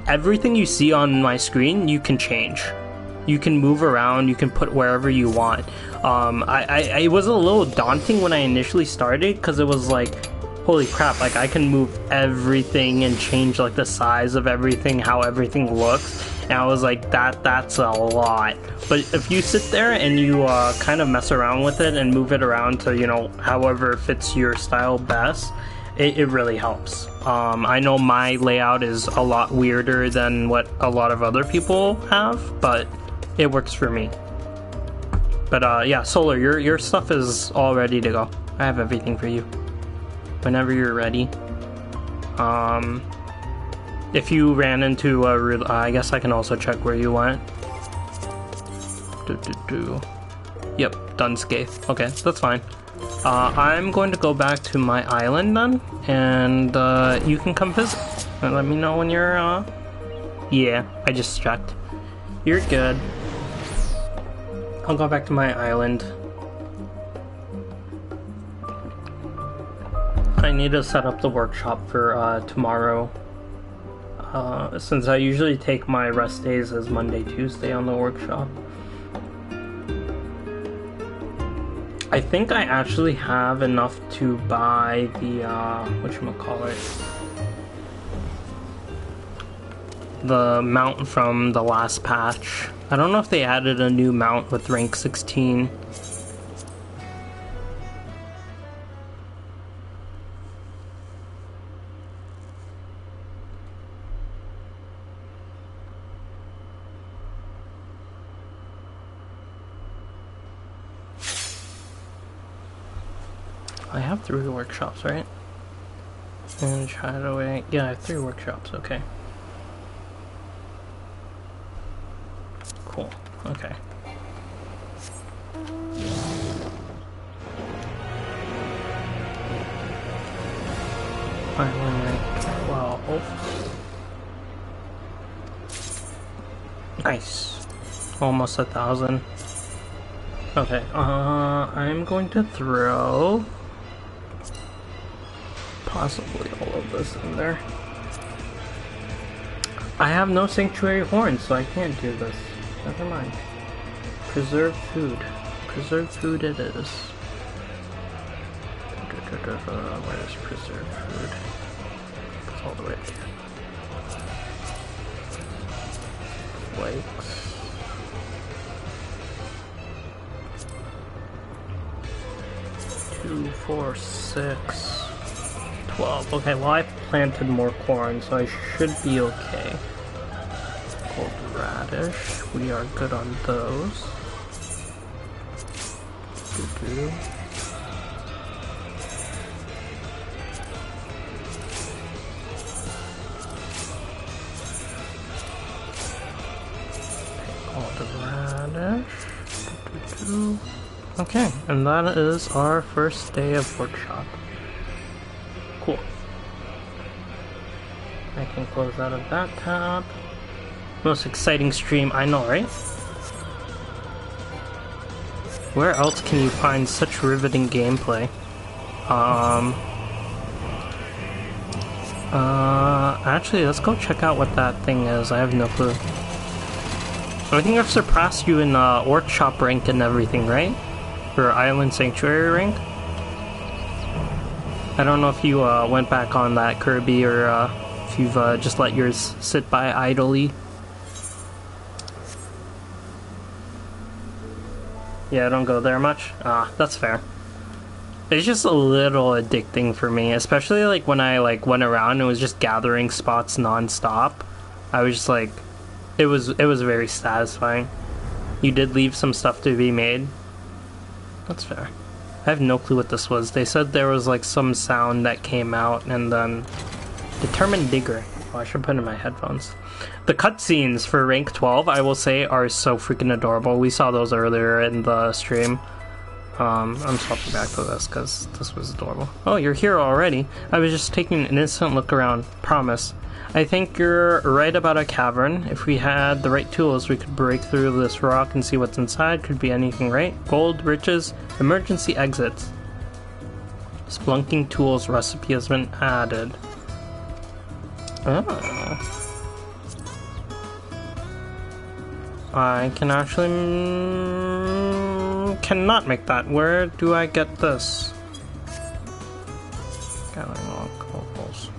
Everything you see on my screen, you can change. You can move around, you can put wherever you want. It was a little daunting when I initially started because it was like, holy crap, like I can move everything and change like the size of everything, how everything looks. And I was like, that's a lot. But if you sit there and you kind of mess around with it and move it around to, you know, however fits your style best, it really helps. I know my layout is a lot weirder than what a lot of other people have, but it works for me. But yeah, Solar, your stuff is all ready to go. I have everything for you. Whenever you're ready. If you ran into a I guess I can also check where you went. Yep, Dunscape. Okay, that's fine. I'm going to go back to my island then, and you can come visit. And let me know when you're, yeah, I just checked. You're good. I'll go back to my island. I need to set up the workshop for tomorrow. Since I usually take my rest days as Monday, Tuesday on the workshop. I think I actually have enough to buy the, whatchamacallit, the mount from the last patch. I don't know if they added a new mount with rank 16. I have 3 workshops, right? And Shadowway. Yeah, I have 3 workshops, okay. Cool, okay. Island rank 12. Nice. Almost 1,000. Okay, I'm going to throw possibly all of this in there. I have no sanctuary horns, so I can't do this. Never mind. Preserved food. Preserved food it is. Where's preserved food? It's all the way up here. Flakes. 2, 4, 6, 12. Okay, well I planted more corn, so I should be okay. Gold radish, we are good on those. radish. Okay, and that is our first day of workshop. Cool. I can close out of that tab. Most exciting stream, I know, right? Where else can you find such riveting gameplay? Actually, let's go check out what that thing is. I have no clue. I think I've surpassed you in Orc Shop rank and everything, right? Or Island Sanctuary rank? I don't know if you went back on that, Kirby, or if you've just let yours sit by idly. Yeah, I don't go there much. That's fair. It's just a little addicting for me, especially like when I went around and was just gathering spots non-stop. I was just like, it was very satisfying. You did leave some stuff to be made. That's fair. I have no clue what this was. They said there was like some sound that came out and then determined digger. Oh, I should put in my headphones. The cutscenes for rank 12, I will say, are so freaking adorable. We saw those earlier in the stream. I'm swapping back to this because this was adorable. Oh, you're here already. I was just taking an instant look around. Promise. I think you're right about a cavern. If we had the right tools, we could break through this rock and see what's inside. Could be anything, right? Gold, riches, emergency exits. Splunking tools recipe has been added. Oh. I can actually cannot make that. Where do I get this? Gathering all cobbles.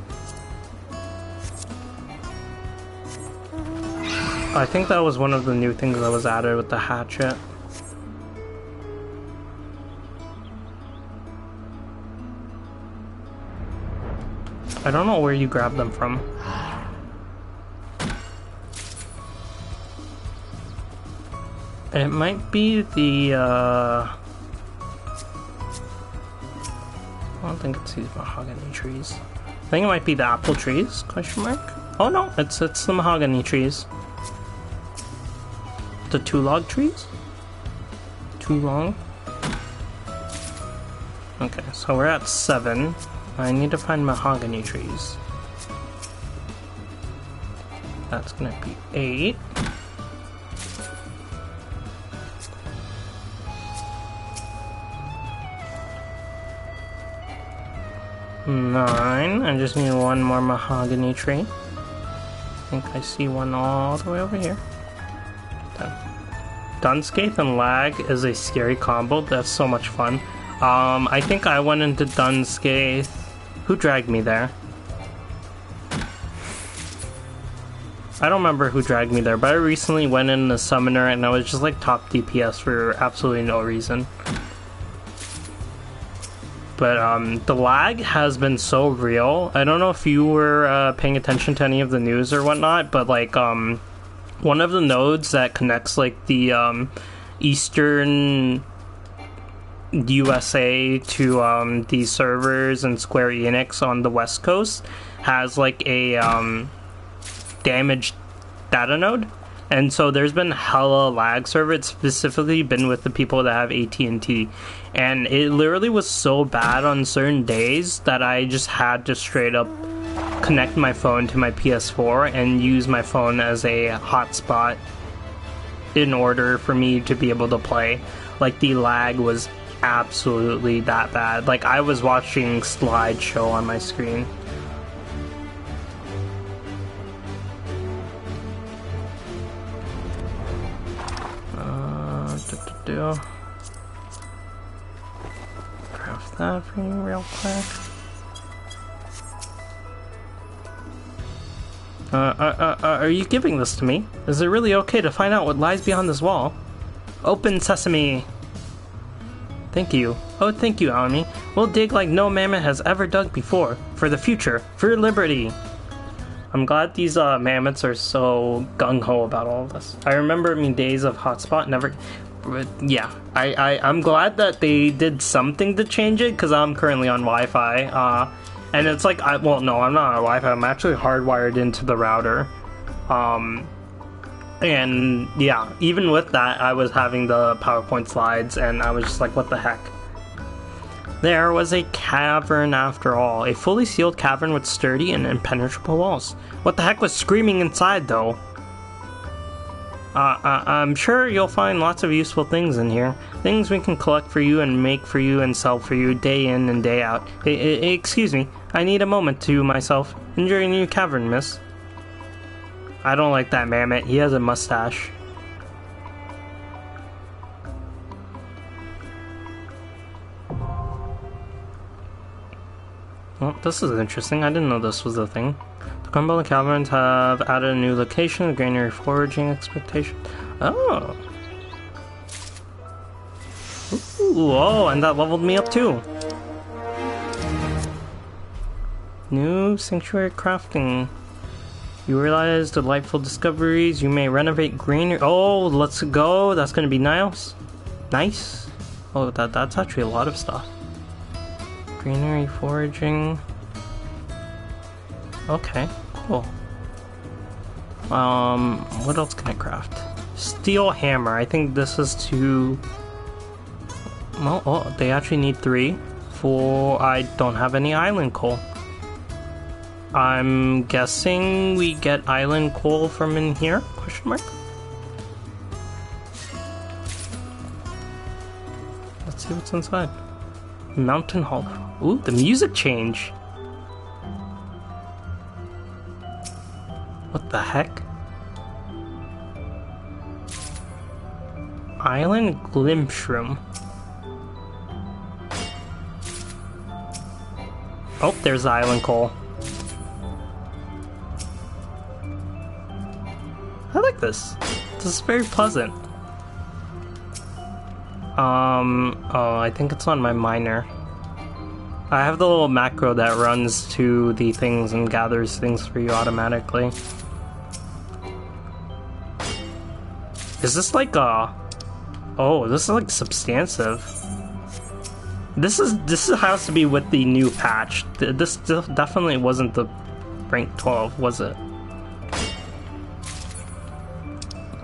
I think that was one of the new things that was added with the hatchet. I don't know where you grab them from. It might be the, I don't think it's these mahogany trees. I think it might be the apple trees, question mark? Oh no, it's the mahogany trees. The 2 log trees? Too long? Okay, so we're at 7. I need to find mahogany trees. That's gonna be 8. Nine. I just need one more mahogany tree. I think I see one all the way over here. 10. Dunscape and lag is a scary combo. That's so much fun. I think I went into Dunscape. Who dragged me there? I don't remember who dragged me there, but I recently went in the Summoner and I was just like top DPS for absolutely no reason. But the lag has been so real. I don't know if you were paying attention to any of the news or whatnot, but like one of the nodes that connects like the eastern USA to the servers and Square Enix on the West Coast has like a damaged data node. And so there's been hella lag server. It's specifically been with the people that have AT&T. And it literally was so bad on certain days that I just had to straight up connect my phone to my PS4 and use my phone as a hotspot in order for me to be able to play. Like, the lag was absolutely that bad. Like, I was watching slideshow on my screen. Craft that for you real quick. Are you giving this to me? Is it really okay to find out what lies beyond this wall? Open sesame! Thank you. Oh, thank you, Almy. We'll dig like no mammoth has ever dug before. For the future. For liberty. I'm glad these mammoths are so gung-ho about all of this. I remember me days of hotspot never... But yeah, I'm glad that they did something to change it, because I'm currently on Wi-Fi, and it's like, well, no, I'm not on Wi-Fi, I'm actually hardwired into the router, And yeah, even with that, I was having the PowerPoint slides, and I was just like, what the heck? There was a cavern after all. A fully sealed cavern with sturdy and impenetrable walls. What the heck was screaming inside, though? I'm sure you'll find lots of useful things in here. Things we can collect for you and make for you and sell for you day in and day out. Excuse me, I need a moment to myself. Enjoy your new cavern, miss. I don't like that mammoth. He has a mustache. Well, this is interesting. I didn't know this was a thing. The Cumberland Caverns have added a new location, a granary foraging expectation. Oh. Ooh, oh, and that leveled me up too. New sanctuary crafting. You realize delightful discoveries. You may renovate granary. Oh, let's go. That's gonna be nice. Nice. Oh, that's actually a lot of stuff. Granary foraging. Okay, cool. What else can I craft? Steel hammer. I think this is to... Well, oh, they actually need 3. 4, I don't have any island coal. I'm guessing we get island coal from in here? Question mark? Let's see what's inside. Mountain Hall. Ooh, the music change. What the heck? Island Glimpse Room. Oh, there's the island coal. I like this. This is very pleasant. Oh, I think it's on my miner. I have the little macro that runs to the things and gathers things for you automatically. Is this like a... Oh, this is like substantive. This has to be with the new patch. This definitely wasn't the rank 12, was it?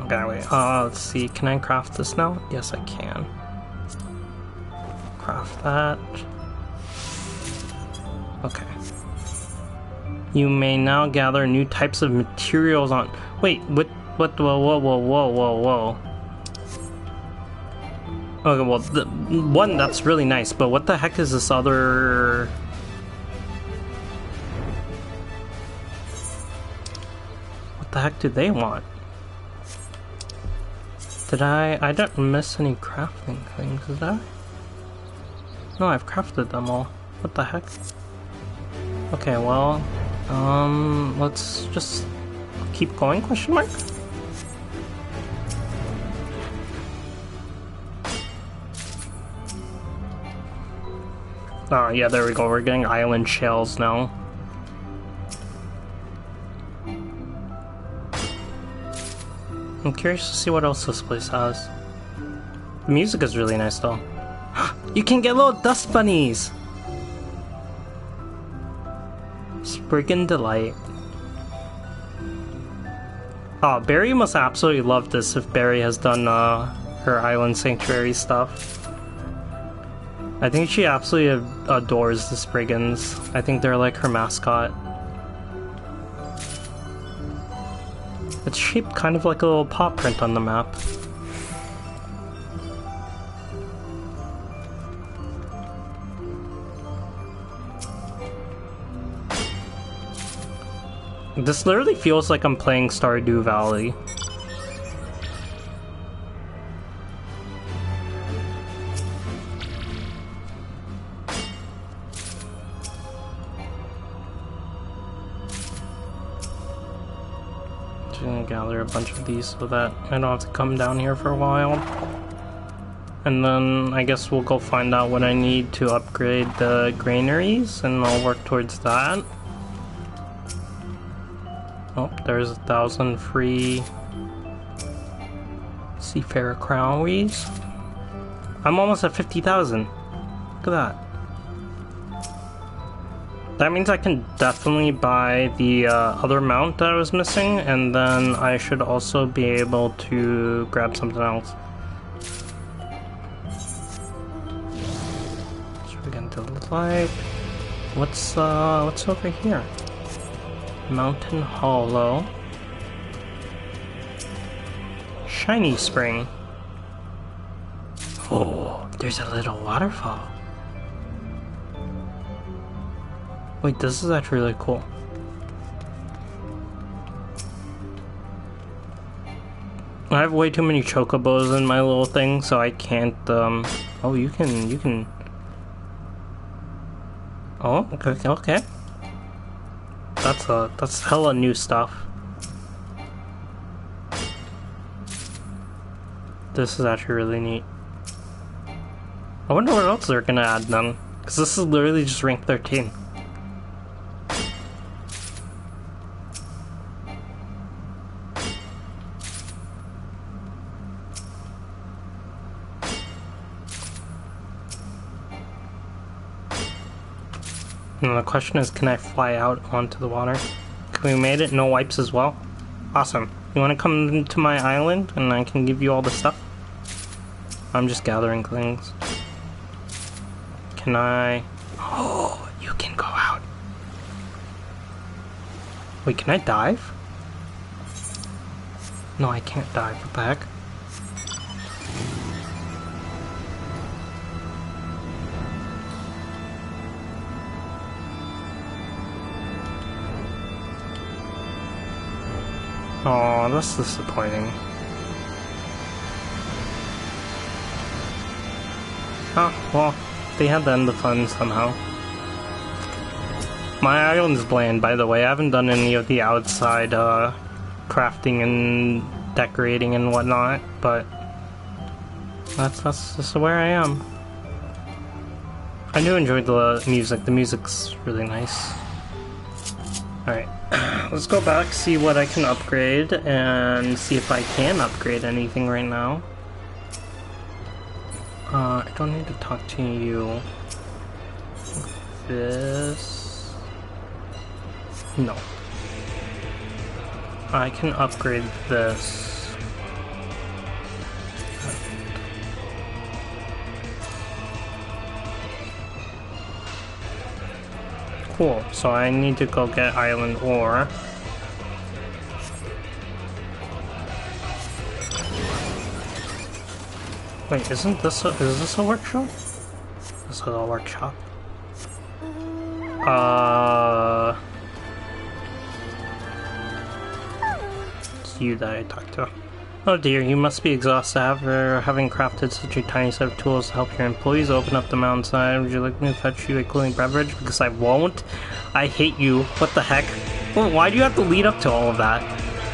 Okay, wait. Let's see. Can I craft this now? Yes, I can. Craft that. Okay. You may now gather new types of materials on... Wait, what, whoa. Okay, well, one, that's really nice, but what the heck is this other... What the heck do they want? Did I didn't miss any crafting things, did I? No, I've crafted them all. What the heck? Okay, well, let's just keep going, question mark? Oh, yeah, there we go. We're getting island shells now. I'm curious to see what else this place has. The music is really nice, though. You can get little dust bunnies! Spriggan Delight. Oh, Barry must absolutely love this if Barry has done her Island Sanctuary stuff. I think she absolutely adores the Spriggans. I think they're like her mascot. It's shaped kind of like a little paw print on the map. This literally feels like I'm playing Stardew Valley. Just gonna gather a bunch of these so that I don't have to come down here for a while. And then I guess we'll go find out what I need to upgrade the granaries, and I'll work towards that. Oh, there's 1,000 free Seafarer Crowries. I'm almost at 50,000. Look at that. That means I can definitely buy the other mount that I was missing, and then I should also be able to grab something else. So we're going to like, what's over here? Mountain Hollow. Shiny Spring. Oh, there's a little waterfall. Wait, this is actually really cool. I have way too many chocobos in my little thing, so I can't, oh, you can... Oh, okay. That's hella new stuff. This is actually really neat. I wonder what else they're gonna add then, because this is literally just rank 13. And the question is, can I fly out onto the water? We made it, no wipes as well. Awesome. You want to come to my island and I can give you all the stuff? I'm just gathering things. Can I... Oh, you can go out. Wait, can I dive? No, I can't dive. What the heck? Oh, that's disappointing. Oh, well, they had to end the fun somehow. My island's bland, by the way. I haven't done any of the outside crafting and decorating and whatnot, but that's just where I am. I do enjoy the music. The music's really nice. Alright, let's go back, see what I can upgrade, and see if I can upgrade anything right now. I don't need to talk to you. This... No. I can upgrade this. Cool, so I need to go get island ore. Wait, is this a workshop? This is a workshop. It's you that I talked to. Oh dear, you must be exhausted after having crafted such a tiny set of tools to help your employees open up the mountainside. Would you like me to fetch you a cooling beverage? Because I won't. I hate you. What the heck? Well, why do you have to lead up to all of that?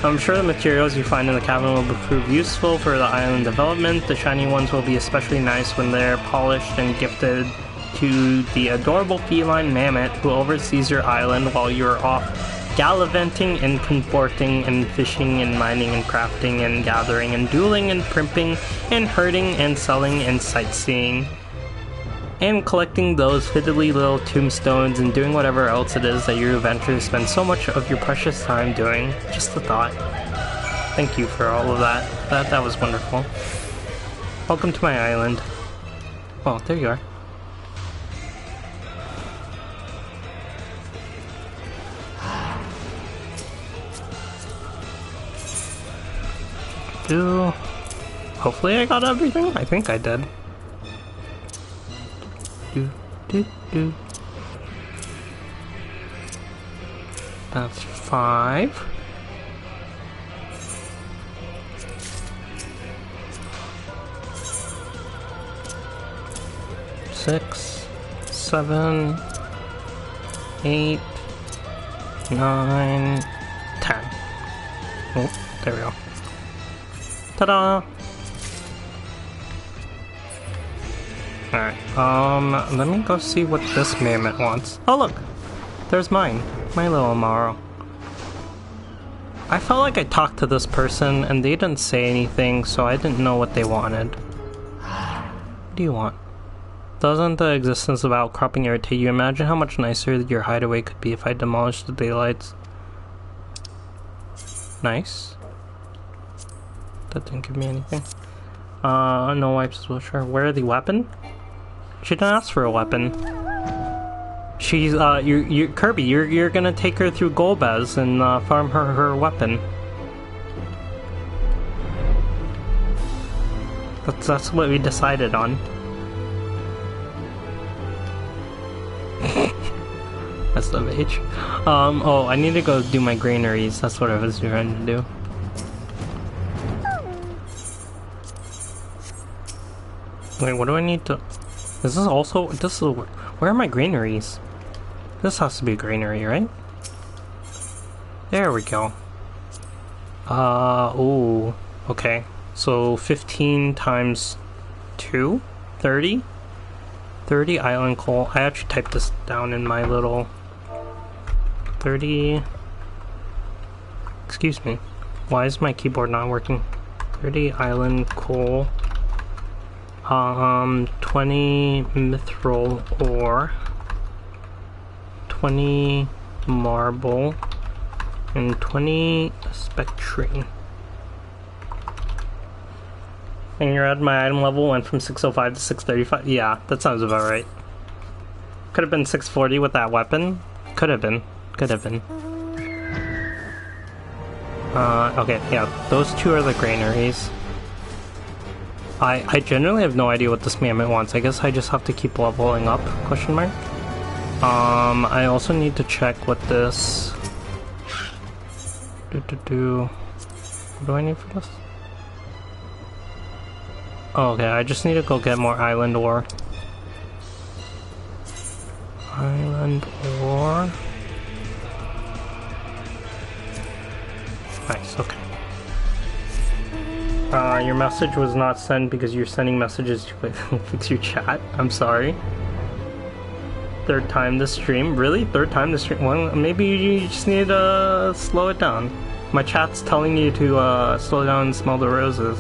I'm sure the materials you find in the cabin will prove useful for the island development. The shiny ones will be especially nice when they're polished and gifted to the adorable feline mammoth who oversees your island while you're off gallivanting and comporting and fishing and mining and crafting and gathering and dueling and primping and herding and selling and sightseeing and collecting those fiddly little tombstones and doing whatever else it is that you eventually spend so much of your precious time doing. Just a thought. Thank you for all of that. That was wonderful. Welcome to my island. Oh, there you are. Hopefully I got everything. I think I did. That's 5. Six, 7, 8, 9, 10. Oh, there we go. Ta-da! Alright, let me go see what this mammoth wants. Oh look! There's mine. My little Amaro. I felt like I talked to this person and they didn't say anything, so I didn't know what they wanted. What do you want? Doesn't the existence of outcropping irritate you? Imagine how much nicer your hideaway could be if I demolished the daylights. Nice. That didn't give me anything. No wipes as well, sure. Where are the weapon? She didn't ask for a weapon. She's, you Kirby, you're gonna take her through Golbez and, farm her weapon. That's what we decided on. SWH. Oh, I need to go do my granaries. That's what I was trying to do. Wait, what do I need to... Is this also... This is... Where are my granaries? This has to be a granary, right? There we go. Ooh. Okay. So, 15 times 2? 30? 30 island coal. I actually typed this down in my little... 30... Excuse me. Why is my keyboard not working? 30 island coal. 20 mithril ore. 20 marble. And 20 spectrine. And you're at my item level went from 605 to 635. Yeah, that sounds about right. Could have been 640 with that weapon. Could have been. Could have been. Okay, yeah, those two are the granaries. I generally have no idea what this mammoth wants. I guess I just have to keep leveling up, question mark. I also need to check what this... What do I need for this? Oh, okay, I just need to go get more island ore. Island ore... Nice, okay. Your message was not sent because you're sending messages to fix your chat. I'm sorry. Third time this stream? Really? Third time this stream? Well, maybe you just need to slow it down. My chat's telling you to slow down and smell the roses.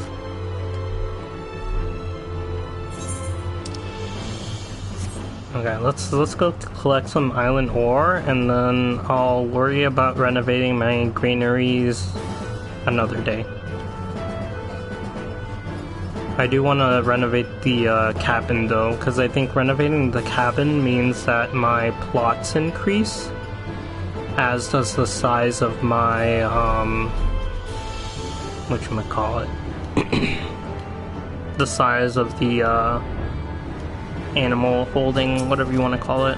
Okay, let's go collect some island ore, and then I'll worry about renovating my granaries another day. I do want to renovate the cabin though, because I think renovating the cabin means that my plots increase, as does the size of my, whatchamacallit, the size of the, animal holding, whatever you want to call it.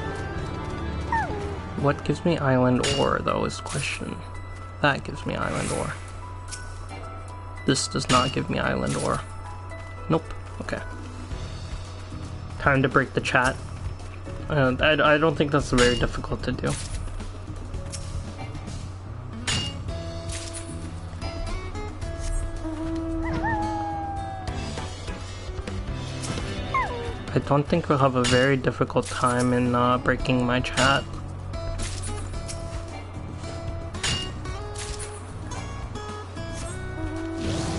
What gives me island ore, though, is the question. That gives me island ore. This does not give me island ore. Nope. Okay. Time to break the chat. I don't think that's very difficult to do. I don't think we'll have a very difficult time in breaking my chat.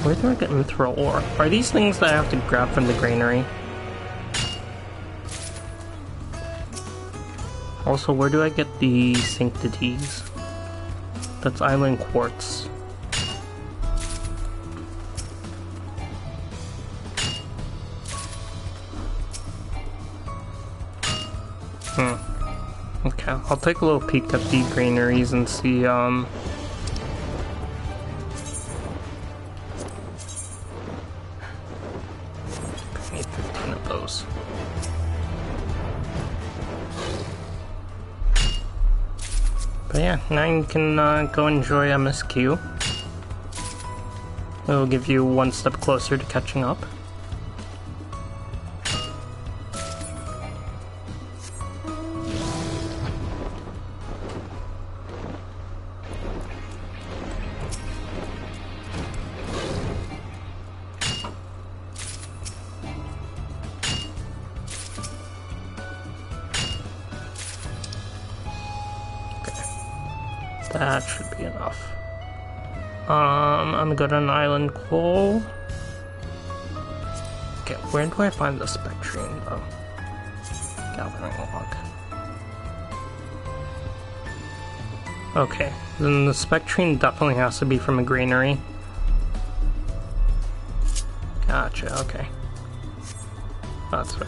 Where do I get mithril ore? Are these things that I have to grab from the granary? Also, where do I get the sanctities? That's island quartz. Okay, I'll take a little peek at the granaries and see, I need 15 of those. But yeah, now you can go enjoy MSQ. It'll give you one step closer to catching up. That should be enough. I'm good on island coal. Okay, where do I find the spectrine though? Gathering log. Okay, then the spectrine definitely has to be from a granary. Gotcha, okay. That's fair.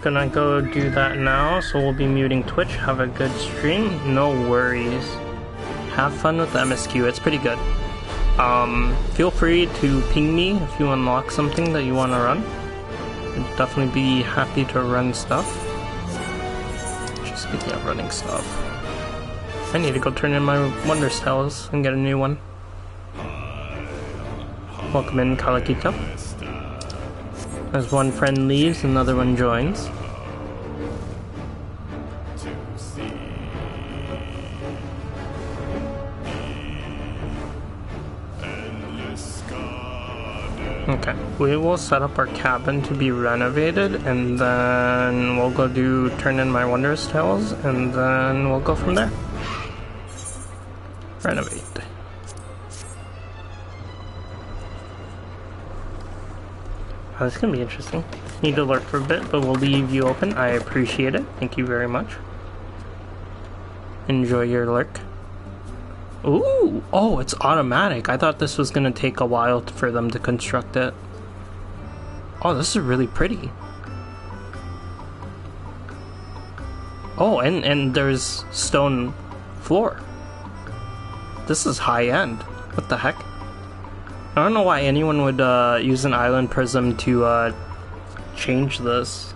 Gonna go do that now, so we'll be muting Twitch. Have a good stream. No worries. Have fun with the MSQ, it's pretty good. Feel free to ping me if you unlock something that you want to run. I'd definitely be happy to run stuff. Just speaking of running stuff, I need to go turn in my Wonder Cells and get a new one. Welcome in, Kalakito. As one friend leaves, another one joins. Okay, we will set up our cabin to be renovated, and then we'll go turn in my Wondrous Tales, and then we'll go from there. Renovate. Oh, this is gonna be interesting. Need to lurk for a bit, but we'll leave you open. I appreciate it. Thank you very much. Enjoy your lurk. Ooh! Oh, it's automatic. I thought this was gonna take a while for them to construct it. Oh, this is really pretty. Oh, and there's stone floor. This is high end. What the heck? I don't know why anyone would use an island prism to change this.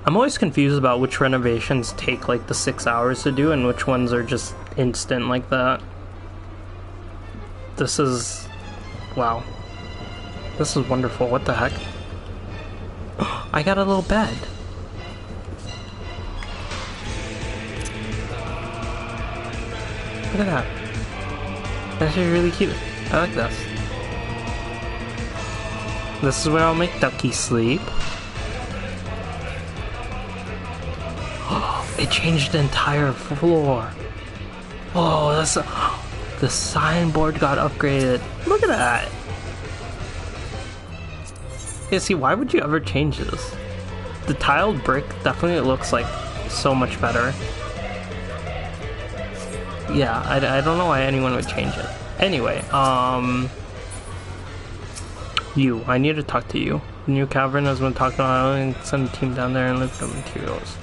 I'm always confused about which renovations take like the 6 hours to do and which ones are just instant like that. This is... wow. This is wonderful. What the heck? I got a little bed. Look at that. That's really cute. I like this. This is where I'll make Ducky sleep. Oh, it changed the entire floor. Oh, that's the signboard got upgraded. Look at that. Yeah, see, why would you ever change this? The tiled brick definitely looks like so much better. Yeah, I don't know why anyone would change it. Anyway, I need to talk to you. The new cavern has been talking about and send a team down there and look for materials.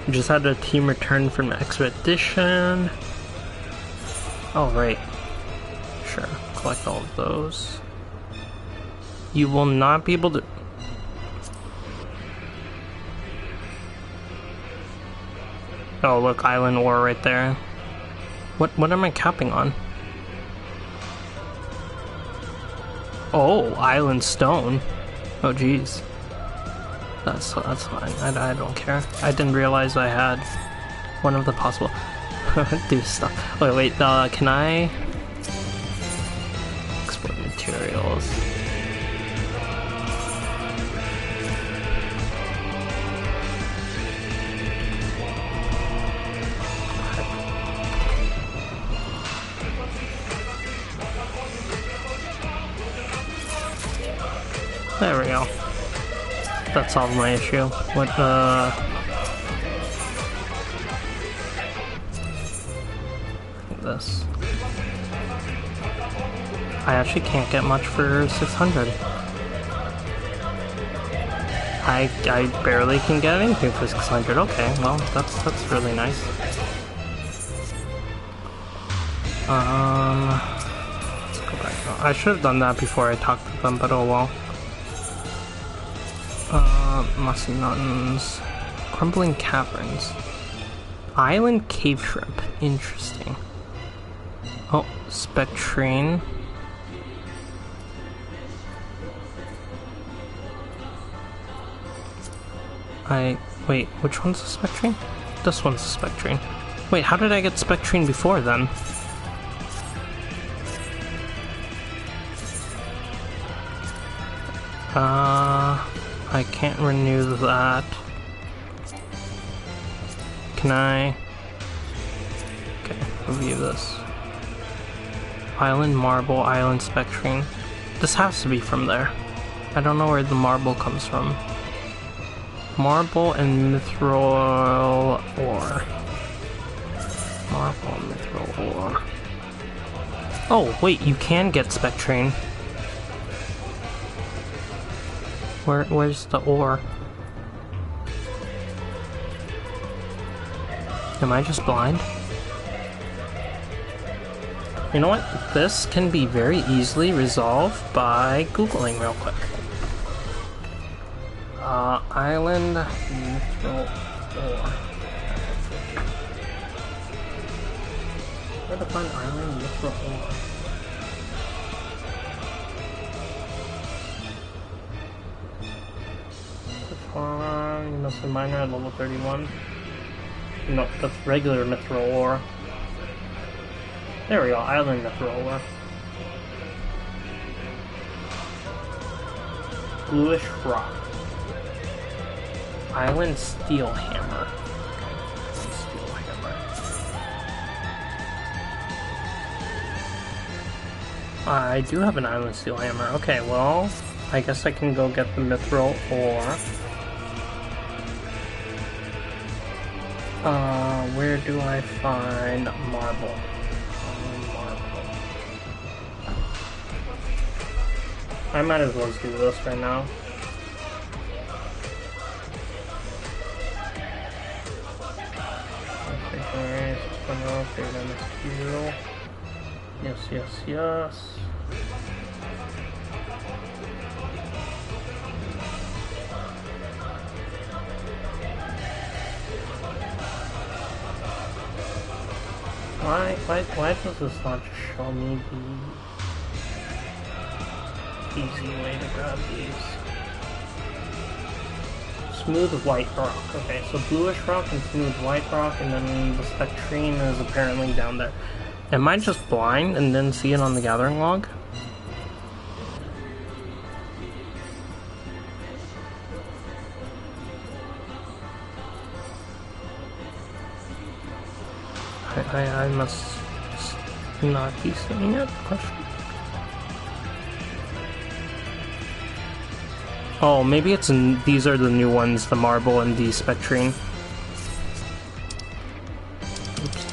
Just had a team return from the expedition. Oh, right. Sure, collect all of those. You will not be able to... oh, look, island ore right there. What am I capping on? Oh, island stone. Oh, jeez. That's fine. I don't care. I didn't realize I had one of the possible... do stuff. Wait, can I... export materials? There we go. That solved my issue. What, this. I actually can't get much for 600. I barely can get anything for 600. Okay, well, that's really nice. Let's go back. I should have done that before I talked to them, but oh well. Mossy Mountains. Crumbling Caverns. Island Cave Shrimp. Interesting. Oh, Spectrine. Wait, which one's a Spectrine? This one's a Spectrine. Wait, how did I get Spectrine before then? I can't renew that. Can I? Okay, review this. Island Marble, Island Spectrine. This has to be from there. I don't know where the marble comes from. Marble and mithril ore. Marble and mithril ore. Oh, wait, you can get Spectrine. Where's the ore? Am I just blind? You know what? This can be very easily resolved by Googling real quick. Island mithril ore. Where to find island mithril ore? You must be miner at level 31. No, that's regular mithril ore. There we go, island mithril ore. Bluish rock. Island steel hammer. Steel hammer. I do have an island steel hammer. Okay, well, I guess I can go get the mithril ore. Where do I find marble? Marble. I might as well do this right now. Yes, yes, yes. Why does this not just show me the easy way to grab these? Smooth white rock. Okay, so bluish rock and smooth white rock, and then the spectrine is apparently down there. Am I just blind and didn't see it on the gathering log? I must not be seeing it? Question. Oh, maybe it's these are the new ones, the marble and the spectrine. Oops.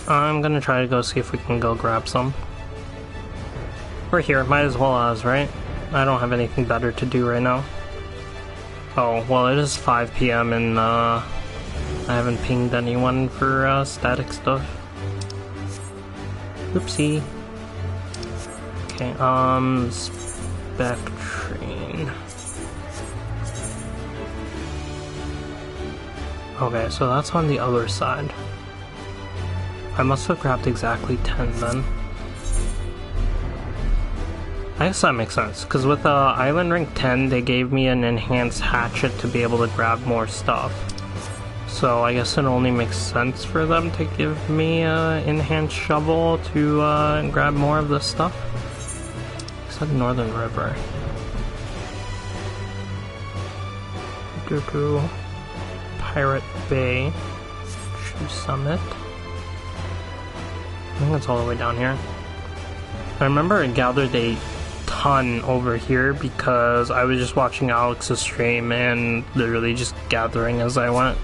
I'm gonna try to go see if we can go grab some. We're here, might as well as, right? I don't have anything better to do right now. Oh, well it is 5 PM and I haven't pinged anyone for static stuff. Oopsie. Okay, spectrine. Okay, so that's on the other side. I must have grabbed exactly 10 then. I guess that makes sense, because with Island Rank 10, they gave me an enhanced hatchet to be able to grab more stuff. So I guess it only makes sense for them to give me an enhanced shovel to grab more of this stuff. Except Northern River. Go to Pirate Bay. True Summit. I think it's all the way down here. I remember it gathered a ton over here because I was just watching Alex's stream and literally just gathering as I went.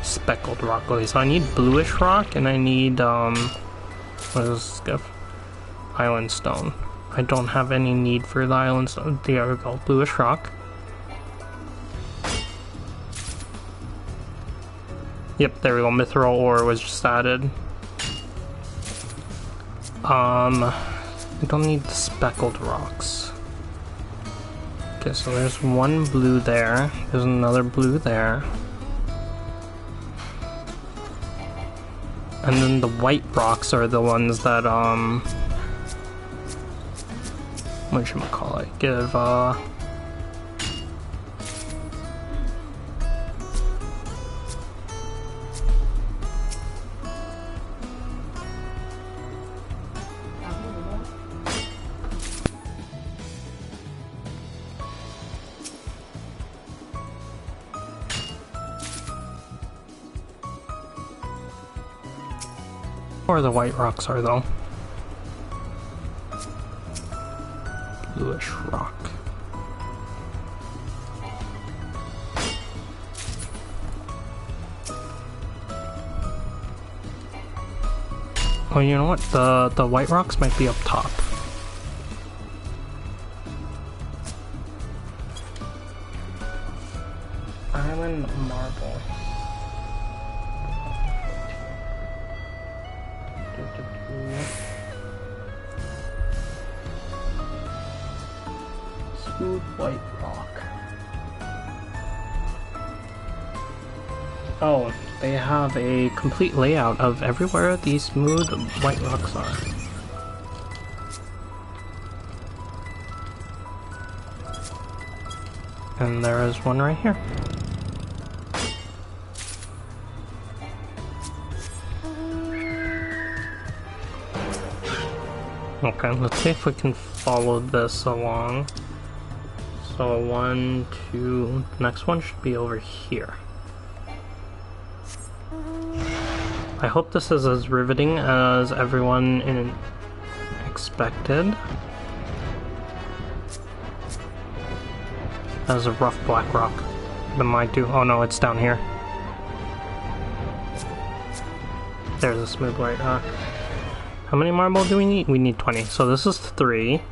Speckled rock. Okay, so I need bluish rock and I need what is this stuff? Island stone. I don't have any need for the island stone. There we go, bluish rock. Yep, there we go, mithril ore was just added. I don't need the speckled rocks. Okay, so there's one blue there. There's another blue there. And then the white rocks are the ones that, whatchamacallit, give, or the white rocks are though. bluish rock. Oh, you know what? The white rocks might be up top. Island marble. Smooth white rock. Oh, they have a complete layout of everywhere these smooth white rocks are. And there is one right here. Okay, let's see if we can follow this along. So 1, 2, the next one should be over here. I hope this is as riveting as everyone expected. That is a rough black rock. The mine too. Oh no, it's down here. There's a smooth white rock. How many marble do we need? We need 20. So this is 3.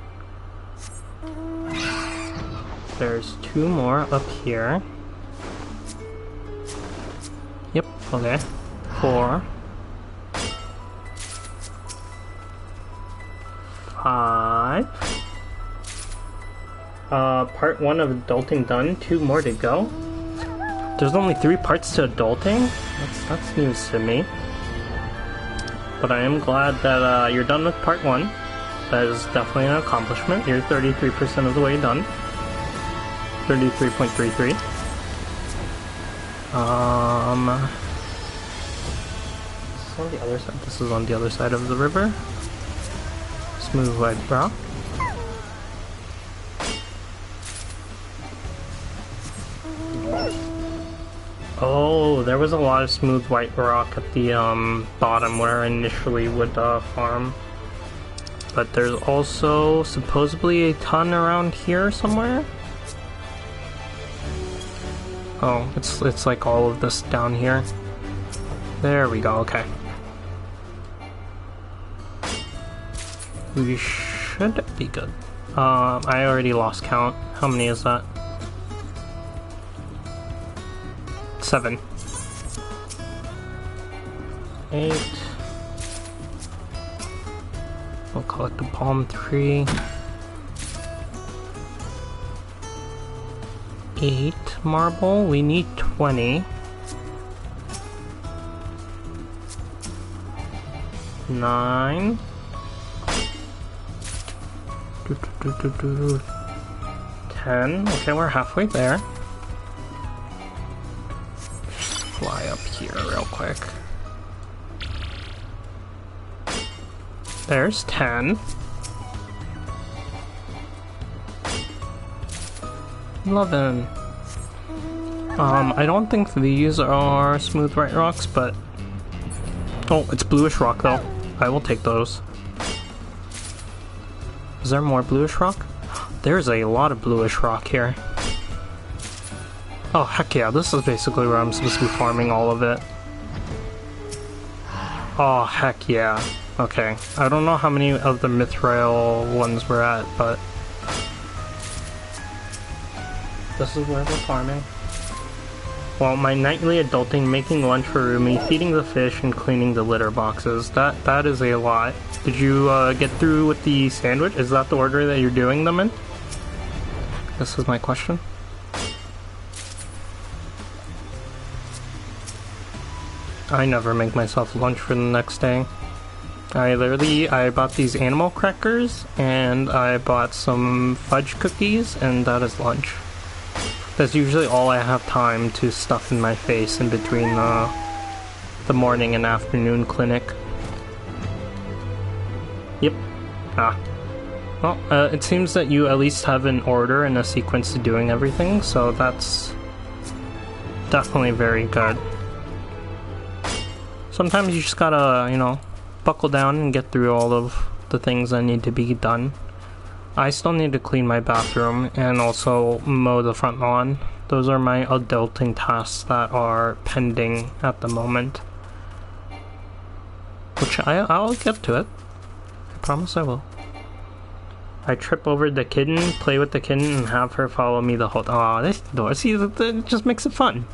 There's 2 more up here. Yep, okay. 4. 5. Part 1 of adulting done. 2 more to go. There's only 3 parts to adulting? That's news to me. But I am glad that you're done with part 1. That is definitely an accomplishment. You're 33% of the way done. 33.33. This is on the other side. This is on the other side of the river. Smooth white rock. Oh, there was a lot of smooth white rock at the bottom where I initially would farm. But there's also supposedly a ton around here somewhere. Oh, it's like all of this down here. There we go, okay. We should be good. I already lost count. How many is that? 7. 8. We'll collect the palm 3. 8 marble. We need 20. 9. 10. Okay, we're halfway there. Fly up here real quick. There's 10. 11. I don't think these are smooth white rocks, but... Oh, it's bluish rock though. I will take those. Is there more bluish rock? There's a lot of bluish rock here. Oh, heck yeah, this is basically where I'm supposed to be farming all of it. Oh, heck yeah. Okay, I don't know how many of the mithril ones we're at, but... this is where we're farming. Well, my nightly adulting, making lunch for Rumi, feeding the fish, and cleaning the litter boxes. That is a lot. Did you get through with the sandwich? Is that the order that you're doing them in? This is my question. I never make myself lunch for the next day. I bought these animal crackers, and I bought some fudge cookies, and that is lunch. That's usually all I have time to stuff in my face in between the morning and afternoon clinic. Yep. Well, it seems that you at least have an order and a sequence to doing everything, so that's definitely very good. Sometimes you just gotta, you know, buckle down and get through all of the things that need to be done. I still need to clean my bathroom and also mow the front lawn. Those are my adulting tasks that are pending at the moment. Which I'll get to it. I promise I will. I trip over the kitten, play with the kitten, and have her follow me the whole time. Aw, this door. See, it just makes it fun.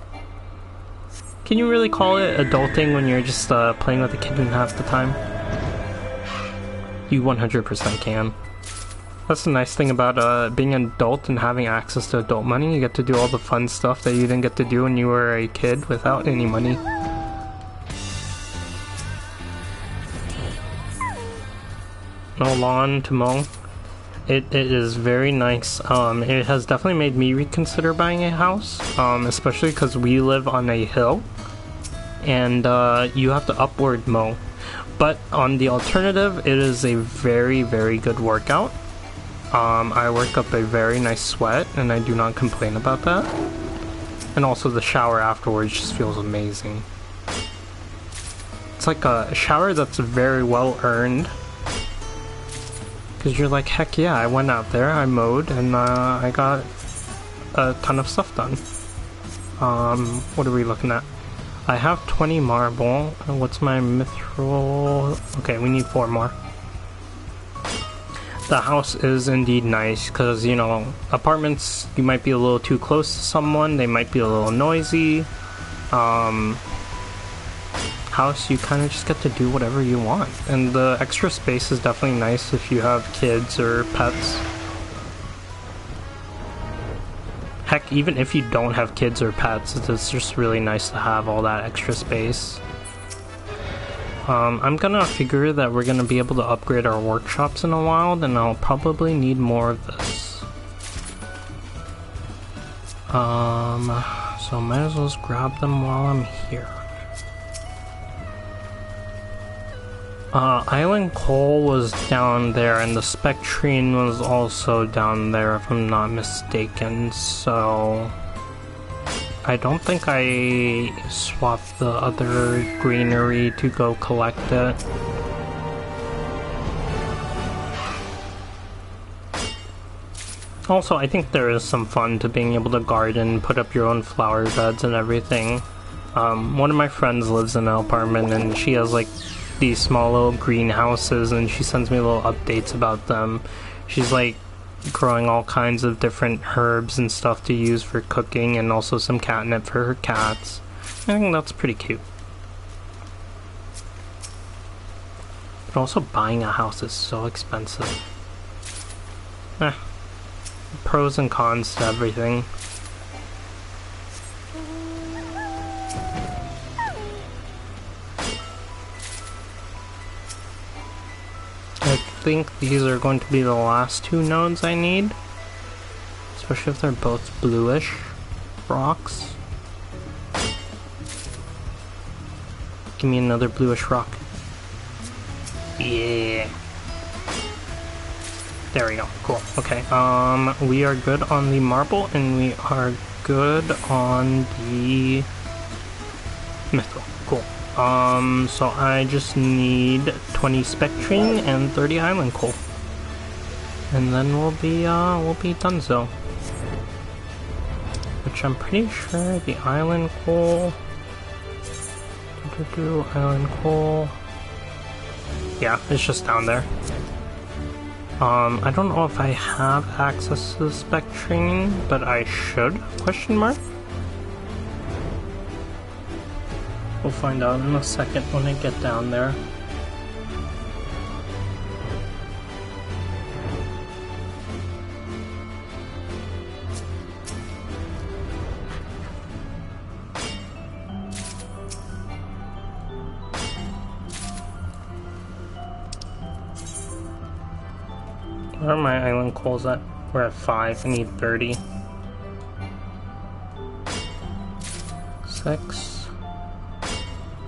Can you really call it adulting when you're just playing with the kitten half the time? You 100% can. That's the nice thing about being an adult and having access to adult money. You get to do all the fun stuff that you didn't get to do when you were a kid without any money. No lawn to mow. It is very nice. It has definitely made me reconsider buying a house, especially because we live on a hill, and you have to upward mow. But on the alternative, it is a very, very good workout. I work up a very nice sweat, and I do not complain about that. And also the shower afterwards just feels amazing. It's like a shower that's very well earned. Because you're like, heck yeah, I went out there, I mowed, and I got a ton of stuff done. What are we looking at? I have 20 marble. What's my mithril? Okay, we need 4 more. The house is indeed nice, because, you know, apartments, you might be a little too close to someone, they might be a little noisy. House, you kind of just get to do whatever you want, and the extra space is definitely nice if you have kids or pets. Heck, even if you don't have kids or pets, it's just really nice to have all that extra space. I'm gonna figure that we're gonna be able to upgrade our workshops in a while, then I'll probably need more of this. So might as well just grab them while I'm here. Island Coal was down there, and the Spectrine was also down there, if I'm not mistaken, so I don't think I swapped the other greenery to go collect it. Also, I think there is some fun to being able to garden, put up your own flower beds and everything. One of my friends lives in an apartment, and she has like these small little greenhouses, and she sends me little updates about them. She's like growing all kinds of different herbs and stuff to use for cooking, and also some catnip for her cats. I think that's pretty cute. But also buying a house is so expensive. Pros and cons to everything. I think these are going to be the last 2 nodes I need, especially if they're both bluish rocks. Give me another bluish rock. Yeah. There we go. Cool. Okay. We are good on the marble, and we are good on the mithril. Cool. So I just need 20 Spectrine and 30 Island Coal, and then we'll be done. So, which I'm pretty sure the Island Coal. Island Coal. Yeah, it's just down there. I don't know if I have access to the Spectrine, but I should? Question mark? We'll find out in a second when I get down there. Where are my island coals at? We're at 5. I need 30. 6,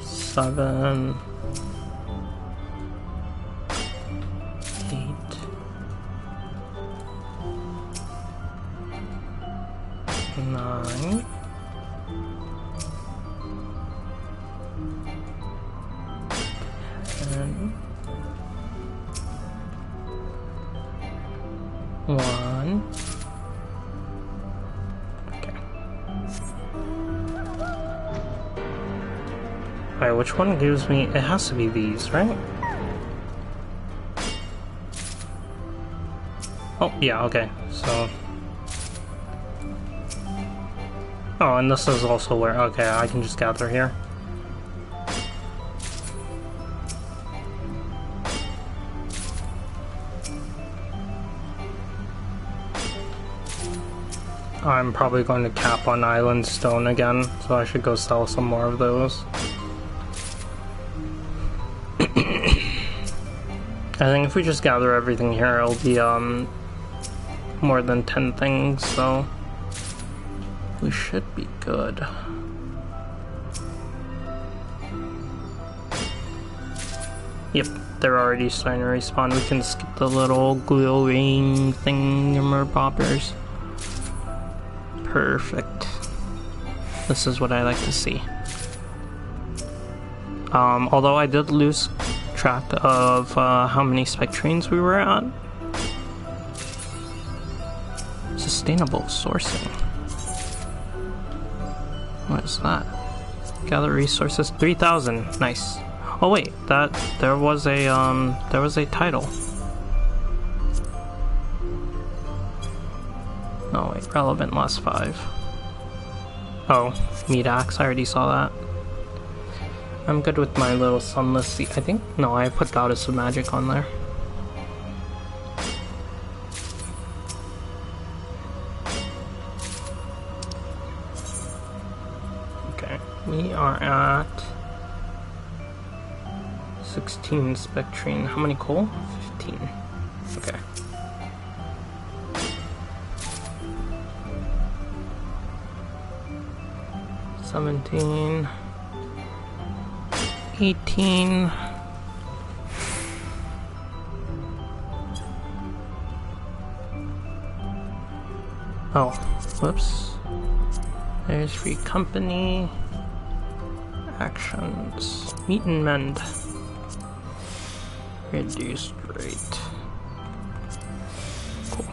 7, 8, 9, 10, Alright, which one gives me... It has to be these, right? Oh, yeah, okay. So... Oh, and this is also where... Okay, I can just gather here. I'm probably going to cap on Island Stone again, so I should go sell some more of those. I think if we just gather everything here, it'll be more than 10 things, so we should be good. Yep, they're already starting to respawn. We can skip the little glowing thingamabobbers. Perfect. This is what I like to see. Although I did lose track of how many spectrines we were at. Sustainable sourcing. What is that? Gather resources 3,000. Nice. Oh wait, there was a title. Oh wait, relevant last 5. Oh, meat axe, I already saw that. I'm good with my little sunless seed. I think, no, I put Goddess of Magic on there. Okay, we are at 16 spectrine. How many coal? 15. Okay. $17, 18. Oh, whoops. There's free company. Actions. Meet and mend. Reduced rate. Cool.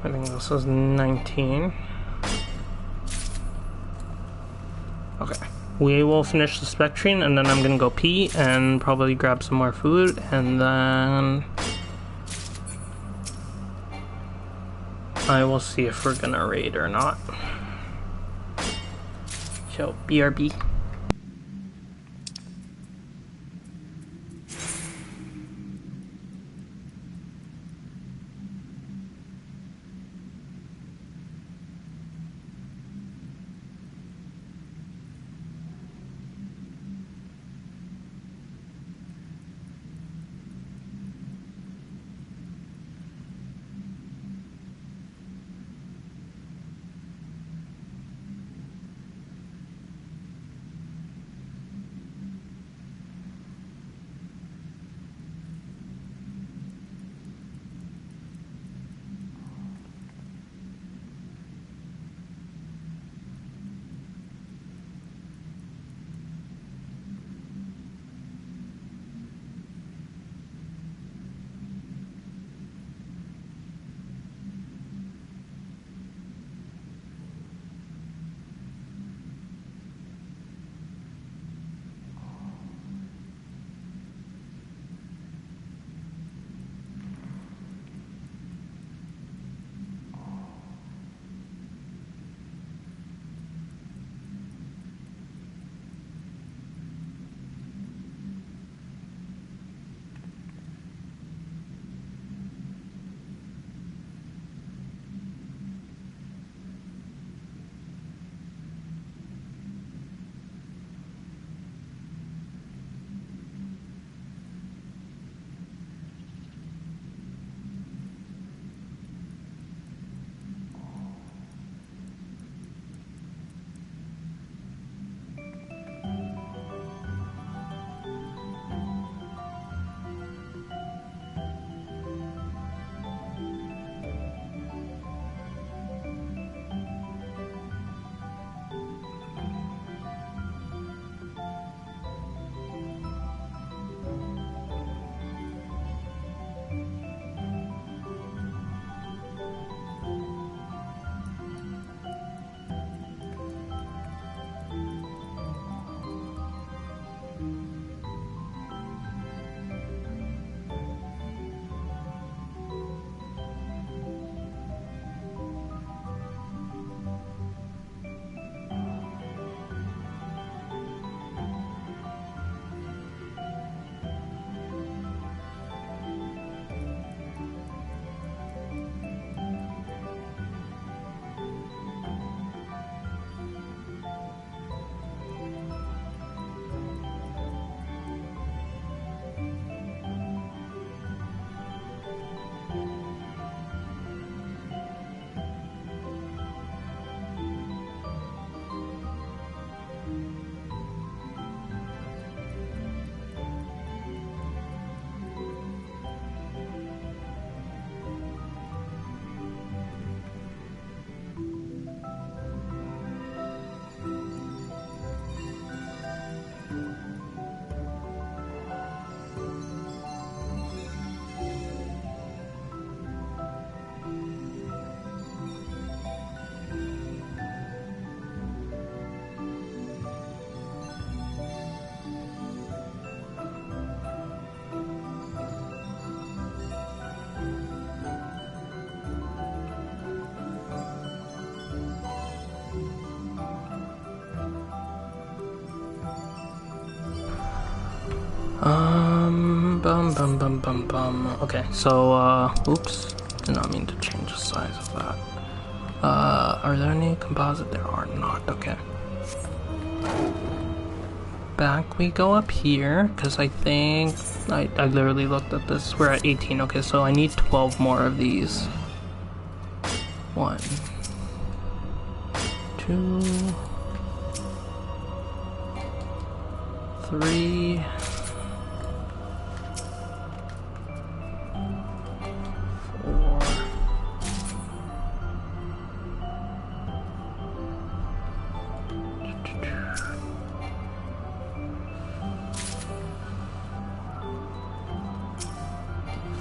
I think this is 19. Okay. We will finish the spectrine and then I'm gonna go pee and probably grab some more food and then I will see if we're gonna raid or not. So, BRB. Bum bum bum. Okay, so oops, did not mean to change the size of that. Are there any composite? There are not. Okay. Back we go up here, because I think I literally looked at this. We're at 18. Okay, so I need 12 more of these. 1, 2, 3, 4.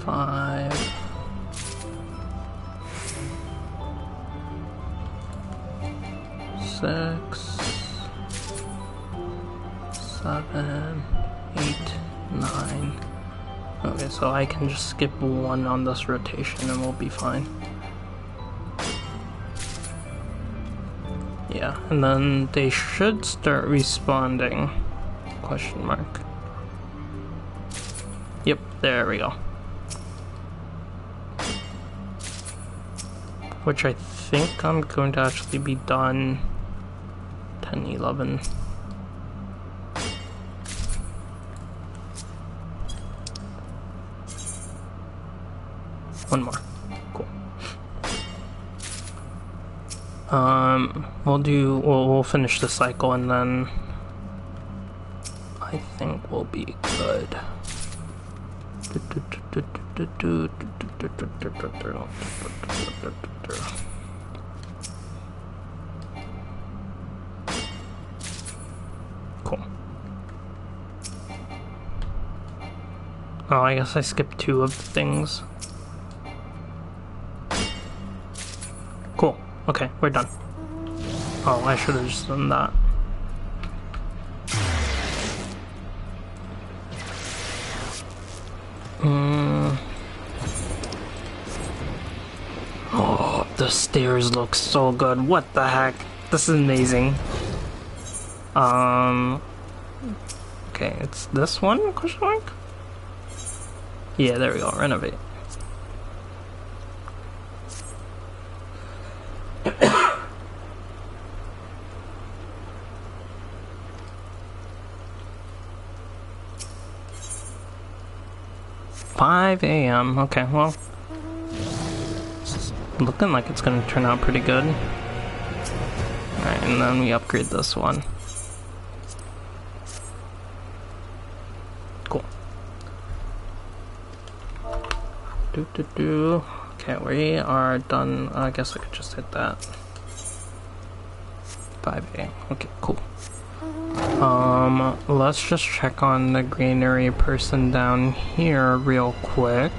5, 6, 7, 8, 9. Okay, so I can just skip 1 on this rotation and we'll be fine. Yeah, and then they should start responding. Question mark. Yep, there we go. Which I think I'm going to actually be done 10, 11. One more. Cool. We'll finish the cycle and then I think we'll be good. Cool. Oh, I guess I skipped 2 of the things. Cool. Okay, we're done. Oh, I should have just done that. Oh, the stairs look so good. What the heck? This is amazing. Okay, it's this one? Question mark? Yeah, there we go. Renovate. $5 a.m. Okay, well, it's looking like it's gonna turn out pretty good. Alright, and then we upgrade this one. Cool. Okay, we are done. I guess I could just hit that. 5 a.m. Okay, cool. Let's just check on the granary person down here real quick.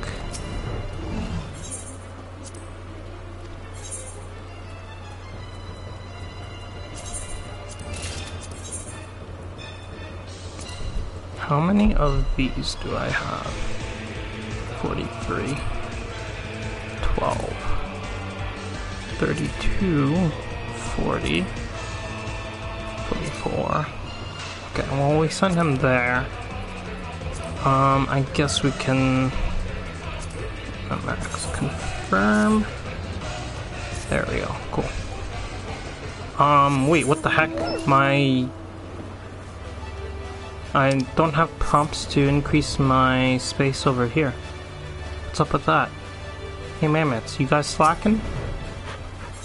How many of these do I have? 43, 12, 32, 40, 44. Okay, well, we send him there. I guess we can max confirm. There we go. Cool. Wait, what the heck? I don't have prompts to increase my space over here. What's up with that? Hey, mammoths, you guys slacking?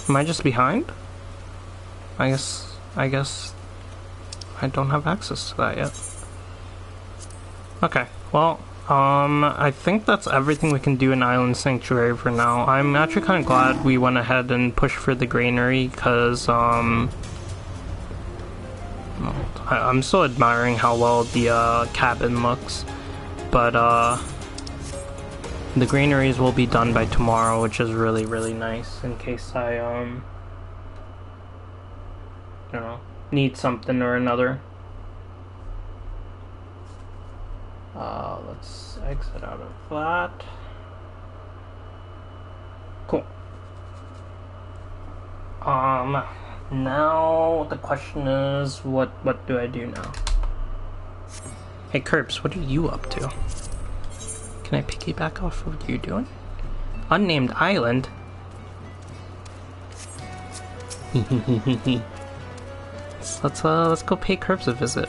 Am I just behind? I guess I don't have access to that yet. Okay, well, I think that's everything we can do in Island Sanctuary for now. I'm actually kind of glad we went ahead and pushed for the granary, because, I'm still admiring how well the, cabin looks. But, the granaries will be done by tomorrow, which is really, really nice, in case I, you know, need something or another. Let's exit out of that. Cool. Now the question is, what do I do now? Hey Curbs, what are you up to? Can I piggyback off of what you're doing? Unnamed island? let's go pay Curbs a visit.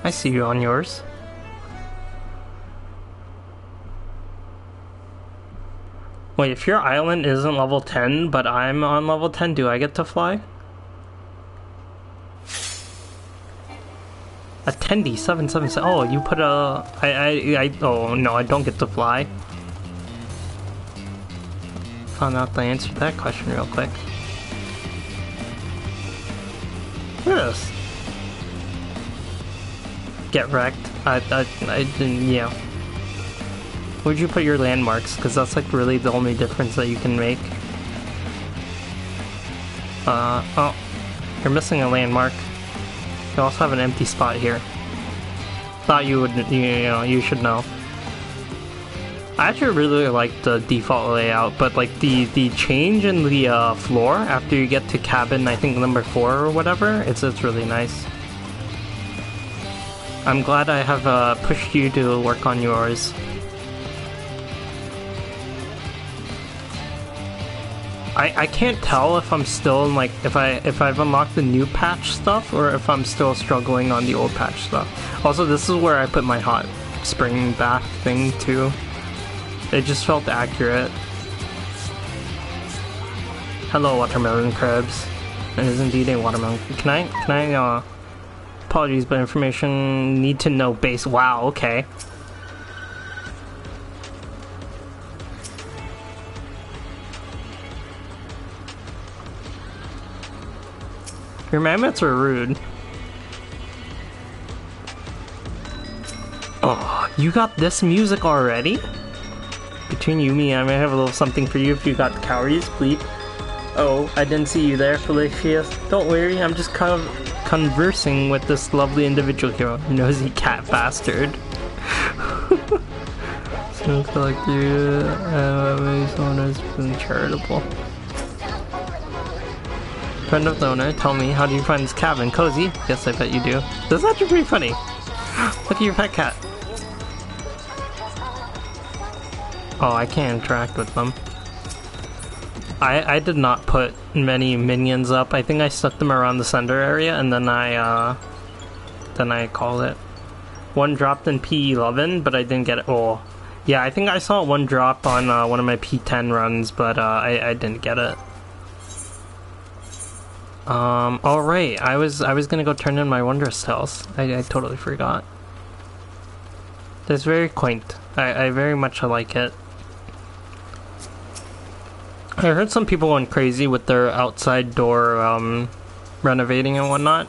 I see you on yours. Wait, if your island isn't level 10, but I'm on level 10, do I get to fly? Attendee 777. Oh, you put a... oh, no, I don't get to fly. Found out the answer to that question real quick. Look at this. Get wrecked. I didn't, yeah. Where'd you put your landmarks? Because that's like really the only difference that you can make. Oh. You're missing a landmark. You also have an empty spot here. Thought you would, you should know. I actually really like the default layout, but like the change in the floor after you get to cabin, I think number 4 or whatever, it's really nice. I'm glad I have pushed you to work on yours. I can't tell if I'm still in, like, if I've unlocked the new patch stuff or if I'm still struggling on the old patch stuff. Also, this is where I put my hot spring bath thing too. It just felt accurate. Hello, watermelon crabs. It is indeed a watermelon. Can I apologies, but information need to know base. Wow, okay. Your mammoths are rude. Oh, you got this music already? Between you and me, I may have a little something for you if you got the calories, bleep. Oh, I didn't see you there, Felicius. Don't worry, I'm just kind of conversing with this lovely individual here. Nosy cat bastard. Sounds like you, someone has been charitable. Friend of the owner, tell me, how do you find this cabin? Cozy? Yes, I bet you do. This is actually pretty funny. Look at your pet cat. Oh, I can't interact with them. I did not put many minions up. I think I stuck them around the center area, and then I called it. One dropped in P11, but I didn't get it. Oh, yeah, I think I saw one drop on one of my P10 runs, but I didn't get it. Alright, I was gonna go turn in my Wondrous Tales. I totally forgot. It's very quaint. I very much like it. I heard some people went crazy with their outside door, renovating and whatnot.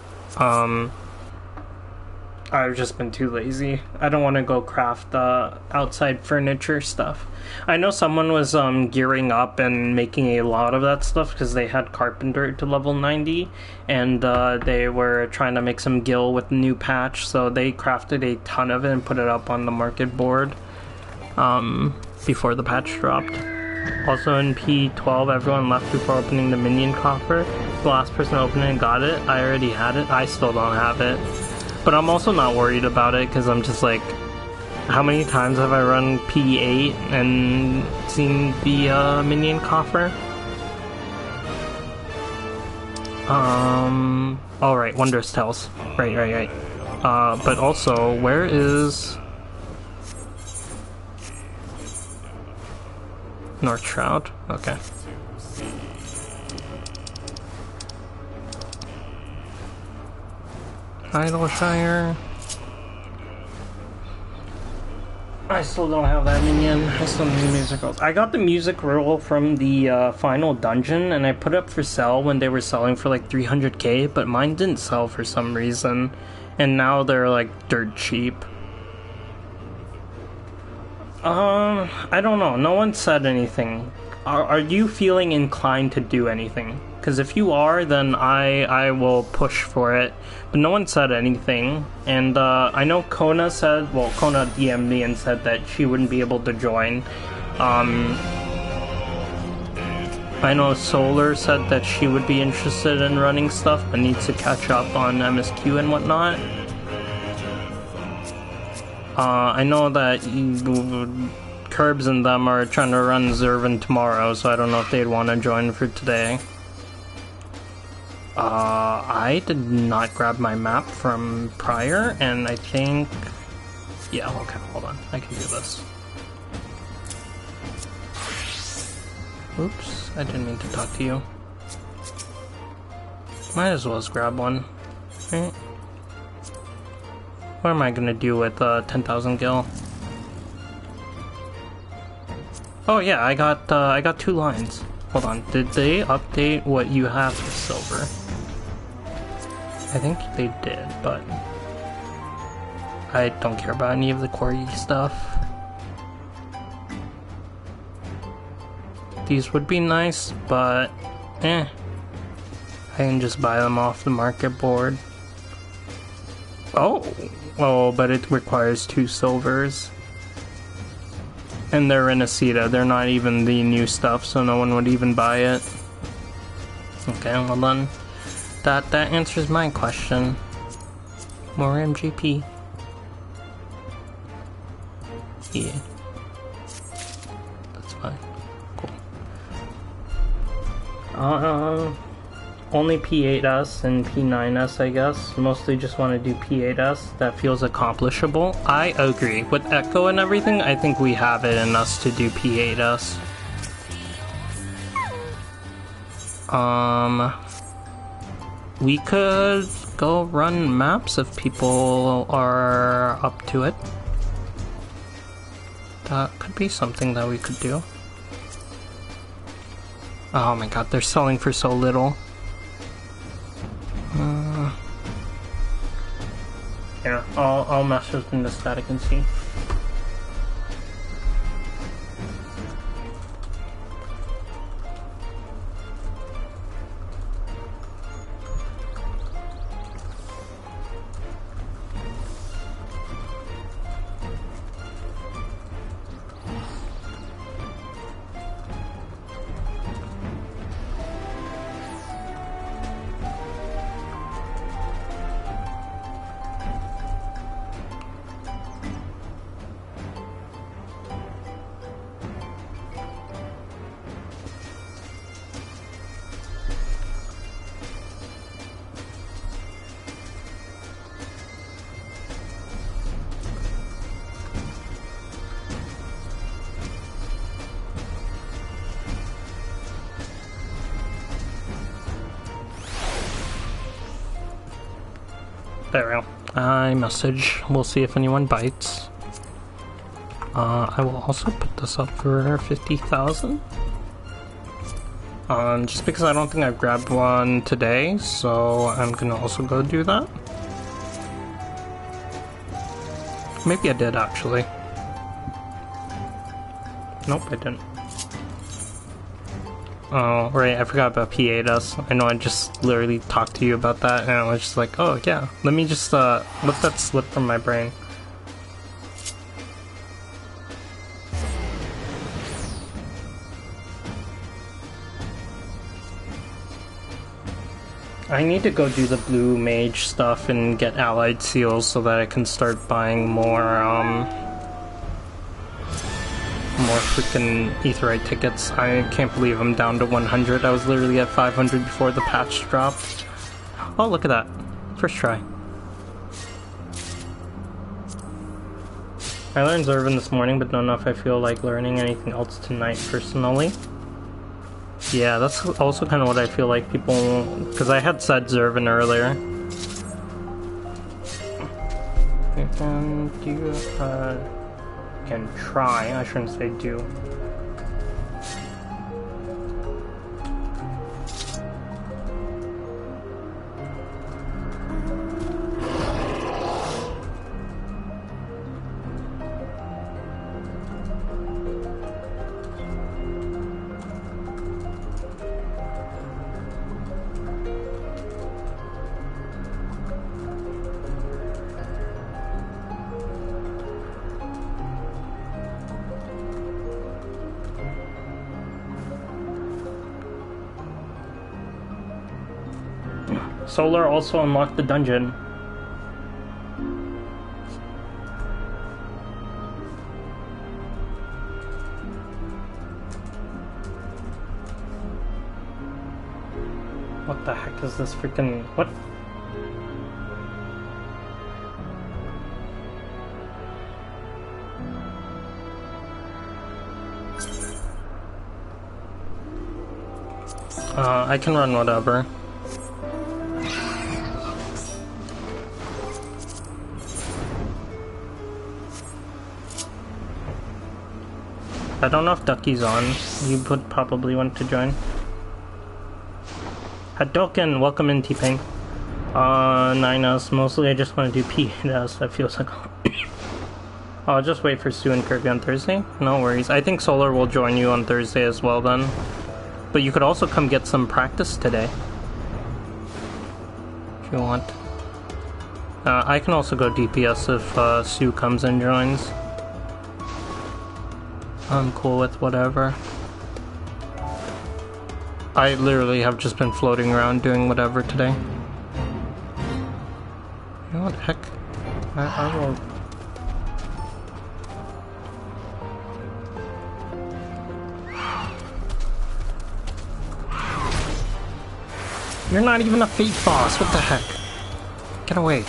I've just been too lazy. I don't want to go craft outside furniture stuff. I know someone was gearing up and making a lot of that stuff because they had carpenter to level 90, and they were trying to make some gil with the new patch, so they crafted a ton of it and put it up on the market board before the patch dropped. Also in P12, everyone left before opening the minion coffer. The last person to open it and got it. I already had it. I still don't have it. But I'm also not worried about it because I'm just like, how many times have I run P8 and seen the minion coffer? Alright, Wondrous Tales. Right. But also, where is North Shroud? Okay. Idleshire. I still don't have that minion. I still need music rolls. I got the music roll from the final dungeon, and I put it up for sale when they were selling for like 300k, but mine didn't sell for some reason, and now they're like dirt cheap. I don't know. No one said anything. Are you feeling inclined to do anything? Because if you are, then I will push for it. But no one said anything. And I know Kona said, well, Kona DM'd me and said that she wouldn't be able to join. I know Solar said that she would be interested in running stuff, but needs to catch up on MSQ and whatnot. I know that Curbs and them are trying to run Zervin tomorrow, so I don't know if they'd want to join for today. I did not grab my map from prior, and I think... Yeah, okay, hold on. I can do this. Oops, I didn't mean to talk to you. Might as well just grab one. Right? What am I gonna do with 10,000 gil? Oh yeah, I got 2 lines. Hold on, did they update what you have for silver? I think they did, but I don't care about any of the quarry stuff. These would be nice, but I can just buy them off the market board. Oh, but it requires 2 silvers. And they're in Aceta, they're not even the new stuff, so no one would even buy it. Okay, well then, that answers my question. More MGP. Yeah. That's fine. Cool. Only P8S and P9S, I guess. Mostly just want to do P8S. That feels accomplishable. I agree. With Echo and everything, I think we have it in us to do P8S. We could go run maps if people are up to it. That could be something that we could do. Oh my god, they're selling for so little. Yeah, I'll mess with the static and see. There we go. I message. We'll see if anyone bites. I will also put this up for 50,000. Just because I don't think I've grabbed one today, so I'm gonna also go do that. Maybe I did actually. Nope, I didn't. Oh, right, I forgot about P8S. I know I just literally talked to you about that, and I was just like, oh yeah, let me just let that slip from my brain. I need to go do the blue mage stuff and get allied seals so that I can start buying more freaking Aetheryte tickets. I can't believe I'm down to 100. I was literally at 500 before the patch dropped. Oh, look at that. First try. I learned Zervin this morning, but don't know if I feel like learning anything else tonight personally. Yeah, that's also kind of what I feel like people... Because I had said Zervin earlier. And do can try, I shouldn't say do. Solar also unlocked the dungeon. What the heck is this freaking... What? I can run whatever. I don't know if Ducky's on. You would probably want to join. Hadoken, welcome in, T-Pain. 9S, mostly I just want to do P8S, that feels like... I'll just wait for Sue and Kirby on Thursday. No worries. I think Solar will join you on Thursday as well then. But you could also come get some practice today. If you want. I can also go DPS if Sue comes and joins. I'm cool with whatever. I literally have just been floating around doing whatever today. You know what, heck? I will... You're not even a fate boss, what the heck? Get away.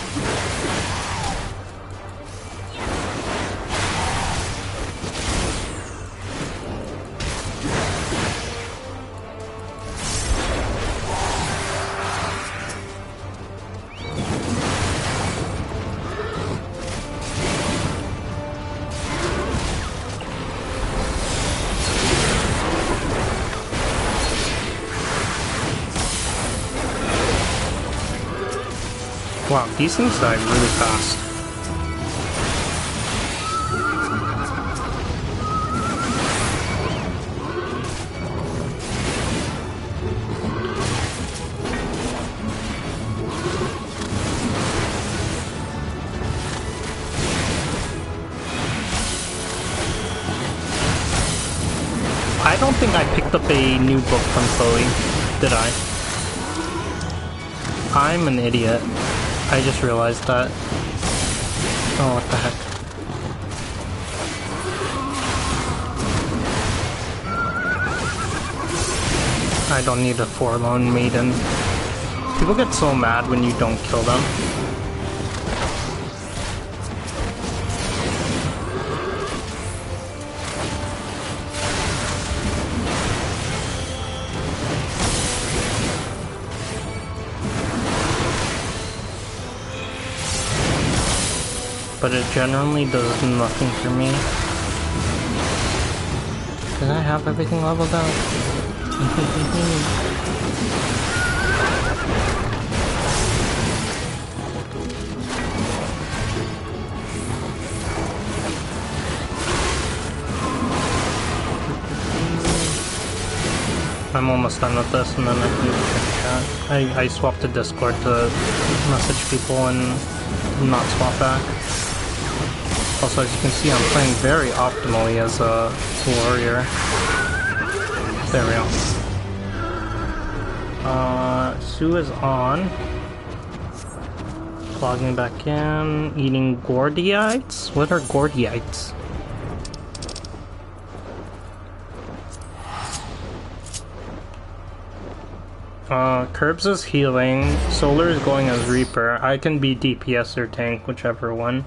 Wow, these things die really fast. I don't think I picked up a new book from Chloe, did I? I'm an idiot. I just realized that. Oh, what the heck. I don't need a forlorn maiden. People get so mad when you don't kill them. But it generally does nothing for me. Did I have everything leveled out? I'm almost done with this and then I can check chat. I swapped to Discord to message people and not swap back. Also, as you can see, I'm playing very optimally as a warrior. There we go. Sue is on. Logging back in. Eating Gordiites? What are Gordiites? Curbs is healing. Solar is going as Reaper. I can be DPS or tank, whichever one.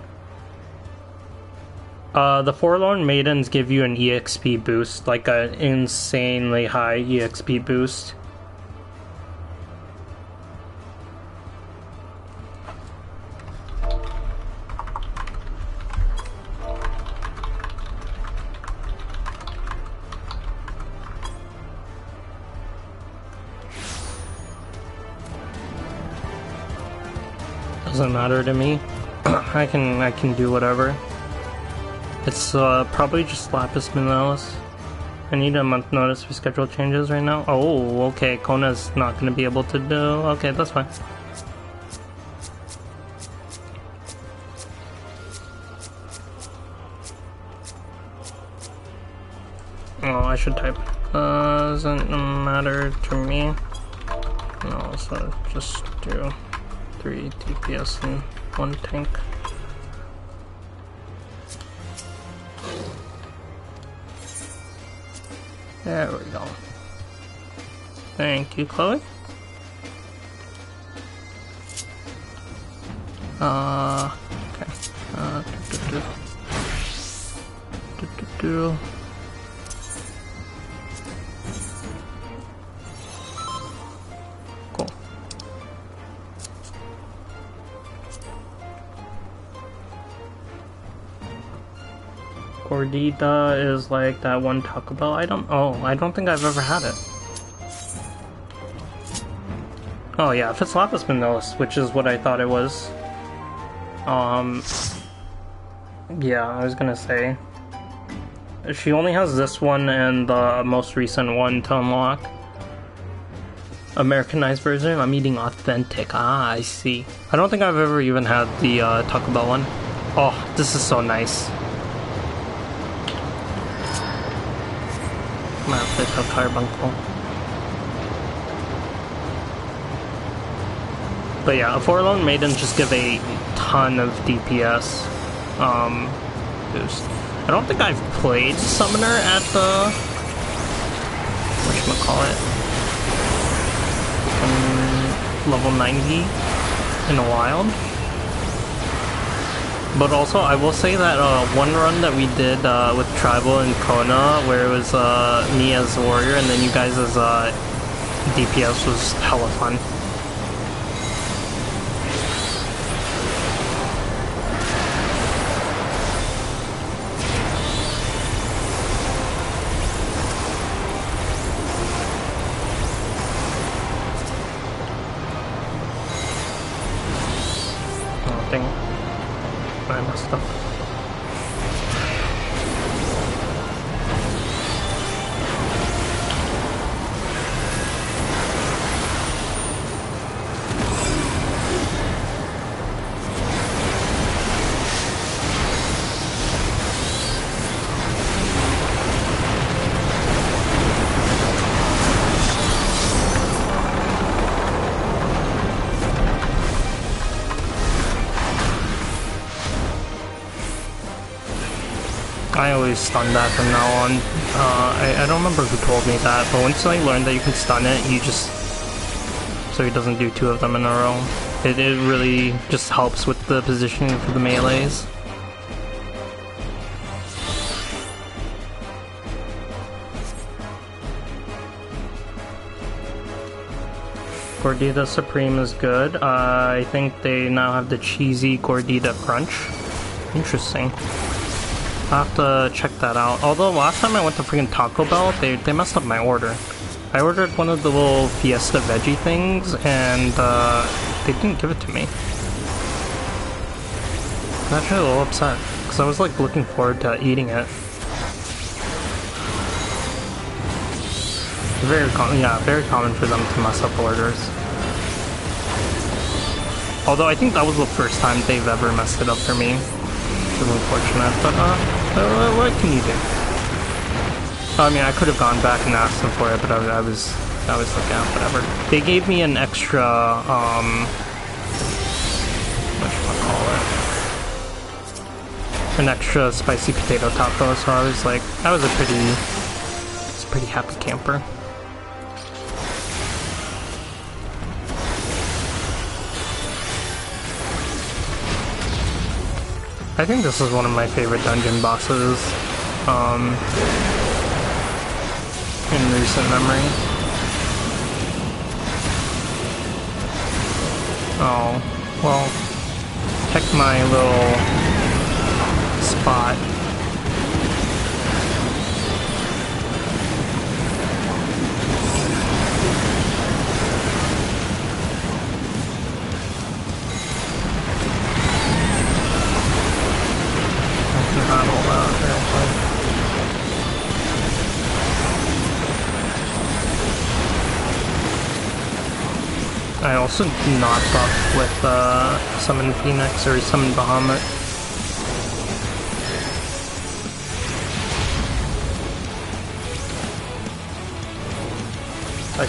The Forlorn Maidens give you an EXP boost, like an insanely high EXP boost. Doesn't matter to me. I can do whatever. It's probably just Lapis Minerals. I need a month notice for schedule changes right now. Oh, okay. Kona's not going to be able to do... Okay, that's fine. Oh, I should type. Doesn't matter to me. No, so just do 3 DPS and 1 tank. There we go. Thank you, Chloe. Okay. Cool. Gordita is like that one Taco Bell item? Oh, I don't think I've ever had it. Oh yeah, if it's Lapis Minerals, which is what I thought it was. Yeah, I was gonna say. She only has this one and the most recent one to unlock. Americanized version? I'm eating authentic. Ah, I see. I don't think I've ever even had the Taco Bell one. Oh, this is so nice. I'm gonna have to tell Carbuncle. But yeah, a Forlorn Maiden just give a ton of DPS boost. I don't think I've played Summoner at the whatchamacallit, level 90 in a while. But also, I will say that one run that we did with Tribal and Kona, where it was me as Warrior and then you guys as DPS, was hella fun. I always stun that from now on. I don't remember who told me that, but once I learned that you can stun it, you just... so he doesn't do two of them in a row. It really just helps with the positioning for the melees. Gordita Supreme is good. I think they now have the cheesy Gordita Crunch. Interesting. I'll have to check that out. Although last time I went to freaking Taco Bell, they messed up my order. I ordered one of the little Fiesta veggie things, and they didn't give it to me. I'm actually a little upset, because I was like looking forward to eating it. Very common for them to mess up orders. Although I think that was the first time they've ever messed it up for me. Which is unfortunate, but what can you do? I mean, I could have gone back and asked them for it, but I was like, yeah, whatever. They gave me an extra, an extra spicy potato taco, so I was like, I was a pretty happy camper. I think this is one of my favorite dungeon bosses in recent memory. Oh, well, check my little spot. I also do not buff with Summon Phoenix or Summon Bahamut. I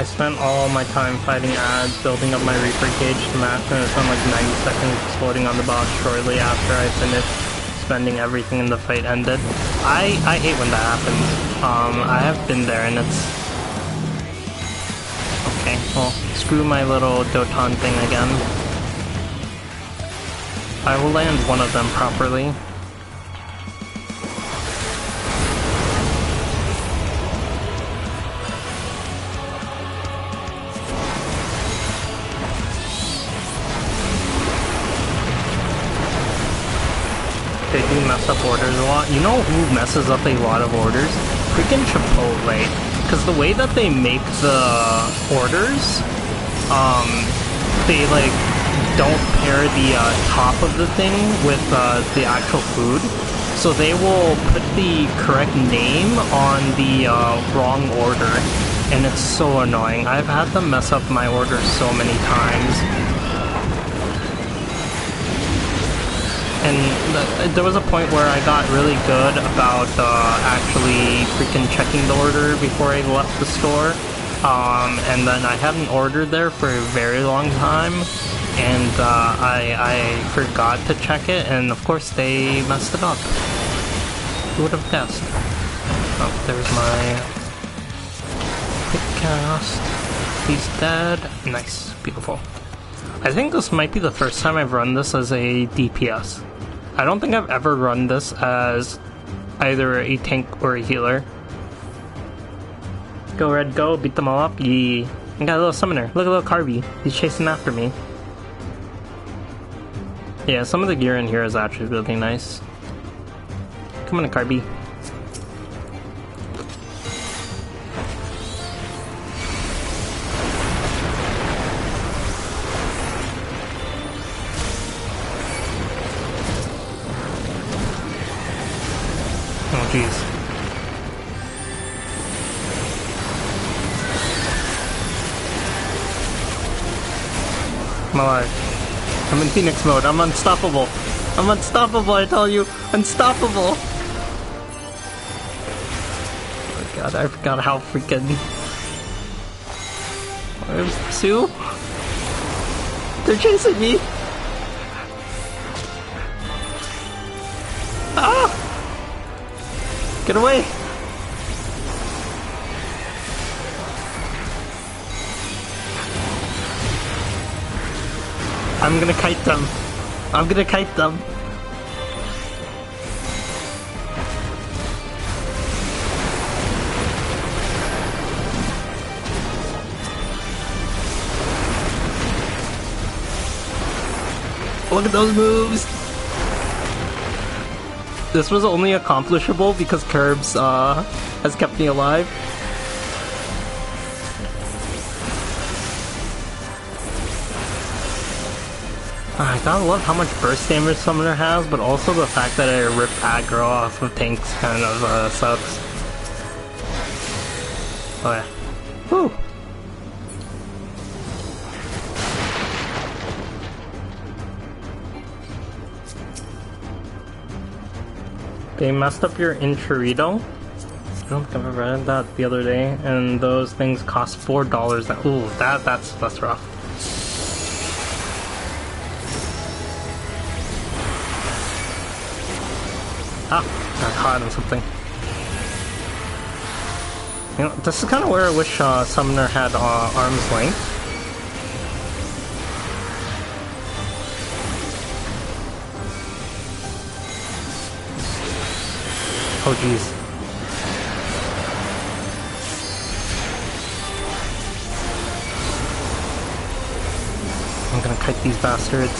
spent all my time fighting ads, building up my Reaper Cage to max, and I spent like 90 seconds exploding on the boss shortly after I finished spending everything and the fight ended. I hate when that happens. I have been there, and Well, screw my little Doton thing again. I will land one of them properly. They do mess up orders a lot. You know who messes up a lot of orders? Freaking Chipotle. Because the way that they make the orders, they like don't pair the top of the thing with the actual food. So they will put the correct name on the wrong order. And it's so annoying. I've had them mess up my orders so many times. And there was a point where I got really good about actually freaking checking the order before I left the store. And then I hadn't ordered there for a very long time, and I forgot to check it, and of course they messed it up. Who would have guessed? Oh, there's my quick cast. He's dead. Nice. Beautiful. I think this might be the first time I've run this as a DPS. I don't think I've ever run this as either a tank or a healer. Go Red, go, beat them all up. Yee. I got a little summoner. Look at little Carby. He's chasing after me. Yeah, some of the gear in here is actually really nice. Come on, Carby. Oh, jeez. I'm alive. I'm in Phoenix mode. I'm unstoppable. I'm unstoppable, I tell you. Unstoppable. Oh my god, I forgot how freaking... Where's Sue? They're chasing me. Ah! Get away! I'm gonna kite them. I'm gonna kite them. Look at those moves! This was only accomplishable because Curbs has kept me alive. I gotta love how much burst damage Summoner has, but also the fact that I rip aggro off of tanks kind of sucks. Oh yeah. Whew! They messed up your Enchirito. I don't think I've ever read that the other day, and those things cost $4 now. Ooh, that's rough. Ah, got caught on something. You know, this is kind of where I wish Summoner had arm's length. Oh jeez. I'm gonna kite these bastards.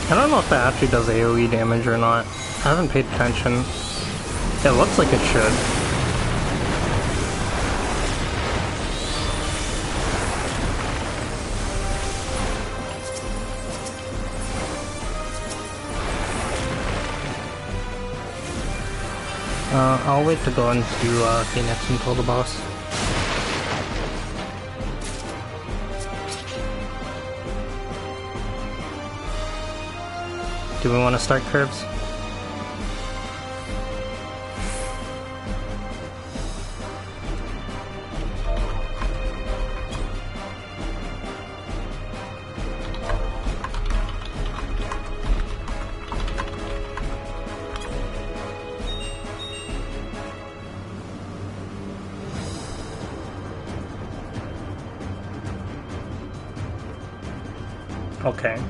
I don't know if that actually does AoE damage or not. I haven't paid attention. It looks like it should. I'll wait to go into Phoenix and kill the boss. Do we want to start Curbs? Okay.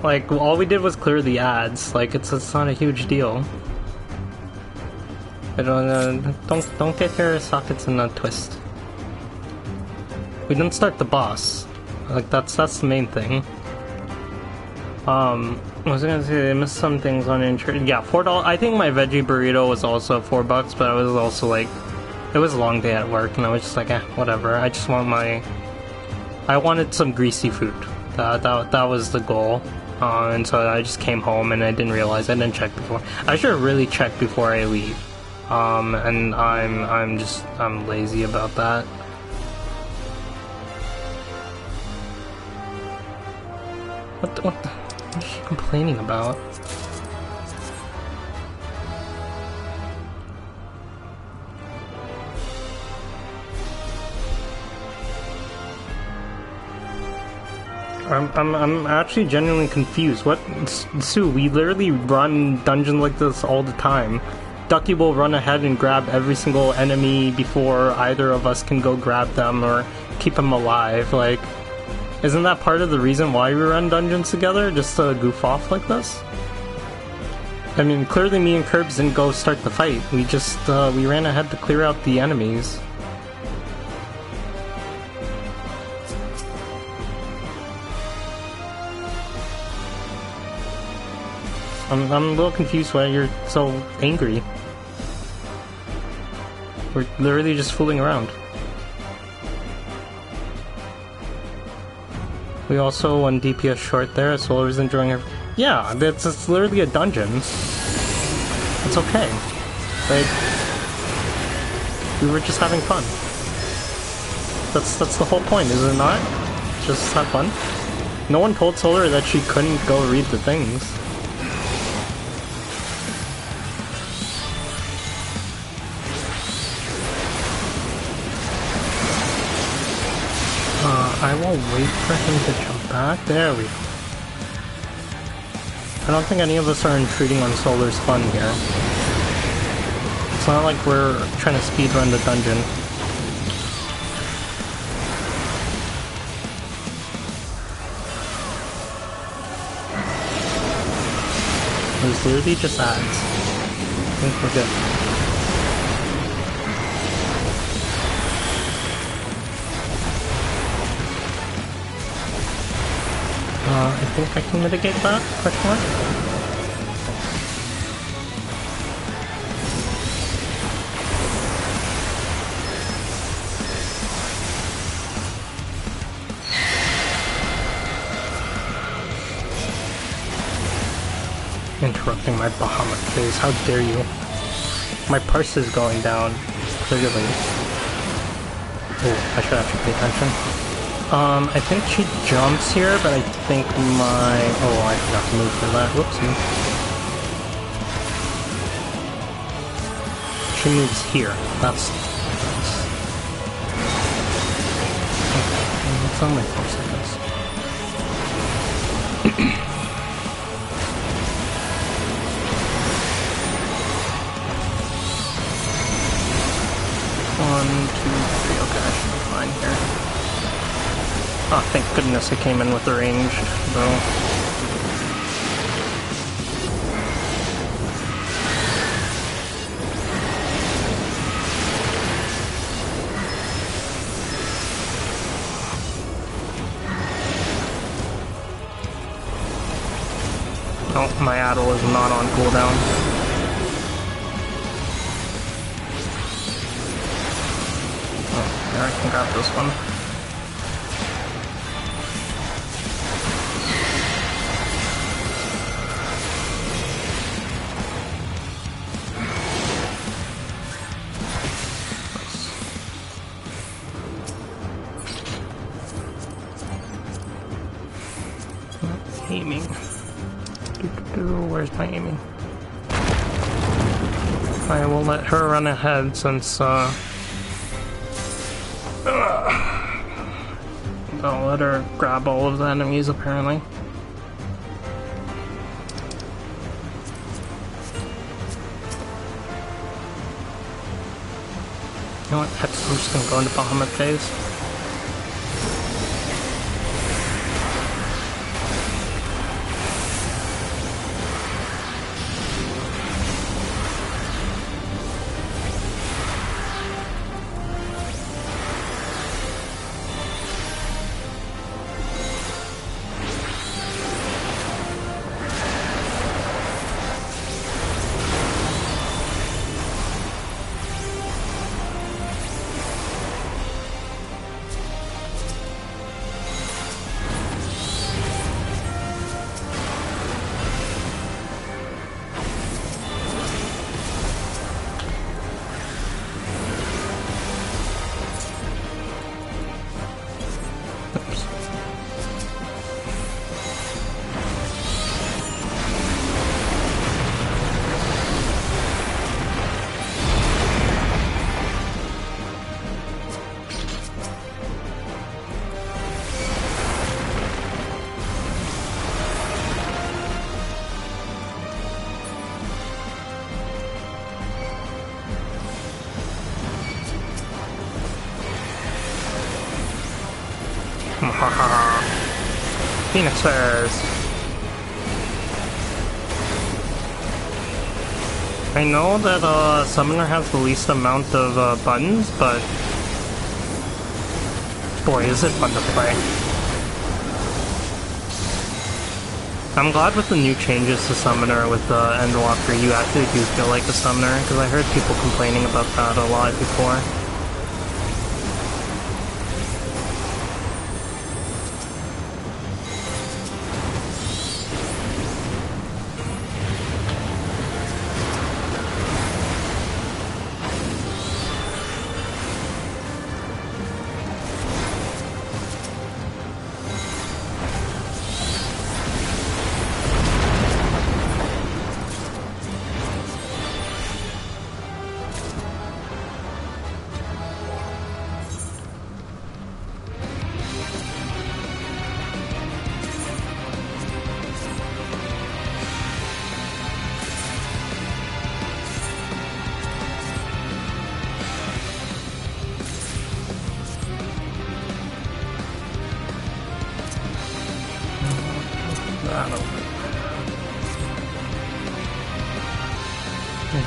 Like, all we did was clear the ads. Like, it's not a huge deal. I don't get your sockets in a twist. We didn't start the boss. Like, that's the main thing. I was gonna say I missed some things on insurance. Yeah, $4. I think my veggie burrito was also $4, but I was also like, it was a long day at work, and I was just like, whatever. I just want I wanted some greasy food. That was the goal. And so I just came home and I didn't realize I didn't check before. I should have really checked before I leave. And I'm lazy about that. What is she complaining about? I'm actually genuinely confused. What, Sue? We literally run dungeons like this all the time. Ducky will run ahead and grab every single enemy before either of us can go grab them or keep them alive. Like, isn't that part of the reason why we run dungeons together? Just to goof off like this? I mean, clearly me and Curbs didn't go start the fight. We just, we ran ahead to clear out the enemies. I'm a little confused why you're so angry. We're literally just fooling around. We also won DPS short there, as well as enjoying her. Yeah, it's literally a dungeon. It's okay. Like, we were just having fun. That's the whole point, is it not? Just have fun. No one told Solar that she couldn't go read the things. I will wait for him to jump back. There we go. I don't think any of us are intruding on Solar's fun here. It's not like we're trying to speedrun the dungeon. It was literally just ads. I think we're good. I think I can mitigate that? Question mark? Interrupting my Bahamut phase, how dare you? My purse is going down, clearly. Oh, I should actually pay attention. I think she jumps here, but I think my... Oh, I forgot to move for that. Whoopsie. She moves here. That's... Okay, it's only 4 seconds. One, two, three. Okay, I should be fine here. Oh, thank goodness I came in with the range, though. Oh, my Addle is not on cooldown. Oh, there, I can grab this one. Aiming. Where's my aiming? I will let her run ahead since I'll let her grab all of the enemies apparently. You know what? I'm just gonna go into Bahamut phase. Oops. Phoenix Bears. I know that Summoner has the least amount of buttons, but boy, is it fun to play. I'm glad with the new changes to Summoner with Endwalker, you actually do feel like a Summoner, because I heard people complaining about that a lot before.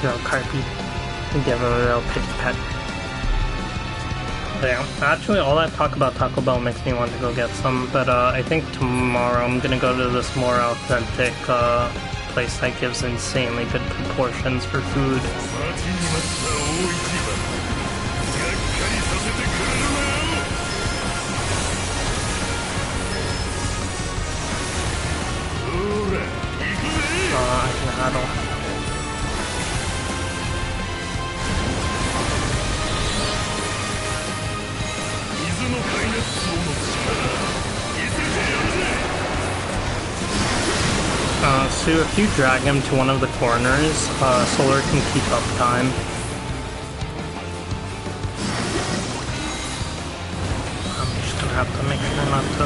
Go Carpy and give him a real pity pet. Yeah, actually all that talk about Taco Bell makes me want to go get some, but I think tomorrow I'm gonna go to this more authentic place that gives insanely good proportions for food. I can handle. So if you drag him to one of the corners, Solar can keep up time. I'm just gonna have to make sure not to...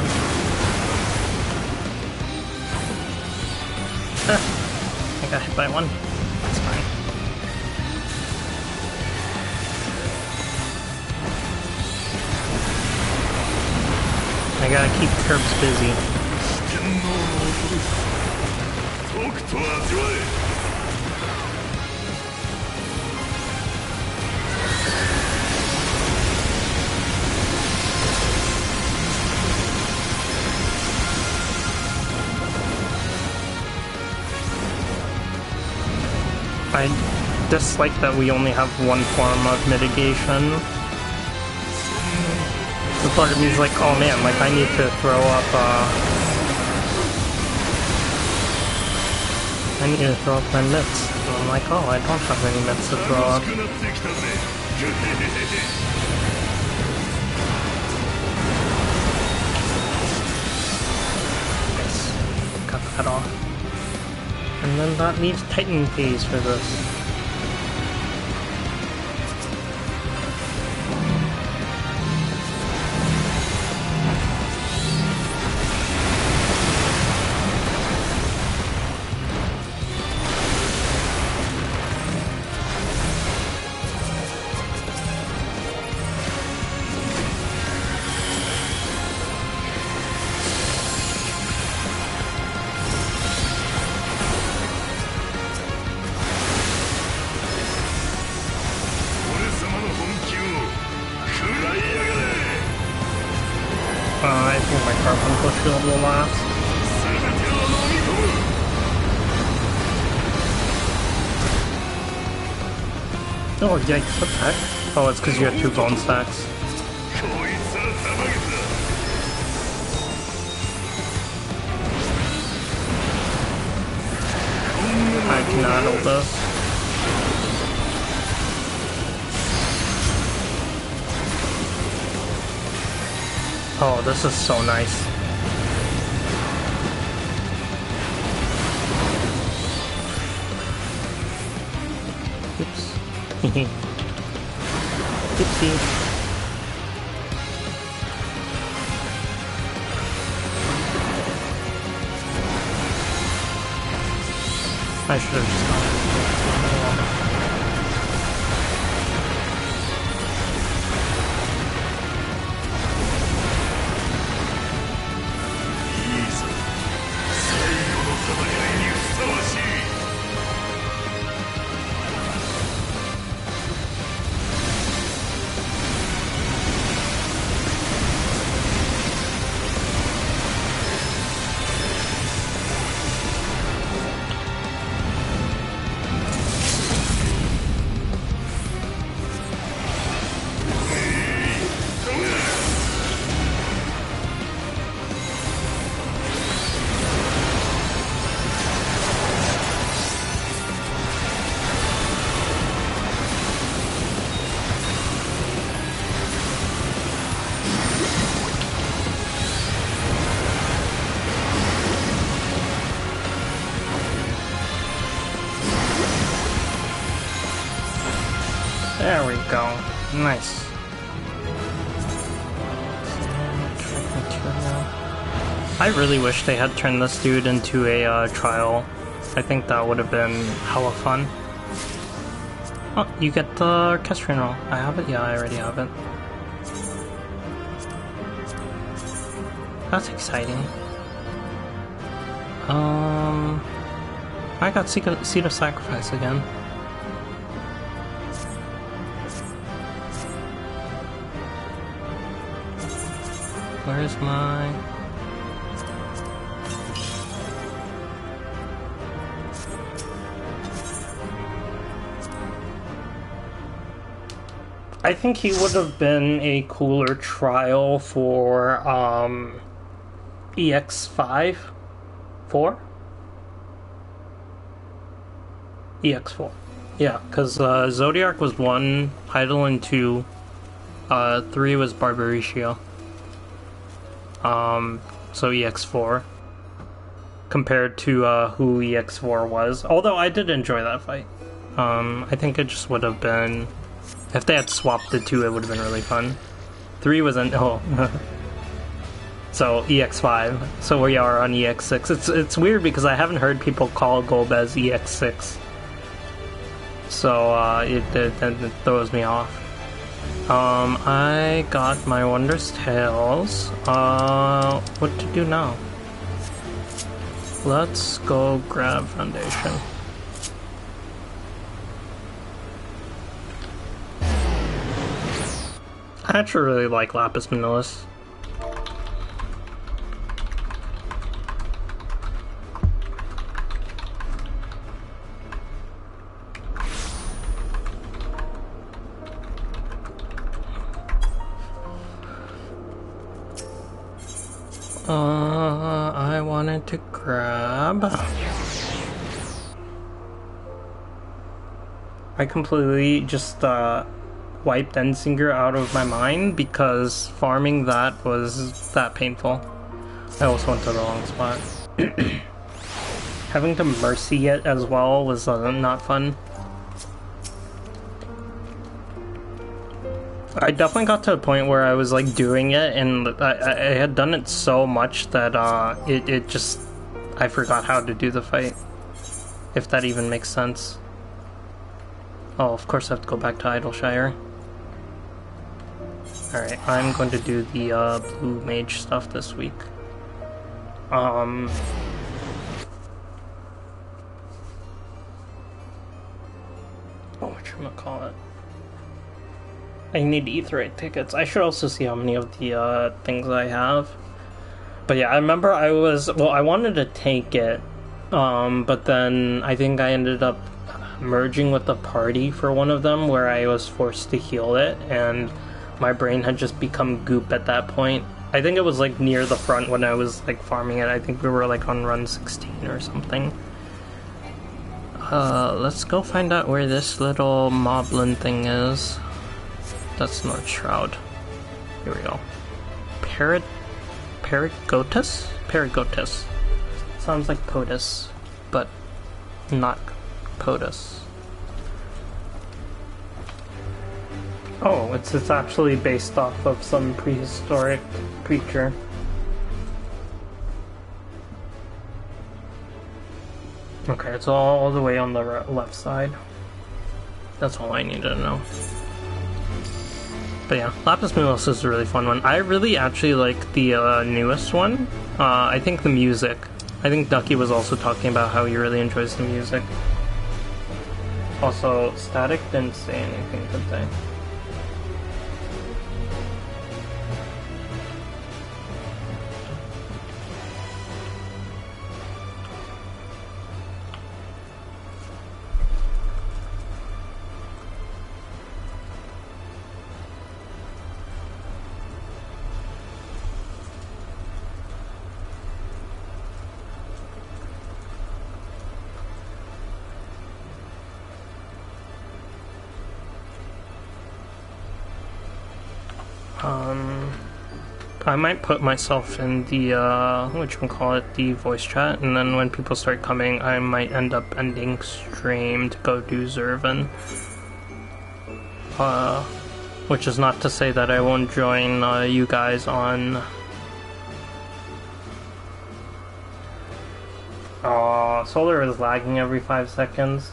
I got hit by one. That's fine. I gotta keep Curbs busy. I dislike that we only have one form of mitigation. The part of me is like, oh man, like I need to throw up, I need to throw up my mitts. And I'm like, oh, I don't have any mitts to throw up. Yes, got that off. And then that leaves Titan phase for this. I think my carbon shield will last. Oh yikes, what the heck? Oh, it's because you have 2 bone stacks. I cannot hold this. Oh, this is so nice. Oops. Oopsie. I should have just gone. There we go. Nice. I really wish they had turned this dude into a trial. I think that would have been hella fun. Oh, you get the orchestrion roll. I have it? Yeah, I already have it. That's exciting. I got Seed of Sacrifice again. Where's my... I think he would have been a cooler trial for EX5? 4? EX4. Yeah, because Zodiac was 1, Eidolon 2, 3 was Barbaritio. So EX4 compared to who EX4 was. Although I did enjoy that fight. I think it just would have been, if they had swapped the two, it would have been really fun. 3 was an so EX5. So we are on EX6. It's weird because I haven't heard people call Golbez EX6. So it throws me off. I got my Wondrous Tales. What to do now? Let's go grab Foundation. I actually really like Lapis Manilis. I wanted to grab... I completely just wiped Endsinger out of my mind because farming that was that painful. I also went to the wrong spot. Having to Mercy it as well was not fun. I definitely got to a point where I was like doing it and I had done it so much that it just, I forgot how to do the fight. If that even makes sense. Oh, of course I have to go back to Idleshire. Alright, I'm going to do the blue mage stuff this week. Whatchamacallit? I need Aetheryte tickets. I should also see how many of the things I have. But yeah, I remember I wanted to take it, but then I think I ended up merging with the party for one of them where I was forced to heal it, and my brain had just become goop at that point. I think it was like near the front when I was like farming it. I think we were like on run 16 or something. Let's go find out where this little moblin thing is. That's North Shroud. Here we go. Perigotus? Perigotus. Sounds like POTUS, but not POTUS. Oh, it's actually based off of some prehistoric creature. Okay, it's all the way on the left side. That's all I needed to know. But yeah, Lapis Lazuli is a really fun one. I really actually like the newest one. I think the music. I think Ducky was also talking about how he really enjoys the music. Also, Static didn't say anything, did they? I might put myself in the, the voice chat, and then when people start coming, I might end up ending stream to go do Zervan. Which is not to say that I won't join, you guys on... Solar is lagging every 5 seconds.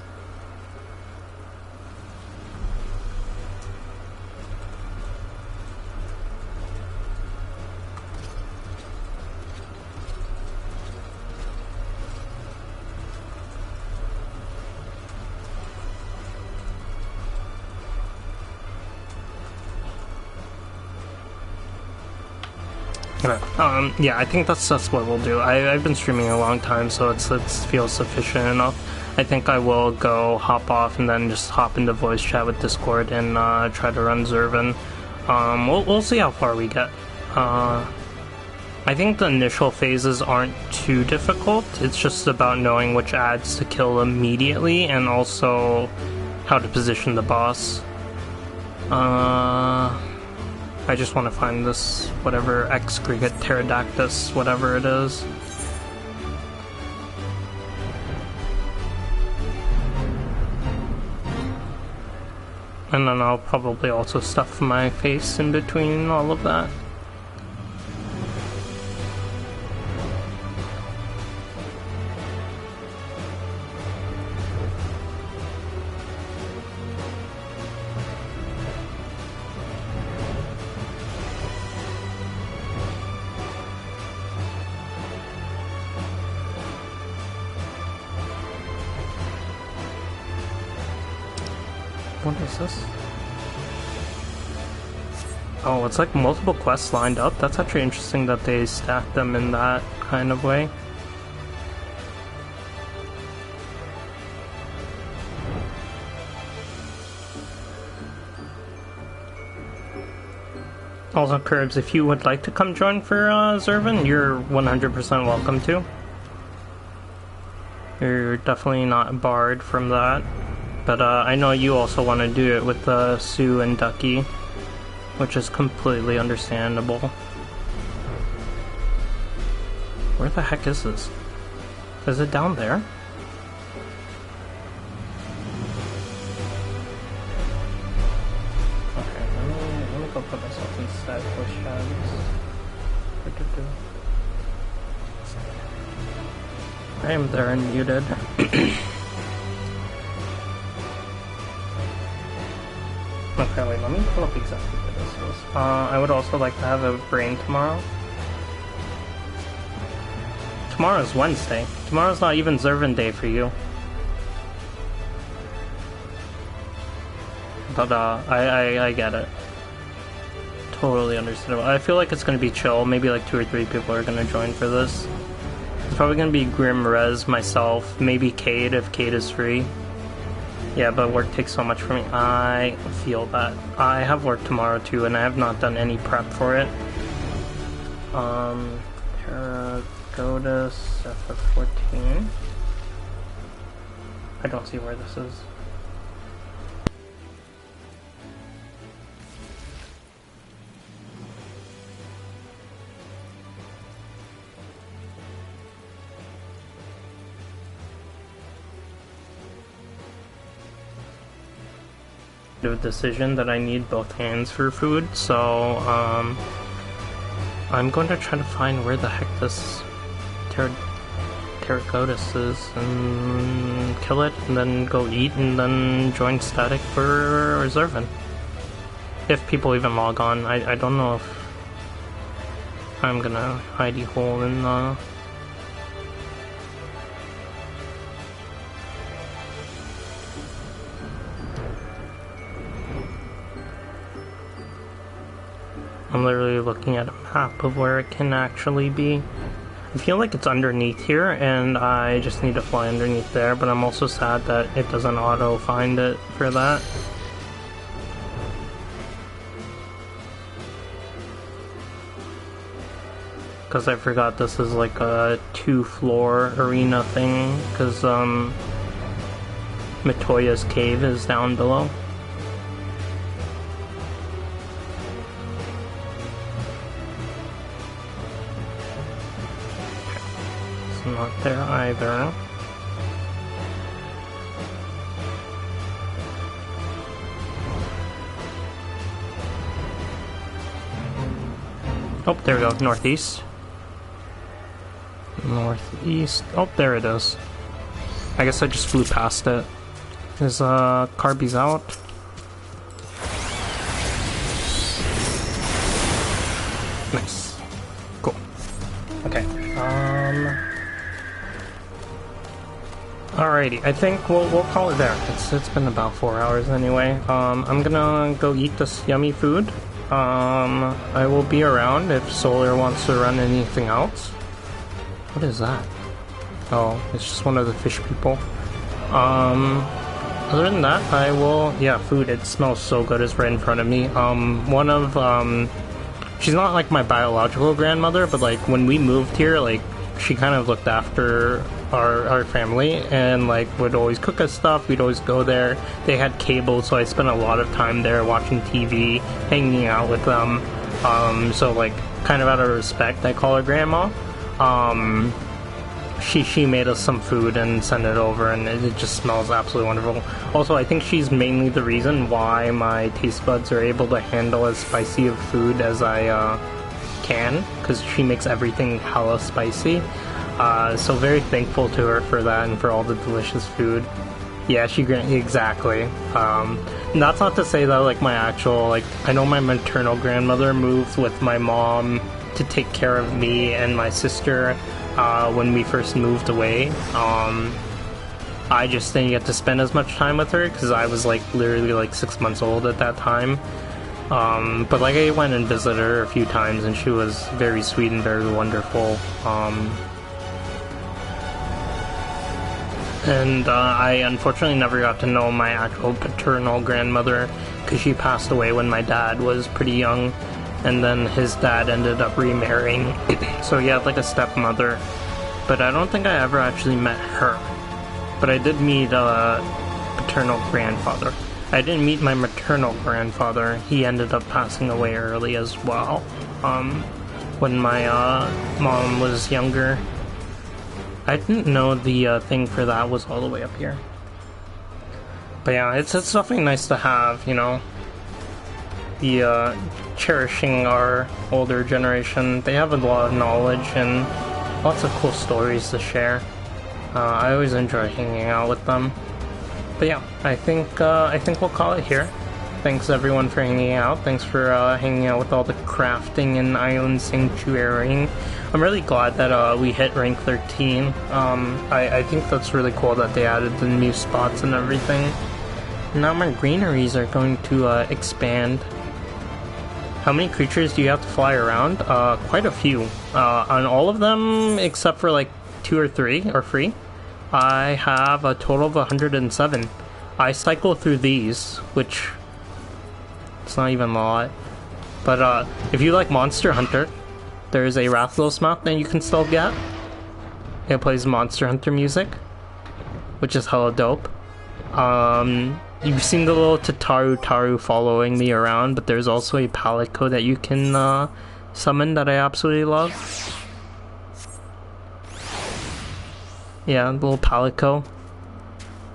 Yeah, I think that's what we'll do. I've been streaming a long time, so it feels sufficient enough. I think I will go hop off and then just hop into voice chat with Discord and try to run Zervan. We'll see how far we get. I think the initial phases aren't too difficult. It's just about knowing which ads to kill immediately and also how to position the boss. I just want to find this, whatever, excregate pterodactys, whatever it is. And then I'll probably also stuff my face in between all of that. What is this? Oh, it's like multiple quests lined up. That's actually interesting that they stack them in that kind of way. Also, Curbs, if you would like to come join for Zervan, you're 100% welcome to. You're definitely not barred from that. But I know you also want to do it with Sue and Ducky, which is completely understandable. Where the heck is this? Is it down there? Okay, let me go put myself in Sidequesting. I am there and muted. Okay, wait, let me pull up exactly what this is. I would also like to have a brain tomorrow. Tomorrow's Wednesday. Tomorrow's not even Zervan Day for you. But, I get it. Totally understandable. I feel like it's gonna be chill. Maybe like 2 or 3 people are gonna join for this. It's probably gonna be Grim, Rez, myself, maybe Cade if Cade is free. Yeah, but work takes so much for me. I feel that. I have work tomorrow too, and I have not done any prep for it. Terragotus, FF14. I don't see where this is. decision that I need both hands for food, so I'm going to try to find where the heck this Terracotus is and kill it, and then go eat, and then join Static for reserving. If people even log on. I don't know if I'm gonna hidey hole in I'm literally looking at a map of where it can actually be. I feel like it's underneath here, and I just need to fly underneath there, but I'm also sad that it doesn't auto-find it for that. Because I forgot this is like a 2-floor arena thing, because Matoya's cave is down below. It's not there either. Oh, there we go, northeast. Northeast. Oh, there it is. I guess I just flew past it. Is Carby's out? Nice. Cool. Okay. Alrighty. I think we'll call it there. It's been about 4 hours anyway. I'm gonna go eat this yummy food. I will be around if Solar wants to run anything else. What is that? Oh, it's just one of the fish people. Other than that, I will... Yeah, food, it smells so good. It's right in front of me. One of, she's not like my biological grandmother, but like when we moved here, like she kind of looked after our family and like would always cook us stuff. We'd always go there. They had cable, so I spent a lot of time there watching TV, hanging out with them. So like kind of out of respect, I call her grandma. She made us some food and sent it over, and it just smells absolutely wonderful. Also, I think she's mainly the reason why my taste buds are able to handle as spicy of food as I can, because she makes everything hella spicy. So very thankful to her for that and for all the delicious food. Yeah, exactly. That's not to say that like my actual, like, I know my maternal grandmother moved with my mom to take care of me and my sister when we first moved away. I just didn't get to spend as much time with her because I was like literally like 6 months old at that time. But like I went and visited her a few times and she was very sweet and very wonderful. And I unfortunately never got to know my actual paternal grandmother because she passed away when my dad was pretty young, and then his dad ended up remarrying, so he had like a stepmother, but I don't think I ever actually met her. But I did meet a paternal grandfather. I didn't meet my maternal grandfather. He ended up passing away early as well, when my mom was younger. I didn't know the thing for that was all the way up here. But yeah, it's something nice to have, you know. The cherishing our older generation. They have a lot of knowledge and lots of cool stories to share. I always enjoy hanging out with them. But yeah, I think we'll call it here. Thanks everyone for hanging out. Thanks for hanging out with all the crafting and island sanctuarying. I'm really glad that we hit rank 13. I think that's really cool that they added the new spots and everything. Now my greeneries are going to expand. How many creatures do you have to fly around? Quite a few. On all of them, except for like 2 or 3 are free. I have a total of 107. I cycle through these, which it's not even a lot. But if you like Monster Hunter, there's a Rathalos map that you can still get. It plays Monster Hunter music, which is hella dope. You've seen the little Taru following me around, but there's also a Palico that you can summon that I absolutely love. Yeah, the little Palico.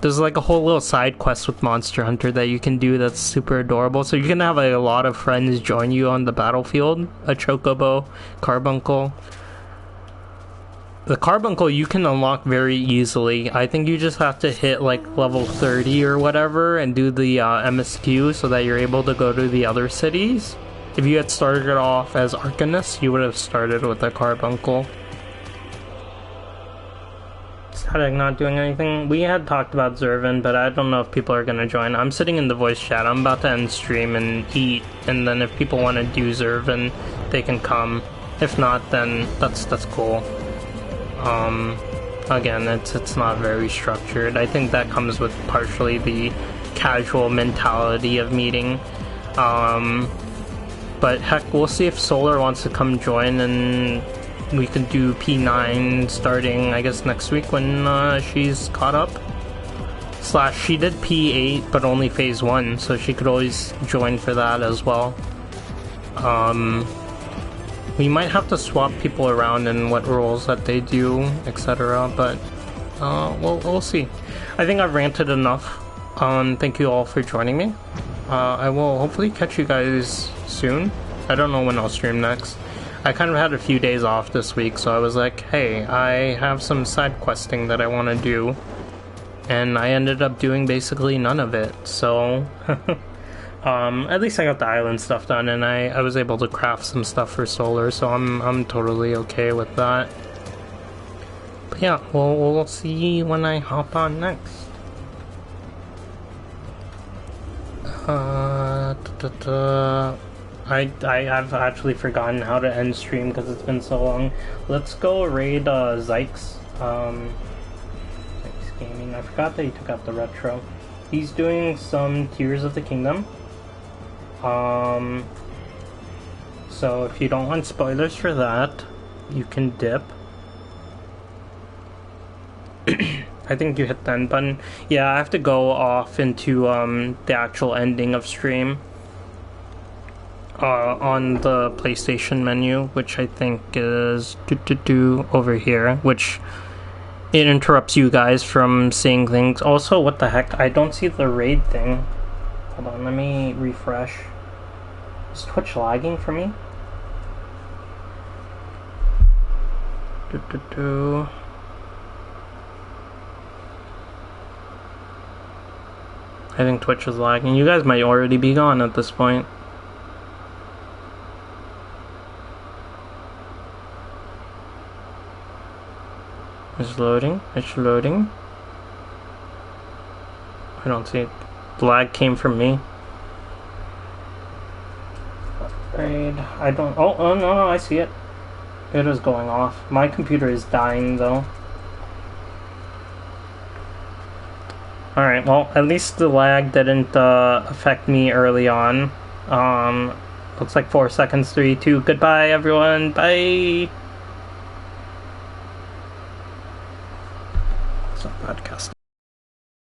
there's like a whole little side quest with Monster Hunter that you can do that's super adorable. So you can have a lot of friends join you on the battlefield. A chocobo, carbuncle. The carbuncle you can unlock very easily. I think you just have to hit like level 30 or whatever and do the MSQ so that you're able to go to the other cities. If you had started off as Arcanist, you would have started with a carbuncle. Static not doing anything. We had talked about Zervin, but I don't know if people are going to join. I'm sitting in the voice chat. I'm about to end stream and eat, and then if people want to do Zervin, they can come. If not, then that's cool. Again, it's not very structured. I think that comes with partially the casual mentality of meeting. But heck, we'll see if Solar wants to come join, and we can do P9 starting, I guess, next week when she's caught up. / she did P8, but only phase 1, so she could always join for that as well. We might have to swap people around and what roles that they do, etc. But we'll see. I think I've ranted enough. Thank you all for joining me. I will hopefully catch you guys soon. I don't know when I'll stream next. I kind of had a few days off this week, so I was like, hey, I have some side questing that I want to do. And I ended up doing basically none of it, so... at least I got the island stuff done, and I was able to craft some stuff for Solar, so I'm totally okay with that. But yeah, we'll see when I hop on next. I've actually forgotten how to end stream because it's been so long. Let's go raid Zykes. Zykes Gaming. I forgot that he took out the retro. He's doing some Tears of the Kingdom. So if you don't want spoilers for that, you can dip. I think you hit the end button. Yeah, I have to go off into the actual ending of stream on the PlayStation menu, which I think is over here, which it interrupts you guys from seeing things. Also, what the heck? I don't see the raid thing. Hold on, let me refresh. Is Twitch lagging for me? I think Twitch is lagging. You guys might already be gone at this point. It's loading. It's loading. I don't see it. The lag came from me. I don't... Oh, no, I see it. It is going off. My computer is dying, though. Alright, well, at least the lag didn't affect me early on. Looks like 4 seconds, 3, 2, goodbye, everyone. Bye!